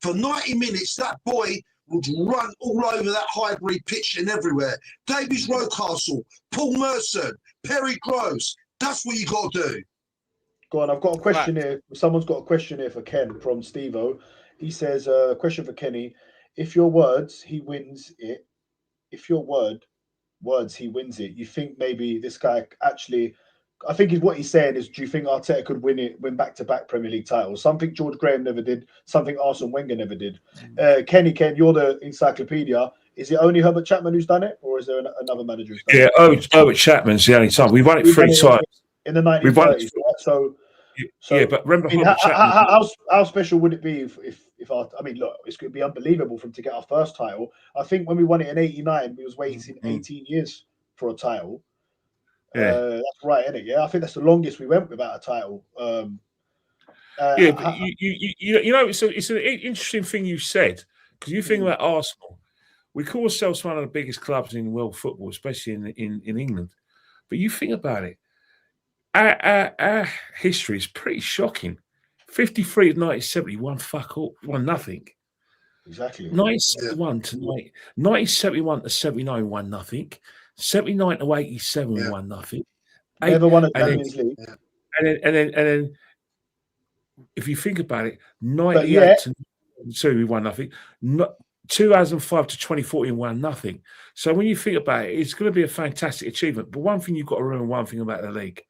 For 90 minutes, that boy would run all over that Highbury pitch and everywhere. Davies Rocastle, Paul Merson, Perry Groves. That's what you got to do. Go on, I've got a question here. Someone's got a question here for Ken from Steve-O. He says, question for Kenny. If your words, he wins it. If your words, he wins it. You think maybe this guy actually... I think what he's saying is, do you think Arteta could win back-to-back Premier League titles? Something George Graham never did, something Arsene Wenger never did. Ken, you're the encyclopedia. Is it only Herbert Chapman who's done it, or is there another manager who's done it? Herbert Chapman's the only time. We've won it 3 times. In the 1930s, right? So but remember, how special would it be if I mean, look, it's going to be unbelievable for him to get our first title. I think when we won it in '89, we was waiting 18 years for a title. That's right, isn't it? Yeah, I think that's the longest we went without a title. But you know, it's an interesting thing you said, because you think about Arsenal. We call ourselves one of the biggest clubs in world football, especially in England. But you think about it, our history is pretty shocking. 53 of 1970, won nothing. Exactly. 1971 to 1971 to 79, won nothing. 79 to 87, won nothing. Never won a Champions League. And then, if you think about it, 98 to 2, we won nothing. 2005 to 2014, won nothing. So when you think about it, it's going to be a fantastic achievement. But one thing you've got to remember, one thing about the league,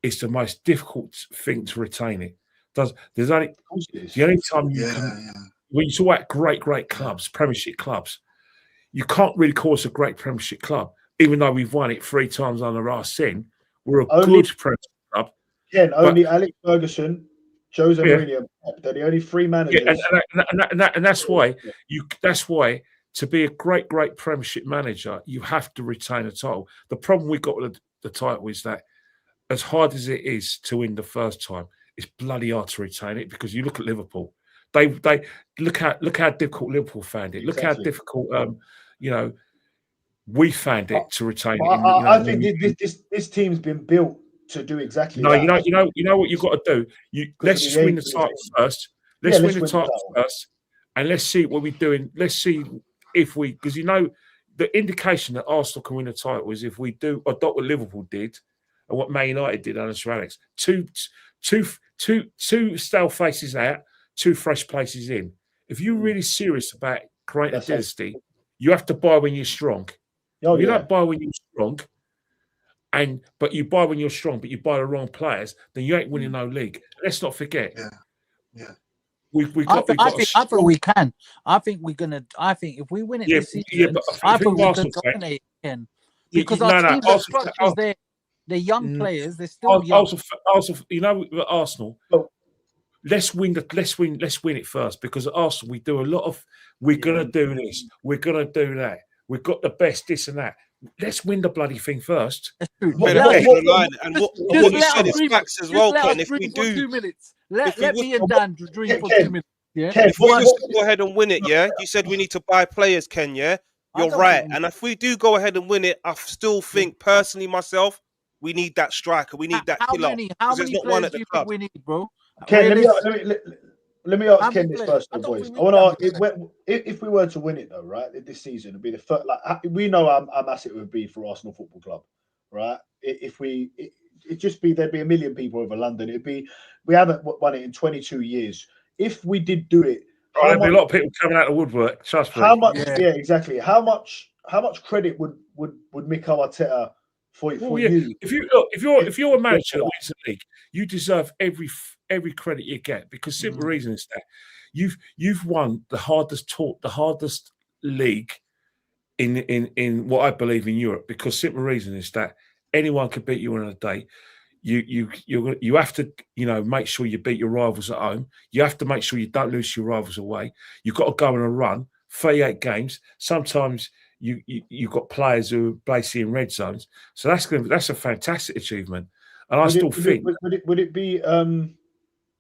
it's the most difficult thing to retain it. There's only the only time you can, when you talk about great clubs, Premiership clubs, you can't really call us a great Premiership club, even though we've won it 3 times under Arsene. We're a good Premiership club. Only Alex Ferguson, Jose Mourinho, they're the only 3 managers. And that's why That's why to be a great Premiership manager, you have to retain a title. The problem we got with the title is that, as hard as it is to win the first time, it's bloody hard to retain it, because you look at Liverpool. They look how difficult Liverpool found it. Look how difficult we found it to retain it. I think this team's been built to do exactly that. You know what you've got to do. Let's win the title first. Let's win the title first, and let's see what we're doing. Let's see if we, because the indication that Arsenal can win the title is if we do adopt what Liverpool did and what Man United did under Sir Alex. Two stale faces out, 2 fresh places in. If you're really serious about creating a dynasty, you have to buy when you're strong. If you don't buy when you're strong, but you buy when you're strong, but you buy the wrong players, then you ain't winning no league. Let's not forget. I think we can. I think we're gonna. I think if we win it this season, I think we're gonna dominate again. Because our team, the structure's there. They're young players. They're still young. Also, with Arsenal, let's win it first. Because at Arsenal, we do a lot of. We're gonna do this. We're gonna do that. We've got the best this and that. Let's win the bloody thing first. And what you said is facts as well, Ken. If we do, 2 minutes. Let me and Dan dream for 2 minutes. Yeah. If we just go ahead and win it, you said we need to buy players, Ken. Yeah, you're right. And if we do go ahead and win it, I still think personally myself, we need that striker. We need that killer. How many players do you think we need, bro? Ken, let me ask Ken this first, boys. I want to ask if we were to win it though, right? This season it'd be the first. Like we know how massive it would be for Arsenal Football Club, right? It'd just be there'd be 1 million people over London. We haven't won it in 22 years. If we did do it, there'd be a lot of people coming out of the woodwork. Trust me. How much? Yeah, exactly. How much credit would Mikel Arteta for you? If you're a manager that wins the league, you deserve every credit you get, because simple reason is that you've won the hardest league in what I believe in Europe, because simple reason is that anyone can beat you on a day. You have to, make sure you beat your rivals at home. You have to make sure you don't lose your rivals away. You've got to go on a run, 38 games. Sometimes you've got players who are basically in red zones. So that's a fantastic achievement. And I still think would it be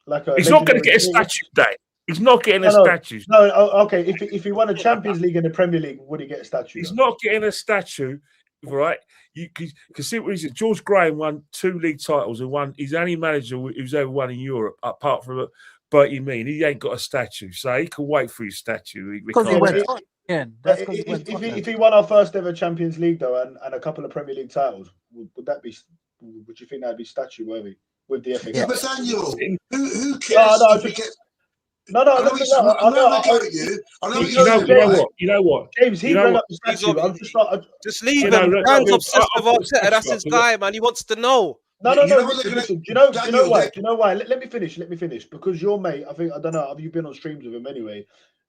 like a? He's not going to get a statue today. He's not getting a statue. No, okay. If he won a Champions League and the Premier League, would he get a statue? He's not getting a statue, right? You can see what he's. George Graham won 2 league titles and he's the only manager who's ever won in Europe, apart from Bertie Mean. He ain't got a statue, so he can wait for his statue. Because he went again. If he won our first ever Champions League though, and a couple of Premier League titles, would you think that'd be statue worthy with the FA Cup? Yeah, but Daniel, who cares? No, I know You know what? James, he brought up the statue. Just leave him. Dan's obsessed with Arteta. That's his guy, man. He wants to know. No. Do you know why? Let me finish. Because your mate, I don't know. Have you been on streams with him anyway?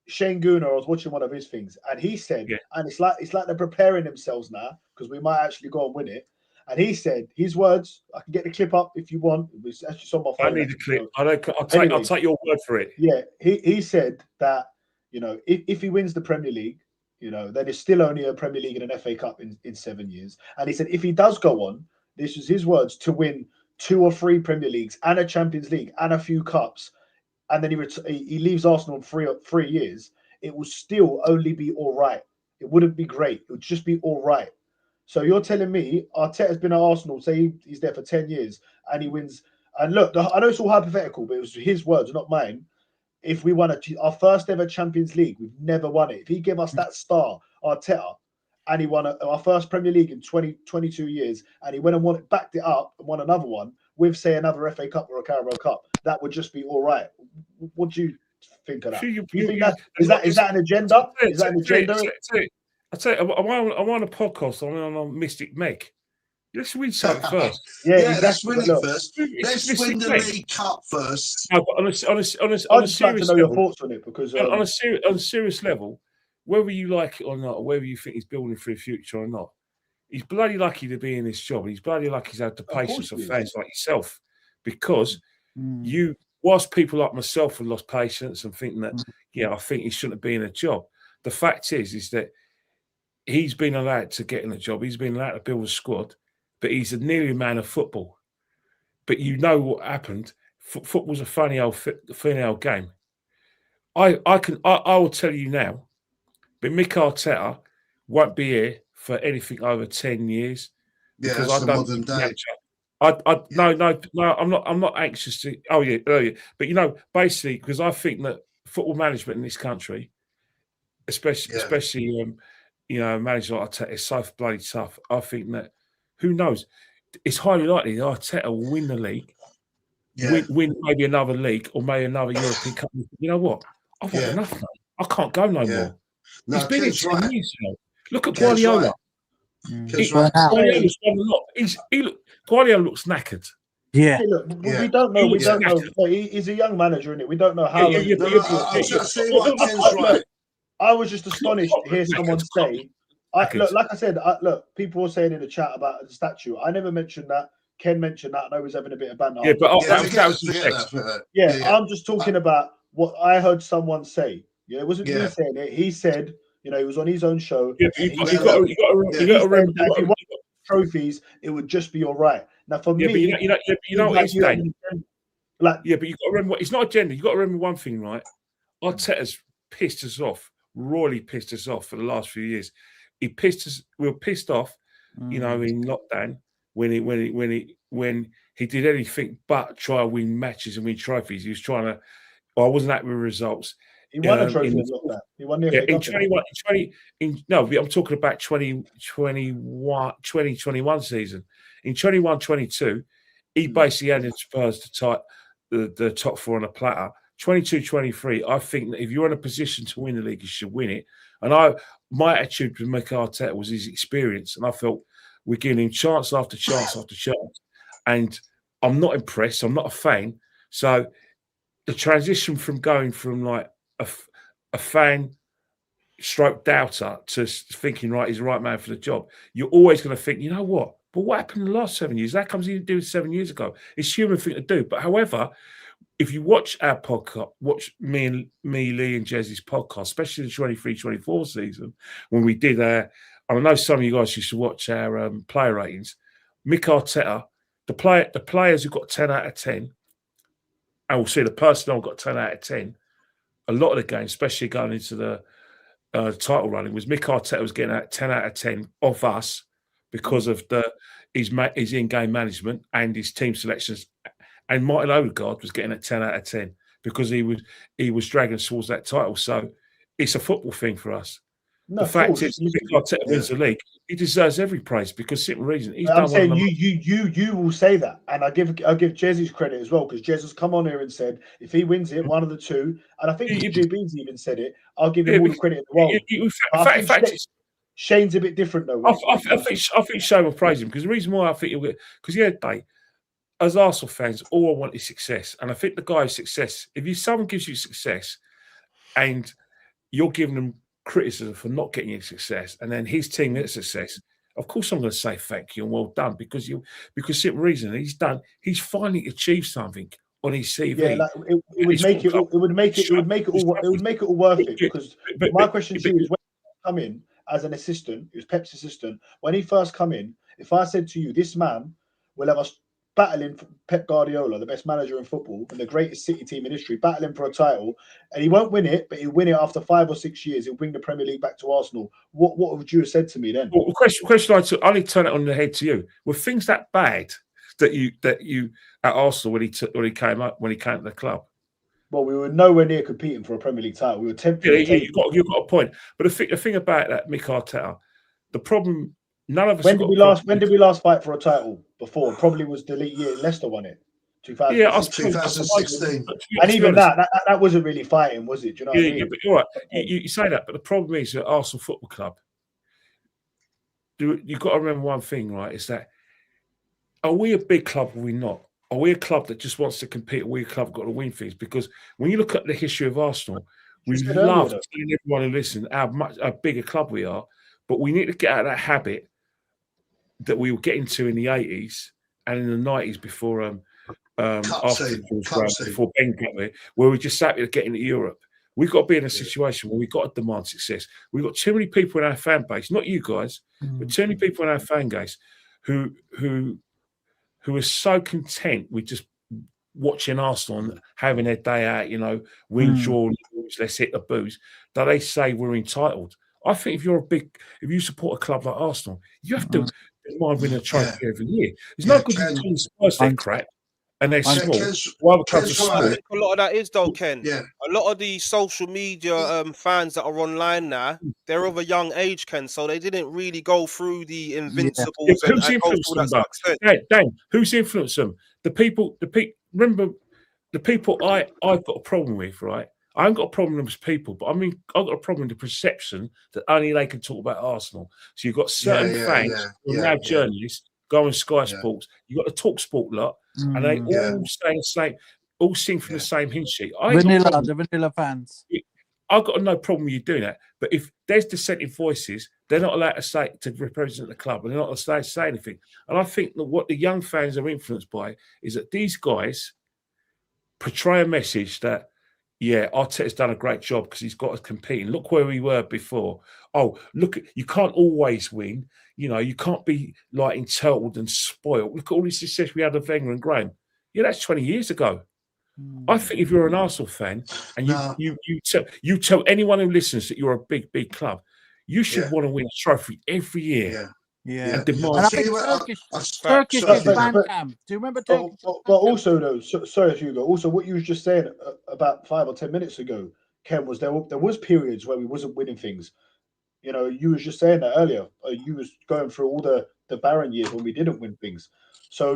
Shane Gooner, I was watching one of his things, and he said, and it's like they're preparing themselves now because we might actually go and win it. And he said his words. I can get the clip up if you want. It's actually on my phone. I need the clip. I'll take your word for it. Yeah, he said that if he wins the Premier League, then it's still only a Premier League and an FA Cup in 7 years. And he said if he does go on, this is his words, to win 2 or 3 Premier Leagues and a Champions League and a few cups, and then he leaves Arsenal in 3 years, it will still only be all right. It wouldn't be great. It would just be all right. So you're telling me Arteta's been at Arsenal, say he's there for 10 years and he wins. And look, I know it's all hypothetical, but it was his words, not mine. If we won our first ever Champions League, we've never won it. If he gave us that star, Arteta, and he won our first Premier League in 22 years, and he went and backed it up and won another one with, say, another FA Cup or a Carabao Cup, that would just be all right. What do you think of that? Is that an agenda? Is that an agenda? I tell you, I'm on a podcast. I'm on Mystic Meg. Let's win something first. Yeah, let's win it first. Let's win the League Cup first. No, but on a serious like to know your thoughts on it, because on a serious level, whether you like it or not, or whether you think he's building for the future or not, he's bloody lucky to be in this job. He's bloody lucky he's had the patience of fans like yourself, because whilst people like myself have lost patience and thinking that, I think he shouldn't be in a job. The fact is that he's been allowed to get in a job. He's been allowed to build a squad, but he's a nearly a man of football. But you know what happened? Football's a funny old game. I will tell you now, but Mikel Arteta won't be here for anything over 10 years. Yeah, that's the modern day. No, I'm not anxious to. Oh yeah. But basically, because I think that football management in this country, especially a manager like Arteta is so bloody tough. I think that, who knows? It's highly likely that Arteta will win the league, win maybe another league or maybe another European Cup. You know what? I've had enough, mate. I can't go no more. No, he's been here 10 years. Look at Guardiola. Guardiola looks knackered. Yeah. Hey, look, we don't know. He's a young manager, isn't it? We don't know how. I was just astonished to hear someone say. Like I said, people were saying in the chat about the statue. I never mentioned that. Ken mentioned that. I know he was having a bit of banter. Yeah, but I'm just talking about what I heard someone say. Yeah, it wasn't me saying it. He said, he was on his own show. Yeah, you got to remember. If he won trophies, it would just be all right. Now, for me, you know what he's saying. But you got to remember, it's not agenda. You got to remember one thing, right? Arteta's pissed us off. Royally pissed us off for the last few years. We were pissed off, in lockdown when he did anything but try to win matches and win trophies. He was trying to. I wasn't happy with results. He won a trophy in lockdown. He won the FA Cup. I'm talking about 2021 season. In 21-22, he basically had Spurs to the top 4 on a platter. 22-23, I think that if you're in a position to win the league, you should win it. And my attitude with Mikel Arteta was his experience, and I felt we're giving him chance after chance after chance. And I'm not impressed. I'm not a fan. So the transition from going from like a fan stroke doubter to thinking, right, he's the right man for the job. You're always going to think, you know what? But what happened in the last 7 years? That comes in doing 7 years ago. It's a human thing to do. But however, if you watch our podcast, watch me, Lee, and Jezzy's podcast, especially the 23-24 season, when we did I know some of you guys used to watch our player ratings. Mikel Arteta, the players who got 10 out of 10, and we'll see the personnel got 10 out of 10. A lot of the games, especially going into the title running, was Mikel Arteta was getting 10 out of 10 off us because of his in-game management and his team selections. And Martin Odegaard was getting a 10 out of 10 because he was dragging us towards that title. So it's a football thing for us. No, the fact is, if Arteta wins the league, he deserves every praise because simple reason he's done. I'm saying you will say that, and I give Jezzy's credit as well because Jez has come on here and said if he wins it, one of the two, and I think JB's even said it. I'll give him all the credit in the world. Shane's a bit different though. I think Shane will praise him because the reason why I think because as Arsenal fans, all I want is success, and I think the guy's success. If someone gives you success, and you're giving them criticism for not getting you success, and then his team gets success, of course I'm going to say thank you and well done because simple reason he's finally achieved something on his CV. Yeah, like it would make it all worth it. Because my question to you is, when you come in as an assistant, he was Pep's assistant, when he first come in, if I said to you, this man will have us battling for Pep Guardiola, the best manager in football and the greatest City team in history, battling for a title, and he won't win it, but he'll win it after 5 or 6 years. He'll bring the Premier League back to Arsenal. What would you have said to me then? Well, the question I only turn it on the head to you. Were things that bad that you at Arsenal when he came to the club? Well, we were nowhere near competing for a Premier League title. We were tempted. Yeah, you've got a point. But the thing about that, Mikel Arteta, the problem. None of us. When did we last fight for a title? Before probably was the year Leicester won it, 2016. And even that wasn't really fighting, was it? Do you know what I mean? Yeah, but you're right. You say that, but the problem is at Arsenal Football Club. You've got to remember one thing, right? Is that are we a big club or are we not? Are we a club that just wants to compete? Are we a club that got to win things? Because when you look at the history of Arsenal, we love telling everyone who listens how big a club we are, but we need to get out of that habit that we were getting to in the 80s and in the 90s before Ben got there, where we just sat there getting to Europe. We've got to be in a situation where we've got to demand success. We've got too many people in our fan base, not you guys, but too many people in our fan base who are so content with just watching Arsenal and having their day out, win, draw, lose, let's hit the booze, that they say we're entitled. I think if you support a club like Arsenal, you have to mind winning a trophy every year. There's no good in telling Spurs they're crap and they're small. I think a lot of that is though, Ken. Yeah. A lot of the social media fans that are online now, they're of a young age, Ken, so they didn't really go through the Invincibles. Yeah. Who's influenced them? Dan, who's influenced them? The people. Remember, the people I've got a problem with, right? I haven't got a problem with people, but I've got a problem with the perception that only they can talk about Arsenal. So you've got certain fans who are now journalists, go on Sky Sports. You've got the Talk Sport lot, and they all say the same, all sing from the same hint sheet. The vanilla fans. I've got no problem with you doing that. But if there's dissenting voices, they're not allowed to represent the club, and they're not allowed to say anything. And I think that what the young fans are influenced by is that these guys portray a message that, Arteta's done a great job because he's got us competing. Look where we were before. Oh, look, you can't always win. You can't be like entitled and spoiled. Look at all this success we had with Wenger and Graham. Yeah, that's 20 years ago. I think if you're an Arsenal fan and you tell anyone who listens that you're a big club, you should want to win a trophy every year. Yeah. And I think Turkish is fan camp. Do you remember Turkish? But also, though, sorry, Hugo. Also, what you was just saying about 5 or 10 minutes ago, Ken, was there was periods where we wasn't winning things. You was just saying that earlier. You was going through all the barren years when we didn't win things. So,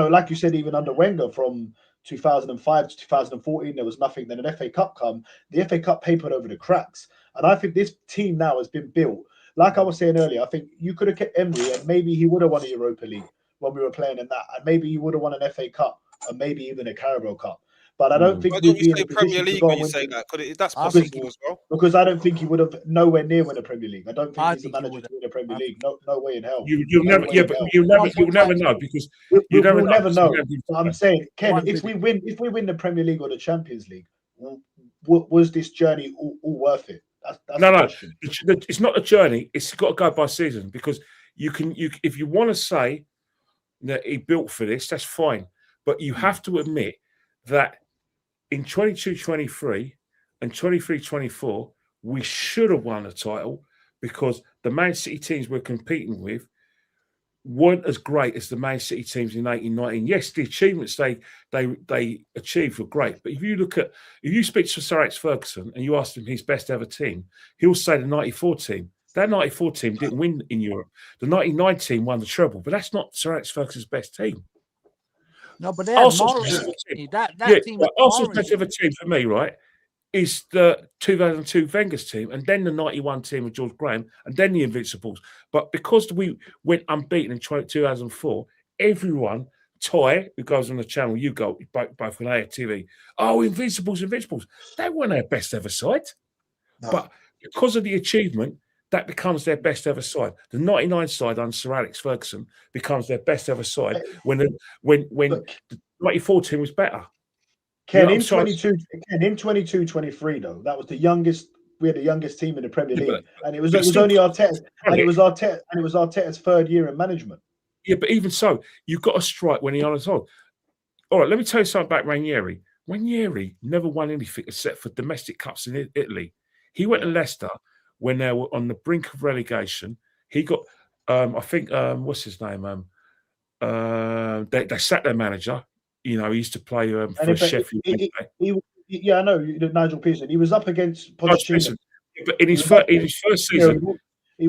like you said, even under Wenger from 2005 to 2014, there was nothing. Then an FA Cup come. The FA Cup papered over the cracks. And I think this team now has been built. Like I was saying earlier, I think you could have kept Emery and maybe he would have won a Europa League when we were playing in that. And maybe he would have won an FA Cup and maybe even a Carabao Cup. But I don't think Why we'd don't be you in say a Premier position to League go when and you win. say that? That's I think possible as well. Because I don't think he would have nowhere near win a Premier League. I don't think I he's the think he manager would to win a Premier have. League. No way in hell. You'll No never, way yeah, in but hell. you'll never know because you never We'll know. never know. You don't But I'm saying, Ken, One if we win the Premier League or the Champions League, was this journey all worth it? That's No, the no, question. it's not a journey. It's got to go by season because you if you want to say that he built for this, that's fine. But you have to admit that in 22-23 and 23-24, we should have won the title because the Man City teams we're competing with weren't as great as the Man City teams in 18-19. Yes, the achievements they achieved were great, but if you speak to Sir Alex Ferguson and you ask him his best ever team, he'll say the 94 team. That 94 team didn't win in Europe. The 99 team won the treble, but that's not Sir Alex Ferguson's best team. No, but they had Arsenal's Murray. best ever team. That team had Arsenal's Murray. best ever team for me, right, is the 2002 Wenger's team, and then the 91 team with George Graham, and then the Invincibles. But because we went unbeaten in 2004, everyone, Ty, who goes on the channel, you go, both on AFTV, oh, Invincibles. They weren't our best ever side. No. But because of the achievement, that becomes their best ever side. The 99 side under Sir Alex Ferguson becomes their best ever side when the 94 team was better. Ken, in 22-23 though, that was the youngest. We had the youngest team in the Premier League, and it was only Arteta, and it was Arteta's third year in management. Yeah, but even so, you've got to strike when you're on the All right, let me tell you something about Ranieri. Ranieri never won anything except for domestic cups in Italy. He went to Leicester when they were on the brink of relegation. He got, I think, what's his name? They sacked their manager. You know, he used to play for Sheffield. I know Nigel Pearson. He was up against Pochettino. But in his first season, he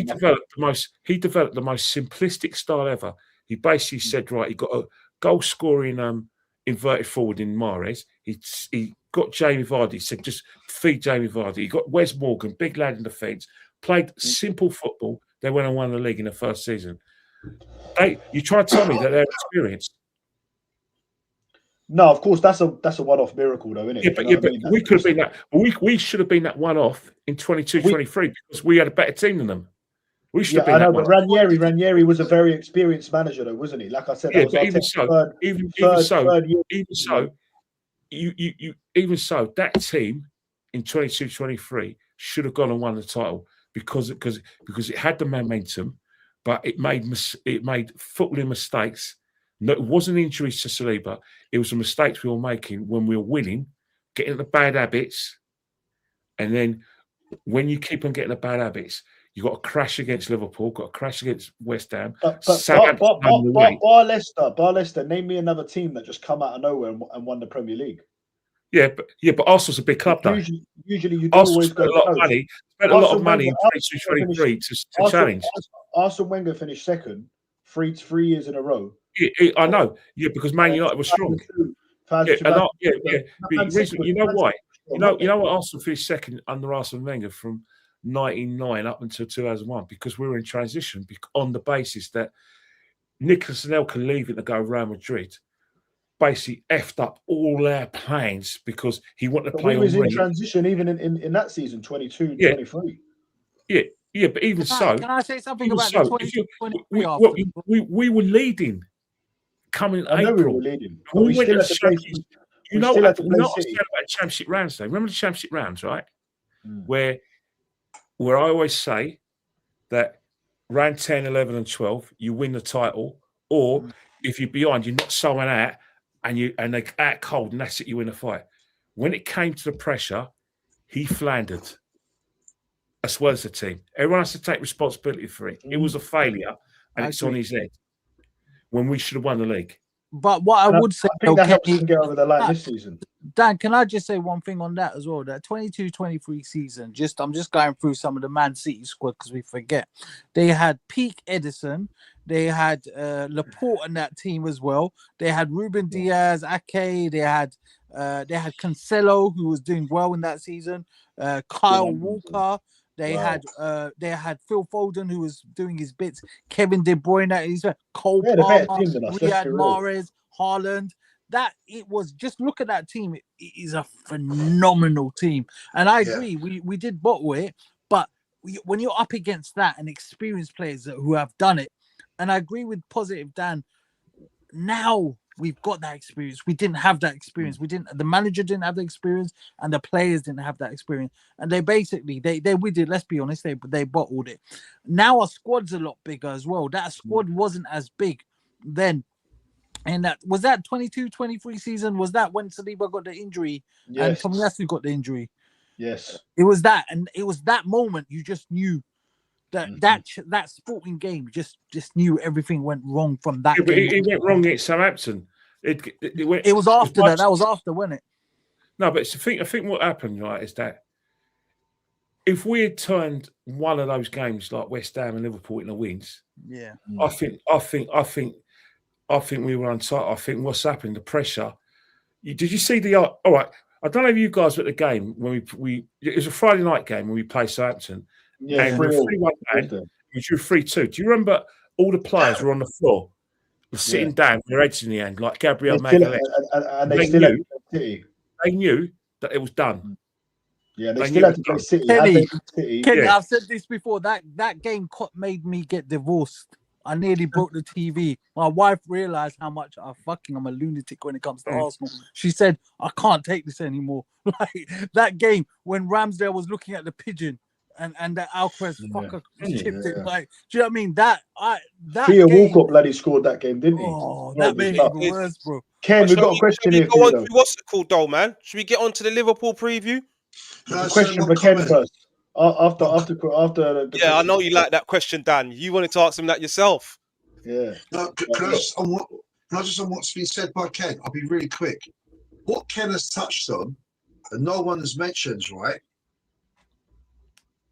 developed the most simplistic style ever. He basically said, right, he got a goal scoring inverted forward in Mahrez. He got Jamie Vardy. He said, just feed Jamie Vardy. He got Wes Morgan, big lad in defence, played simple football. They went and won the league in the first season. You try to tell me that they're experienced. No, of course that's a one-off miracle, though, isn't it? Yeah, but we could have been that. We should have been that one-off in 22-23 because we had a better team than them. We should have been. I know, but Ranieri was a very experienced manager, though, wasn't he? Like I said, that was even so, that team in 22-23 should have gone and won the title because it had the momentum, but it made footballing mistakes. No, it wasn't injuries to Saliba. It was the mistakes we were making when we were winning, getting the bad habits. And then when you keep on getting the bad habits, you got to crash against Liverpool, got to crash against West Ham. Bar Leicester, name me another team that just come out of nowhere and won the Premier League. Yeah, but Arsenal's a big club, though. Usually you do always spent a lot of money in 22-23 to challenge. Arsene Wenger finished second 3 years in a row. I know, because Man United was strong. You know why? You know what? Arsenal finished second under Arsene Wenger from 1999 up until 2001 because we were in transition on the basis that Nicolas Anelka leaving to go Real Madrid basically effed up all our plans because he wanted to play. We was in transition even in that season 22-23. Yeah, but even so, can I say something about the 2023? We were leading coming in April. We were leading. We went to the Championship. You know what I said about Championship rounds, though? Remember the Championship rounds, right? Where I always say that round 10, 11, and 12, you win the title, or if you're behind, you knock someone out and they act cold, and that's it, you win the fight. When it came to the pressure, he floundered. As well as the team. Everyone has to take responsibility for it. It was a failure, and it's on his head. When we should have won the league. But what I would say, I think that helps him get over the line this season. Dan, can I just say one thing on that as well? That 22-23 season, I'm just going through some of the Man City squad because we forget. They had peak Edison. They had Laporte in that team as well. They had Ruben Diaz, Ake. They had Cancelo, who was doing well in that season. Kyle Walker. They had Phil Foden, who was doing his bits. Kevin De Bruyne, Cole Palmer, Riyad Mahrez, Haaland. That it was just look at that team. It is a phenomenal team, and I agree. We did bottle it, but when you're up against that and experienced players who have done it, and I agree with Positive Dan. Now we've got that experience. We didn't have that experience. The manager didn't have the experience, and the players didn't have that experience. And they basically we did. Let's be honest, they bottled it. Now our squad's a lot bigger as well. That squad wasn't as big then. And that 22-23 season. Was that when Saliba got the injury and Tomiyasu got the injury? Yes, it was that, and it was that moment you just knew that sporting game just knew everything went wrong from that game. It went wrong at Southampton. It was after that. That was after, wasn't it? No, but I think what happened, right, is that if we had turned one of those games like West Ham and Liverpool into wins, I think we were untight. I think what's happened, the pressure. Did you see all right? I don't know if you guys were at the game when it was a Friday night game when we played Southampton. Yeah, and we were 3-1 down. We drew 3-2. Do you remember all the players were on the floor, were sitting down with their heads in the hand, like Gabriel Magalhaes? And they still had City. They knew that it was done. Yeah, they still had to play City. Kenny, I've said this before. That game made me get divorced. I nearly broke the TV. My wife realized how much I'm a lunatic when it comes to Arsenal. She said, I can't take this anymore. Like that game when Ramsdale was looking at the pigeon and that Alvarez fucker chipped it. Like, do you know what I mean? That Theo Walcott bloody scored that game, didn't he? Oh, that made it even worse, bro. Ken, we've got a question here for you. What's it called, though, man? Should we get on to the Liverpool preview? A question for Ken first. After yeah, I know you like that question, Dan. You wanted to ask him that yourself. Yeah. No, can I just on what's been said by Ken? I'll be really quick. What Ken has touched on, and no one has mentioned, right?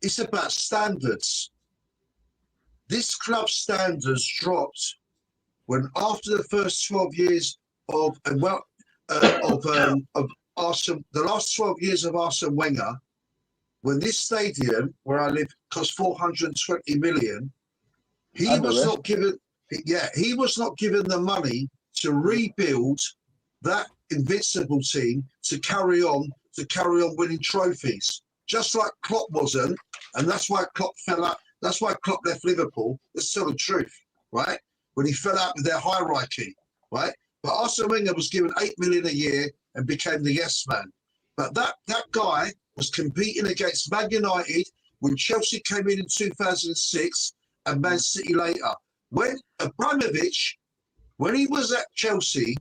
It's about standards. This club's standards dropped when after the first 12 years of Arsene, the last 12 years of Arsene Wenger, when this stadium where I live cost 420 million, he was not given the money to rebuild that invincible team to carry on winning trophies. Just like Klopp wasn't, and that's why Klopp fell out. That's why Klopp left Liverpool. Let's tell the truth, right? When he fell out with their hierarchy, right? But Arsene Wenger was given 8 million a year and became the yes man. But that guy was competing against Man United when Chelsea came in 2006 and Man City later. When Abramovich, when he was at Chelsea,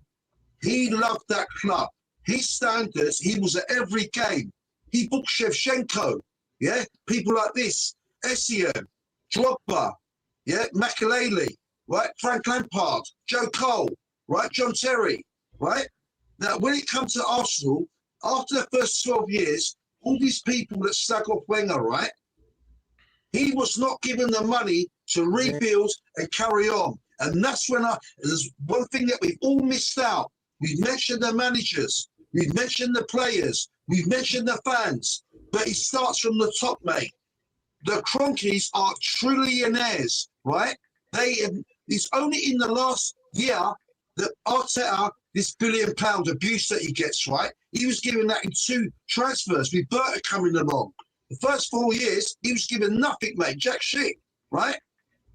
he loved that club. His standards, he was at every game. He booked Shevchenko, people like this, Essien, Drogba, Makelele, right? Frank Lampard, Joe Cole, right? John Terry, right? Now, when it comes to Arsenal, after the first 12 years, all these people that slag off Wenger, right? He was not given the money to rebuild and carry on. And that's when there's one thing that we've all missed out. We've mentioned the managers, we've mentioned the players, we've mentioned the fans, but it starts from the top, mate. The Cronkies are trillionaires, right? It's only in the last year that Arteta, this £1 billion abuse that he gets, right? He was given that in 2 transfers with Berta coming along. The first 4 years, he was given nothing, mate, jack shit, right?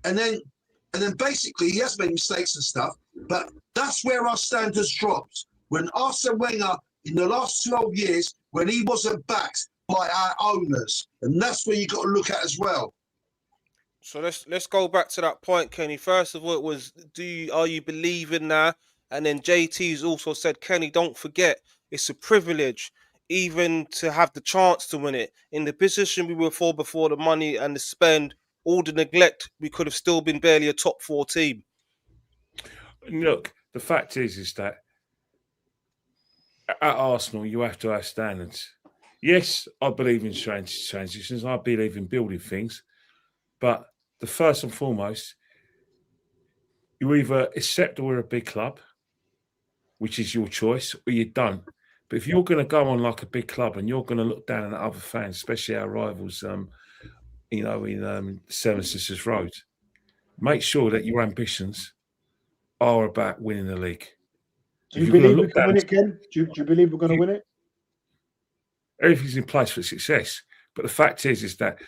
And then basically he has made mistakes and stuff, but that's where our standards dropped. When Arsene Wenger, in the last 12 years, when he wasn't backed by our owners, and that's where you got to look at as well. So let's go back to that point, Kenny. First of all, it was are you believing that? And then JT's also said, Kenny, don't forget, it's a privilege even to have the chance to win it. In the position we were for before the money and the spend, all the neglect, we could have still been barely a top 4 team. Look, the fact is that at Arsenal, you have to have standards. Yes, I believe in transitions. I believe in building things. But the first and foremost, you either accept that we're a big club, which is your choice, or you don't. But if you're going to go on like a big club and you're going to look down at other fans, especially our rivals, in Seven Sisters Road, make sure that your ambitions are about winning the league. Do you believe we can win it, Ken? Do you believe we're going to win it? Everything's in place for success. But the fact is that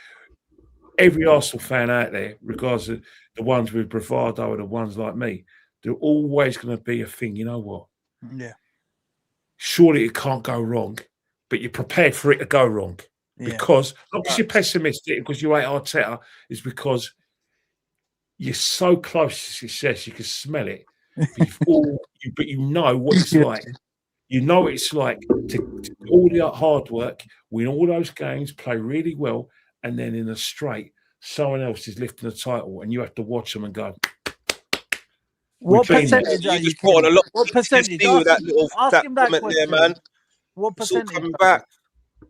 every Arsenal fan out there, regardless of the ones with bravado or the ones like me, they're always going to be a thing. You know what? Yeah. Surely it can't go wrong, but you're prepared for it to go wrong. Yeah. Because, not because you're pessimistic, because you hate Arteta, it's because you're so close to success, you can smell it. But you know what it's like. You know what it's like to do all the hard work, win all those games, play really well, and then in a straight, someone else is lifting the title, and you have to watch them and go. What percentage are you? What percentage? Ask him that question, there, man. What percentage?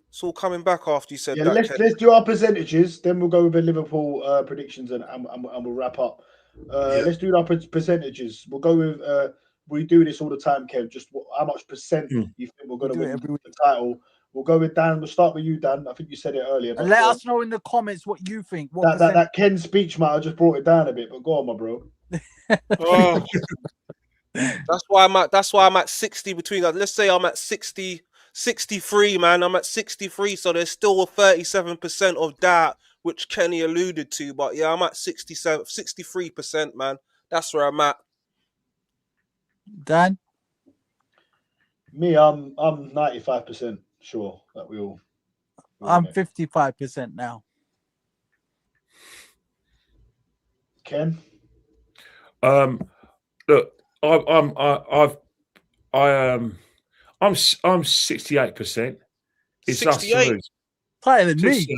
It's all coming back after you said that. Let's do our percentages, then we'll go with the Liverpool predictions and we'll wrap up. Let's do our percentages. We'll go with we do this all the time, Kev. Just how much percent you think we're going to win the title? We'll go with Dan. We'll start with you, Dan. I think you said it earlier. And let us know in the comments what you think. That Ken speech might have just brought it down a bit, but go on, my bro. Oh. That's why I'm at 60 between. Let's say I'm at 60, 63, man. I'm at 63, so there's still a 37% of doubt, which Kenny alluded to. But yeah, I'm at 67, 63%, man. That's where I'm at. Dan? Me, I'm 95% sure that we all. I'm 55% now. Ken? Look, I'm 68%. It's 68? us. Higher than me.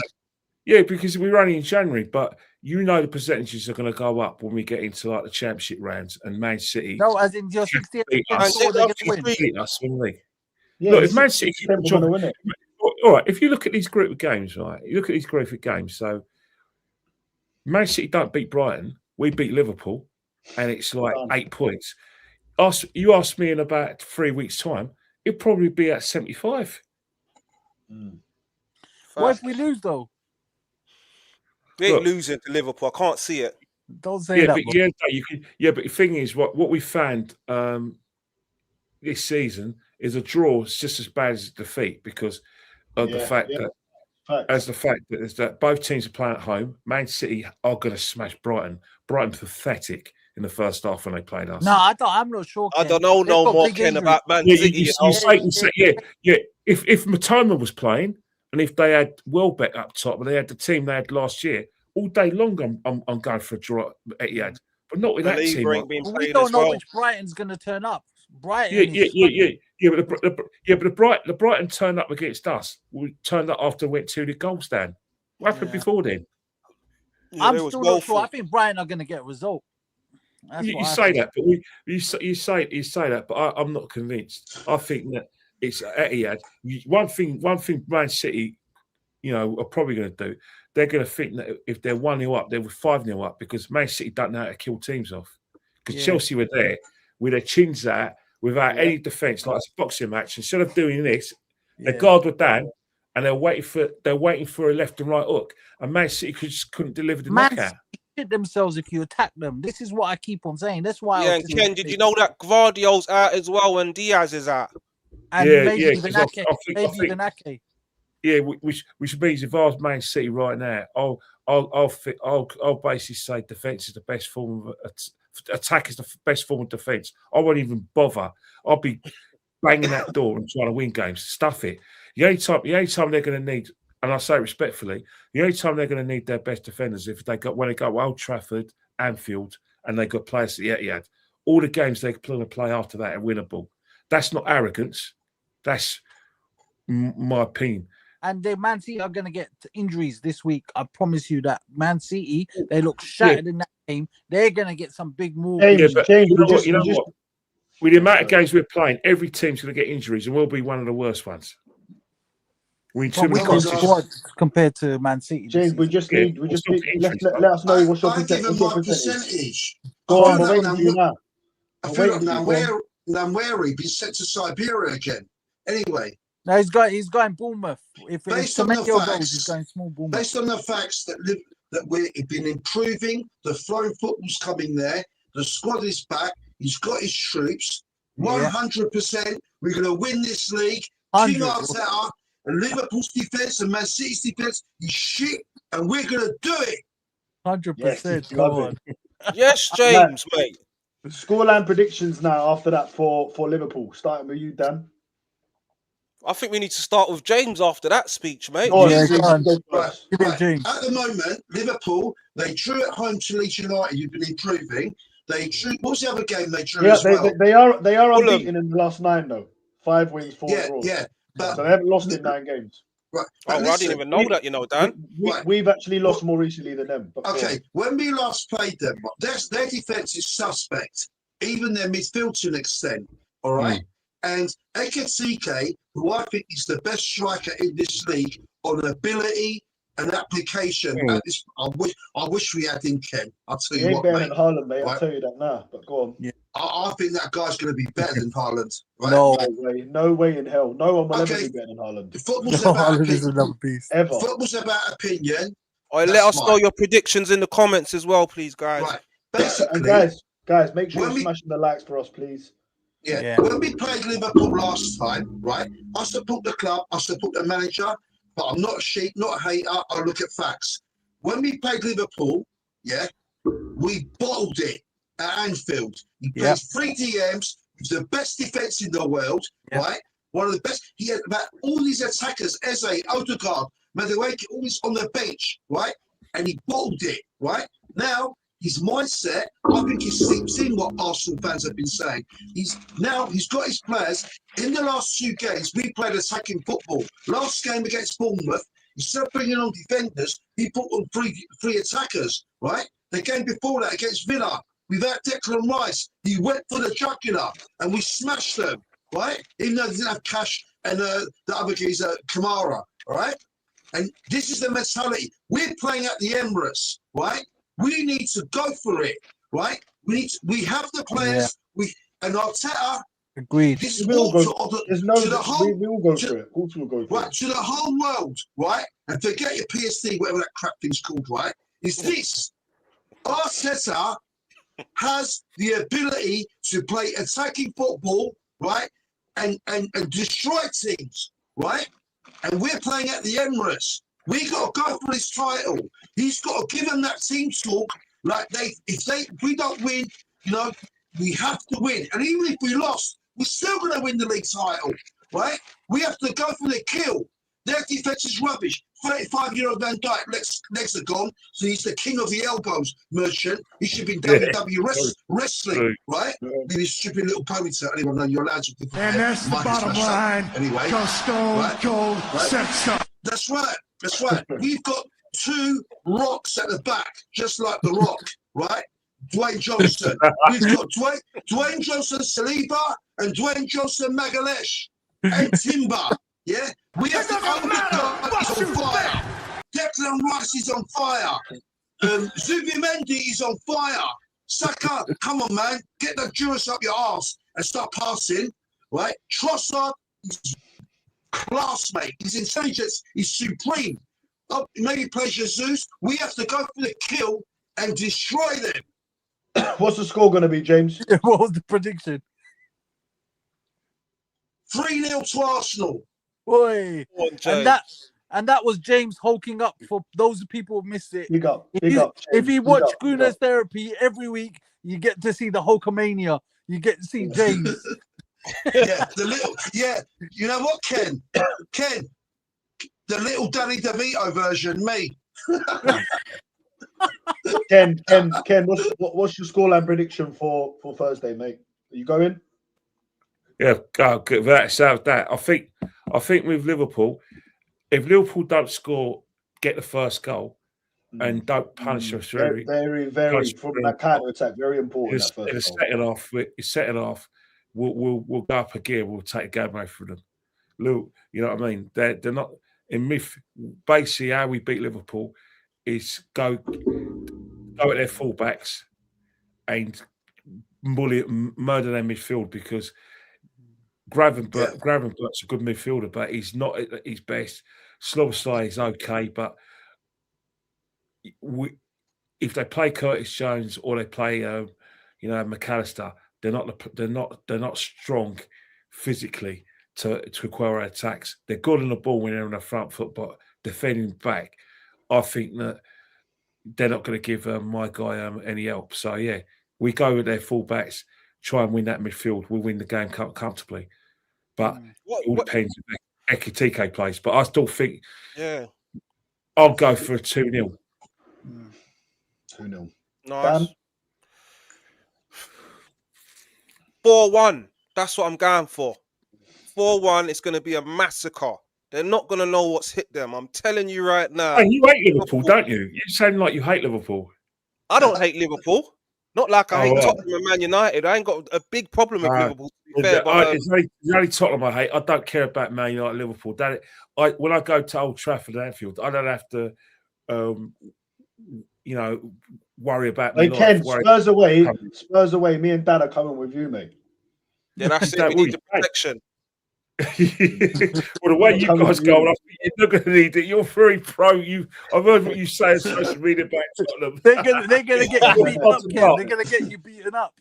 Yeah, because we're only in January, but you know the percentages are going to go up when we get into like the championship rounds and Man City. No, as in you're 68%. Yeah, look, if Man City win it. All right, if you look at these group of games, right? You look at these group of games. So Man City don't beat Brighton, we beat Liverpool, and it's like 8 points. You ask me in about 3 weeks' time, it'll probably be at 75. What if we lose though? We ain't losing to Liverpool. I can't see it. Don't say that. But the thing is, what we found this season is a draw is just as bad as a defeat because of the fact that both teams are playing at home. Man City are going to smash Brighton. Brighton pathetic in the first half when they played us. No, I'm not sure. Ken. I don't know no more, Ken, about Man City. If Matoma was playing and if they had Welbeck up top and they had the team they had last year, all day long I'm going for a draw at Etihad. But not with that team. We don't know which Brighton's going to turn up. Brighton. But the Brighton turned up against us. We turned up after we went 2 goals down. What happened before then? Yeah, I'm still not sure. I think Brighton are going to get a result. You say that, but you say that, but I'm not convinced. I think that it's Etihad. One thing, Man City, are probably going to do. They're going to think that if they're 1-0 up, they were 5-0 up because Man City don't know how to kill teams off. Because Chelsea were there with their chins out, without any defence, like a boxing match. Instead of doing this, their guard were down and they're waiting for a left and right hook. And Man City just couldn't deliver the knockout. Shit themselves if you attack them. This is what I keep on saying. That's why. Yeah, Ken, did you know that Gvardiol's out as well and Diaz is out? And maybe even Ake. Yeah, which means if I was Man City right now, I'll basically say defence is the best form of attack is the best form of defence. I won't even bother. I'll be banging that door and trying to win games. Stuff it. The only time they're going to need, and I say it respectfully, the only time they're going to need their best defenders if when they go Old Trafford, Anfield, and they got players at the Etihad. All the games they're going to play after that are winnable. That's not arrogance. That's my opinion. And the Man City are going to get injuries this week. I promise you that. Man City, they look shattered in that game. They're going to get some big moves. You know what? With the amount of games we're playing, every team's going to get injuries, and we'll be one of the worst ones. We compared to Man City. James, let us know what's your percentage. Go on, we're waiting for you now. I feel like Namweri been sent to Siberia again. Anyway. No, he's going Bournemouth. Based on the facts that we've been improving, the flowing football's coming there, the squad is back, he's got his troops. 100%. We're going to win this league. King Arteta and Liverpool's defence and Man City's defence is shit, and we're going to do it. 100%. Come on. Yes, James, mate. Scoreline predictions now after that for Liverpool. Starting with you, Dan. I think we need to start with James after that speech, mate. Right. At the moment, Liverpool, they drew at home to Leeds United, who've been improving. They drew. What was the other game they drew as well? They are unbeaten in the last 9 though. 5 wins, 4 draws. Yeah. But, so they haven't lost in 9 games. Right. Oh, I didn't even know that, you know, Dan. We've actually lost more recently than them. Okay, when we last played them, their defence is suspect, even their midfield to an extent. All right. And Ekitike, who I think is the best striker in this league on ability and application. I wish we had him, Ken. I'll tell you what, better mate. Than Haaland, mate. I'll tell you that now. But go on. Yeah. I think that guy's going to be better than Haaland. Right? No way in hell. No one will ever be better than Haaland. Football's about another piece. Football's about opinion. Let us know your predictions in the comments as well, please, guys. Right. Basically, and guys, make sure you're smashing the likes for us, please. Yeah. When we played Liverpool last time, right? I support the club, I support the manager, but I'm not a sheep, not a hater. I look at facts. When we played Liverpool, we bottled it at Anfield. He played 3 DMs, he's the best defence in the world, right? One of the best. He had about all these attackers, Eze, Odegaard, Madueke, all these on the bench, right? And he bottled it, right? Now, his mindset, I think he's seen what Arsenal fans have been saying. He's got his players. In the last 2 games, we played attacking football. Last game against Bournemouth, instead of bringing on defenders, he put on 3 attackers, right? The game before that against Villa, without Declan Rice, he went for the jugular and we smashed them, right? Even though they didn't have Cash and the other geezer, Kamara, all right? And this is the mentality. We're playing at the Emirates, right? We need to go for it, right? We have the players. And Arteta. Agreed. This will go to the whole. We will go for it. Of course, we'll go for it. To the whole world, right? And forget your PSD, whatever that crap thing's called, right? Is this Arteta has the ability to play attacking football, right? And destroy teams, right? And we're playing at the Emirates. We got to go for this title. He's got to give them that team talk. Like if we don't win, we have to win. And even if we lost, we're still going to win the league title, right? We have to go for the kill. Their defense is rubbish. 35-year-old Van Dijk, legs are gone. So he's the king of the elbows merchant. He should be in WWE wrestling, right? With his stupid little ponytail. Anyone know you're allowed to. And that's the bottom line. Anyway, Stone Cold sets up. That's right. That's right. We've got 2 rocks at the back, just like the Rock, right? Dwayne Johnson. We've got Dwayne Johnson Saliba and Dwayne Johnson Magalesh and Timber. Yeah? We have to Odegaard is on fire. Declan Rice is on fire. Zubimendi is on fire. Saka, come on, man. Get the Juris up your arse and start passing, right? Trossard is class, mate. His intelligence is supreme. Maybe play Jesus. We have to go for the kill and destroy them. What's the score going to be, James? What was the prediction? 3-0 to Arsenal. Boy, and that was James hulking up. For those people who missed it, if you watch Gruner's Therapy every week, you get to see the Hulkamania. You get to see James. You know what, Ken, the little Danny DeVito version, me. Ken, what's your scoreline prediction for Thursday, mate? Are you going? Yeah, that. I think with Liverpool, if Liverpool don't score, get the first goal, and don't punish us very from that counter attack, very important. In the second half, we'll go up again. We'll take a game away from them. Look, you know what I mean? They're not in myth. Basically, how we beat Liverpool is go at their fullbacks and murder their midfield, because Gravenberch's a good midfielder, but he's not at his best. Slobosly is okay, but if they play Curtis Jones or they play, McAllister, They're not strong physically to acquire attacks. They're good on the ball when they're on the front foot, but defending back, I think that they're not going to give my guy any help. So yeah, we go with their fullbacks, try and win that midfield. We'll win the game comfortably. But it all depends if Ekitike plays. But I still think I'll go for a 2-0. 2-0. Nice. 4-1. That's what I'm going for. 4-1. It's going to be a massacre. They're not going to know what's hit them. I'm telling you right now. Hey, you hate Liverpool, don't you? You sound like you hate Liverpool. I don't hate Liverpool. Not like I hate Tottenham and Man United. I ain't got a big problem with Liverpool, to be fair. But, it's only Tottenham I hate. I don't care about Man United, Liverpool. When I go to Old Trafford and Anfield, I don't have to, worry about. Hey, Ken, Spurs away. Me and Dad are coming with you, mate. Yeah, that's it. We need the protection. Well, the way you guys go, I think you're not going to need it. You're very pro. I've heard what you say on social media about Tottenham. They're gonna get you beaten up, Ken. They're gonna get you beaten up.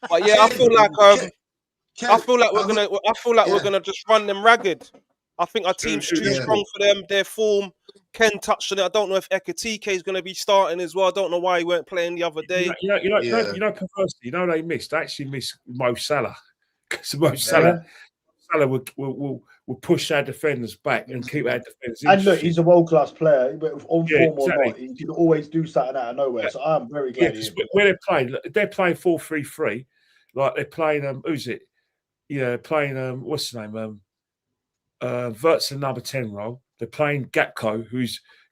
But yeah, I feel like we're gonna just run them ragged. I think our team's too strong for them. Their form. Ken touched on it. I don't know if Ekitike is going to be starting as well. I don't know why he weren't playing the other day. Conversely, they missed. They actually missed Mo Salah because Mo Salah will push our defenders back and keep our defenders. And look, he's a world-class player, but on form or not, he can always do something out of nowhere. Yeah. So I'm very glad. Where they're playing 4-3-3, like they're playing. Who's it? Yeah, playing. What's the name? Vert's the number 10 role. They're playing Gakpo, who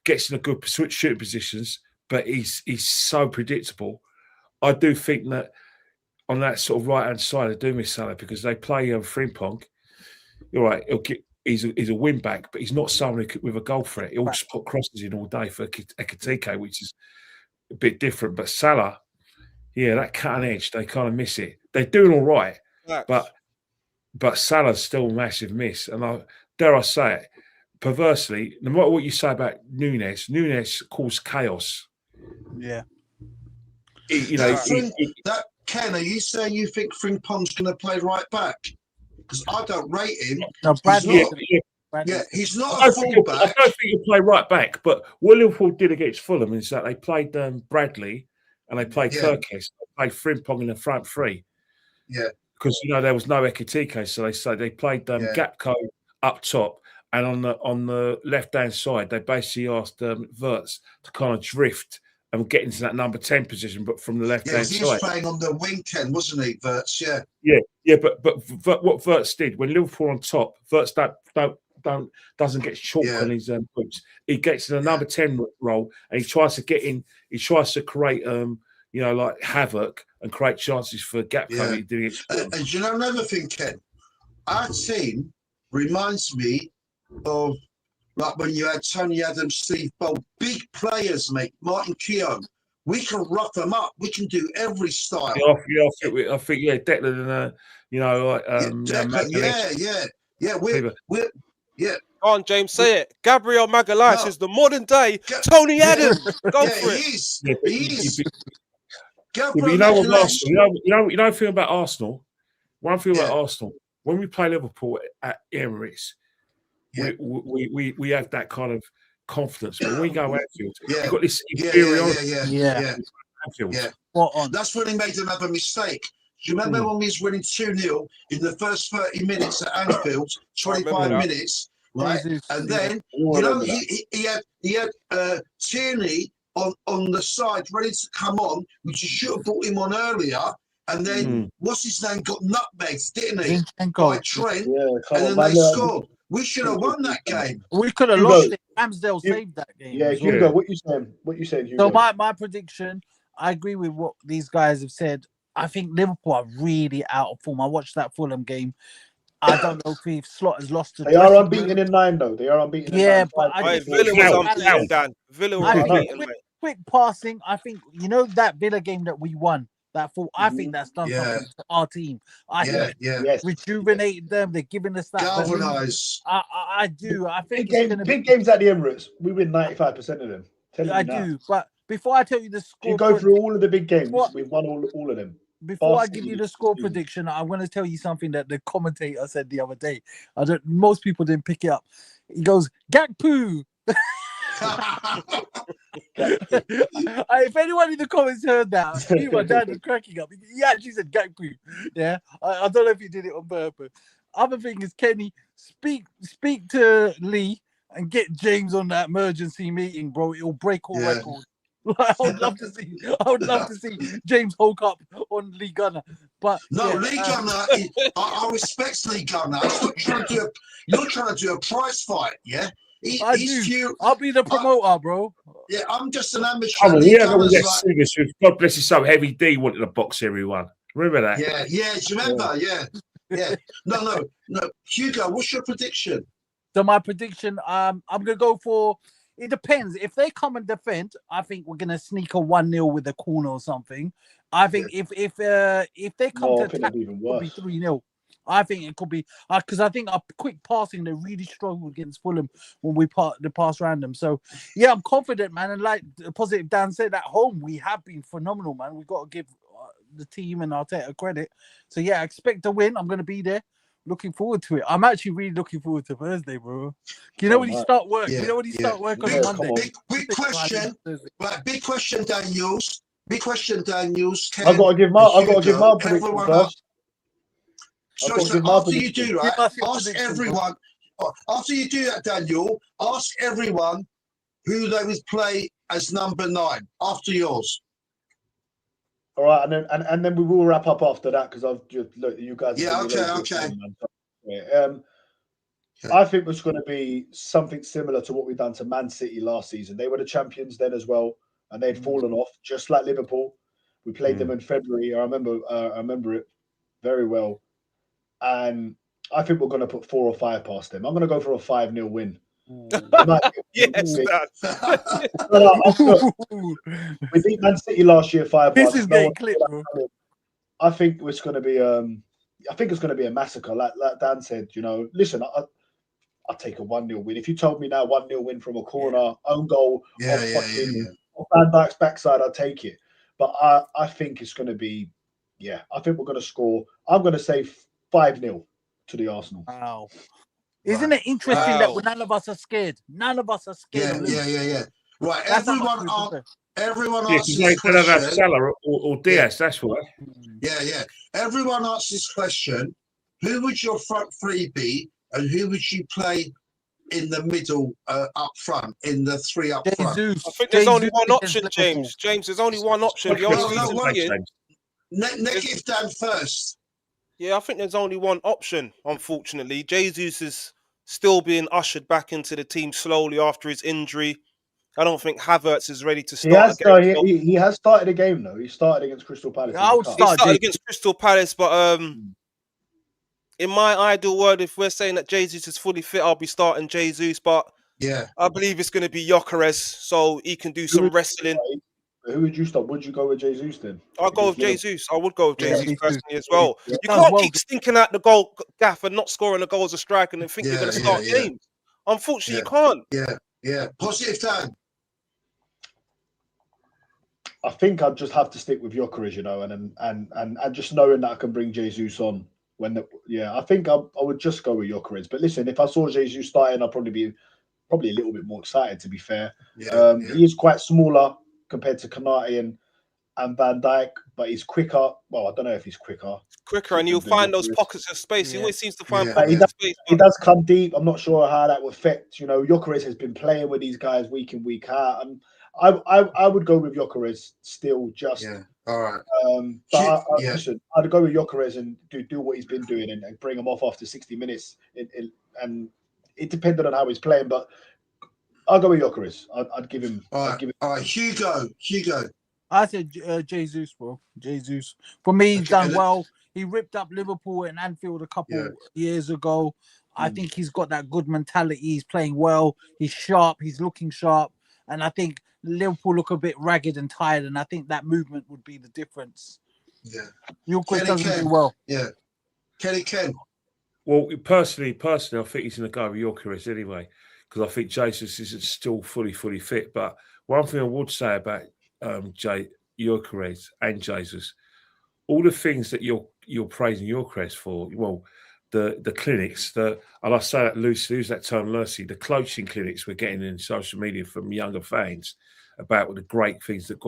gets in a good shooting positions, but he's so predictable. I do think that on that sort of right hand side, I do miss Salah because they play Frimpong. You're right. He's a win back, but he's not someone with a goal threat. He'll just put crosses in all day for Ekitike, which is a bit different. But Salah, that cutting edge, they kind of miss it. They're doing all right, but Salah's still a massive miss. And dare I say it, perversely, no matter what you say about Nunes caused chaos. Yeah. Ken, are you saying you think Frimpong's going to play right back? Because I don't rate him. No, he's not a fullback. I don't think he'll play right back. But what Liverpool did against Fulham is that they played Bradley and they played Kirkes. They played Frimpong in the front three. Yeah. Because there was no Ekitike, so they played Gakpo up top, and on the left hand side they basically asked Verts to kind of drift and get into that number 10 position, but from the left hand side. He was playing on the wing, Ken, wasn't he, Verts? But what Verts did when Liverpool on top, Verts doesn't get chalk on his boots. He gets in the number 10 role and he tries to get in. He tries to create like havoc and create chances for Gakpo. And you know another thing, Ken? Our team reminds me of like when you had Tony Adams, Steve Bold, big players, mate. Martin Keown. We can rough them up. We can do every style. I think Declan and Declan, we're Go on, James, say it. Gabriel Magalhaes is the modern day Tony Adams. Go for it. He is. You know what, Arsenal? You know thing about Arsenal. One thing about Arsenal, when we play Liverpool at Emirates, we have that kind of confidence. When we go Anfield, we've got this inferiority. That's when he made another mistake. Do you remember when we was winning 2-0 in the first 30 minutes at Anfield, 25 minutes, right? And then he had Tierney on the side ready to come on, which you should have brought him on earlier. And then what's his name got nutmegs, didn't he? By Trent, and then they scored. We should have won that game. We could have lost it. Ramsdale saved that game. Yeah, Hugo, what you saying? Hugo? So my prediction, I agree with what these guys have said. I think Liverpool are really out of form. I watched that Fulham game. I don't know if Slot has lost. They are unbeaten in 9, though. They are unbeaten. Yeah, in 9. but Villa was unbeaten, Dan. Villa was unbeaten, mate. Quick passing. I think that Villa game that we won. I think that's done something to our team. I think rejuvenated them. They're giving us that galvanized. I do. I think big games at the Emirates. We win 95% of them. I do. But before I tell you the score, you go through all of the big games. We've won all of them. Before I give you the score prediction, I'm going to tell you something that the commentator said the other day. Most people didn't pick it up. He goes, Gakpo. If anyone in the comments heard that, me and my dad was cracking up. He actually said Gakpo. Yeah, I don't know if he did it on purpose. Other thing is, Kenny, speak to Lee and get James on that emergency meeting, bro. It'll break all records. I would love to see James Hulk up on Lee Gunner. But no, Lee Gunner. I respect Lee Gunner. You're trying to do a prize fight, yeah. I'll be the promoter, bro. Yeah, I'm just an amateur. Oh, we had all that serious with God bless his soul. Heavy D wanted to box everyone. Remember that? Yeah. Do you remember? Yeah. No. Hugo, what's your prediction? So my prediction, I'm gonna go for. It depends. If they come and defend, I think we're gonna sneak a 1-0 with a corner or something. I think if they come to attack, it could be 3-0. I think it could be because I think our quick passing, they really struggled against Fulham when we pass random. So yeah, I'm confident, man. And like Positive Dan said, at home we have been phenomenal, man. We've got to give the team and Arteta credit. So yeah, I expect to win. I'm gonna be there. Looking forward to it. I'm actually really looking forward to Thursday, bro. You know when you start work? Yeah, you know when you start work on Monday? Big question. Right, big question, Daniels. Big question, Daniels. I've got to give my prediction first. So after you do that, ask everyone. After you do that, Daniel, ask everyone who they would play as number 9 after yours. All right, and then we will wrap up after that because I've just look you guys. Yeah, okay. I think it's going to be something similar to what we've done to Man City last season. They were the champions then as well, and they'd fallen off just like Liverpool. We played them in February. I remember it very well, and I think we're going to put 4 or 5 past them. I'm going to go for a 5-0 win. Yes, we beat Man City last year 5-1. This is getting clipped, bro. I think it's going to be a massacre. Like Dan said, listen, I'll take a 1-0 win. If you told me now 1-0 win from a corner, own goal, off Van Dijk's backside, I'll take it. But I think it's going to be, I think we're going to score. I'm going to say 5-0 to the Arsenal. Wow. Isn't it interesting that none of us are scared? None of us are scared. Yeah. Right, everyone asks this question. Have Salah or Diaz, that's why. Yeah. Everyone asks this question. Who would your front 3 be and who would you play in the middle up front, in the 3 up front? I think there's only one option, James. There's only one option. Negative Dan first. Yeah, I think there's only one option, unfortunately. Jesus is still being ushered back into the team slowly after his injury. I don't think Havertz is ready to start. He has started a game, though. He started against Crystal Palace. He started against Crystal Palace, but in my ideal world, if we're saying that Jesus is fully fit, I'll be starting Jesus. But I believe it's going to be Gyökeres, so he can do some wrestling. Who would you start? Would you go with Jesus then? I'll go with Jesus. I would go with Jesus personally as well. You can't keep stinking out the goal gaff and not scoring the goal as a striker and then think you're going to start games. Unfortunately, you can't. Yeah. Positive Dan. I think I'd just have to stick with Gyökeres, and just knowing that I can bring Jesus on I think I would just go with Gyökeres. But listen, if I saw Jesus starting, I'd probably be a little bit more excited. To be fair, he is quite smaller compared to Konate and Van Dijk, but he's quicker. Well, I don't know if he's quicker. And you'll find those pockets of space. He always seems to find pockets of space. He does come deep. I'm not sure how that will affect. Gyökeres has been playing with these guys week in, week out. And I would go with Gyökeres still. All right. But listen, I'd go with Gyökeres and do what he's been doing and bring him off after 60 minutes. And it depended on how he's playing, but I'll go with Gyökeres. I'd give him. All right, Hugo. I said Jesus, bro. Jesus. For me, he's done well. He ripped up Liverpool in Anfield a couple years ago. I think he's got that good mentality. He's playing well. He's sharp. He's looking sharp. And I think Liverpool look a bit ragged and tired. And I think that movement would be the difference. Yeah. Gyökeres doesn't do well. Yeah. Ken. Well, personally, I think he's going to go with Gyökeres anyway, because I think Jesus isn't still fully fit. But one thing I would say about Gyökeres and Jesus, all the things that you're praising your crest for, well, the clinics, and I say that loosely, use that term loosely, the coaching clinics we're getting in social media from younger fans about the great things that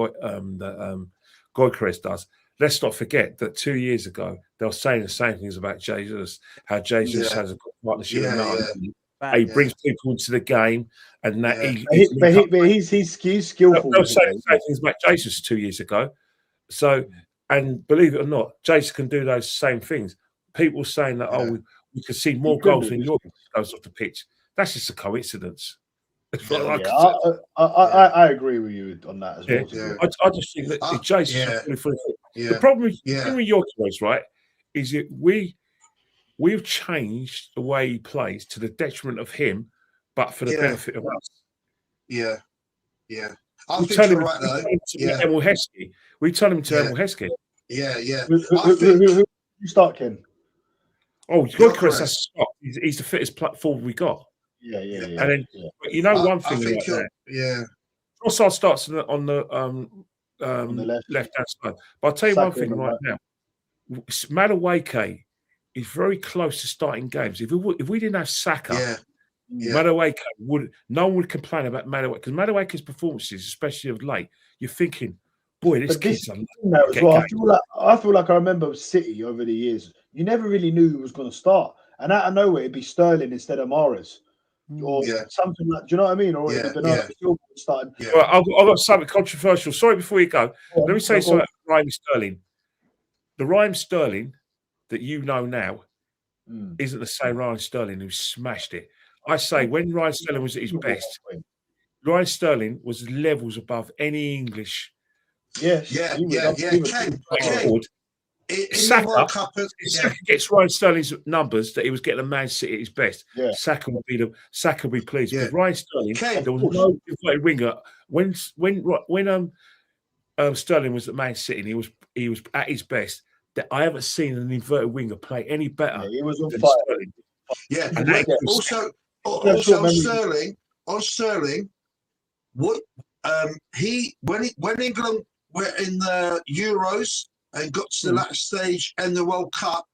Goycrest does. Let's not forget that 2 years ago they were saying the same things about Jesus, how Jesus has a good partnership with Martin. He brings people into the game, and that he's skillful. They'll say the same things about Jesus 2 years ago. So, and believe it or not, Jesus can do those same things. People saying that, we can see more goals when York goes off the pitch. That's just a coincidence. I agree with you on that as well. Yeah. I just think that Jesus is fully fit. The problem with York was, right, is that we've changed the way he plays to the detriment of him, but for the benefit of us. Yeah. We turn him to Emil Heskey. We turn him to Emil Heskey. Yeah. Who you start, Ken? Oh, Goycrest, that's Scott. He's the fittest forward we got. Yeah. And then, you know, one thing about that. Trossard starts on the left-hand side. But I'll tell you one thing right now. Madueke is very close to starting games. If we didn't have Saka, Madueke no one would complain about Madueke, because Madueke's performances, especially of late, you're thinking, boy, this kid's I feel like I remember City over the years. You never really knew who was going to start, and out of nowhere it'd be Sterling instead of Mahrez, or something like. Do you know what I mean? Or it'd be starting. Well, I've got something controversial. Sorry, before you go, let me say something about Raheem Sterling. The Raheem Sterling that you know now isn't the same Raheem Sterling who smashed it. I say when Raheem Sterling was at his best, Raheem Sterling was levels above any English. Saka gets Raheem Sterling's numbers that he was getting a Man City at his best. Saka would be pleased. Because Raheem Sterling, there was no inverted winger when Sterling was at Man City and he was at his best. That I haven't seen an inverted winger play any better. He was on fire. Sterling. Also on Sterling, what when England were in the Euros and got to the latter stage and the World Cup,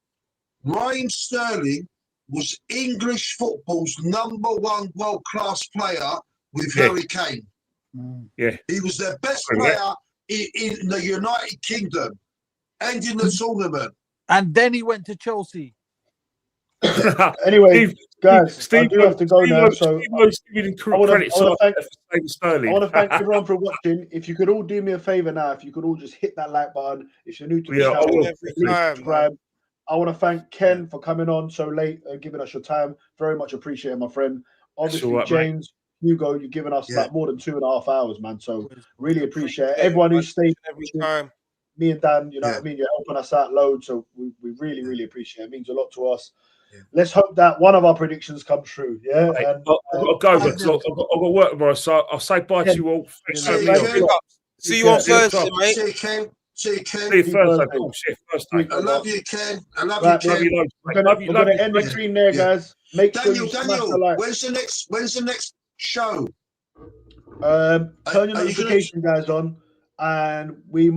Raheem Sterling was English football's #1 world-class player with Harry Kane. He was their best player in the United Kingdom and in the tournament. And then he went to Chelsea. Anyway, guys, I do have to go now. So I want to thank everyone for watching. If you could all do me a favor now, if you could all just hit that like button. If you're new to the channel, subscribe. I want to thank Ken for coming on so late and giving us your time. Very much appreciated, my friend. Obviously, James, Hugo, you've given us like more than 2.5 hours, man. So really appreciate it. Everyone who stayed every time. Me and Dan, you know what I mean? You're helping us out loads. So we really, really appreciate it. It means a lot to us. Let's hope that one of our predictions comes true. Yeah, I've got to go. I've got work tomorrow, so I'll say bye to you all. See you on Thursday, mate. See you, Ken. See you Thursday. Oh, shit, Thursday. I love you, Ken. I love you, Ken. We're going to end the stream there, guys. Make Daniel, sure you smash the like. When's the next show? Turn your notification guys on, and we might.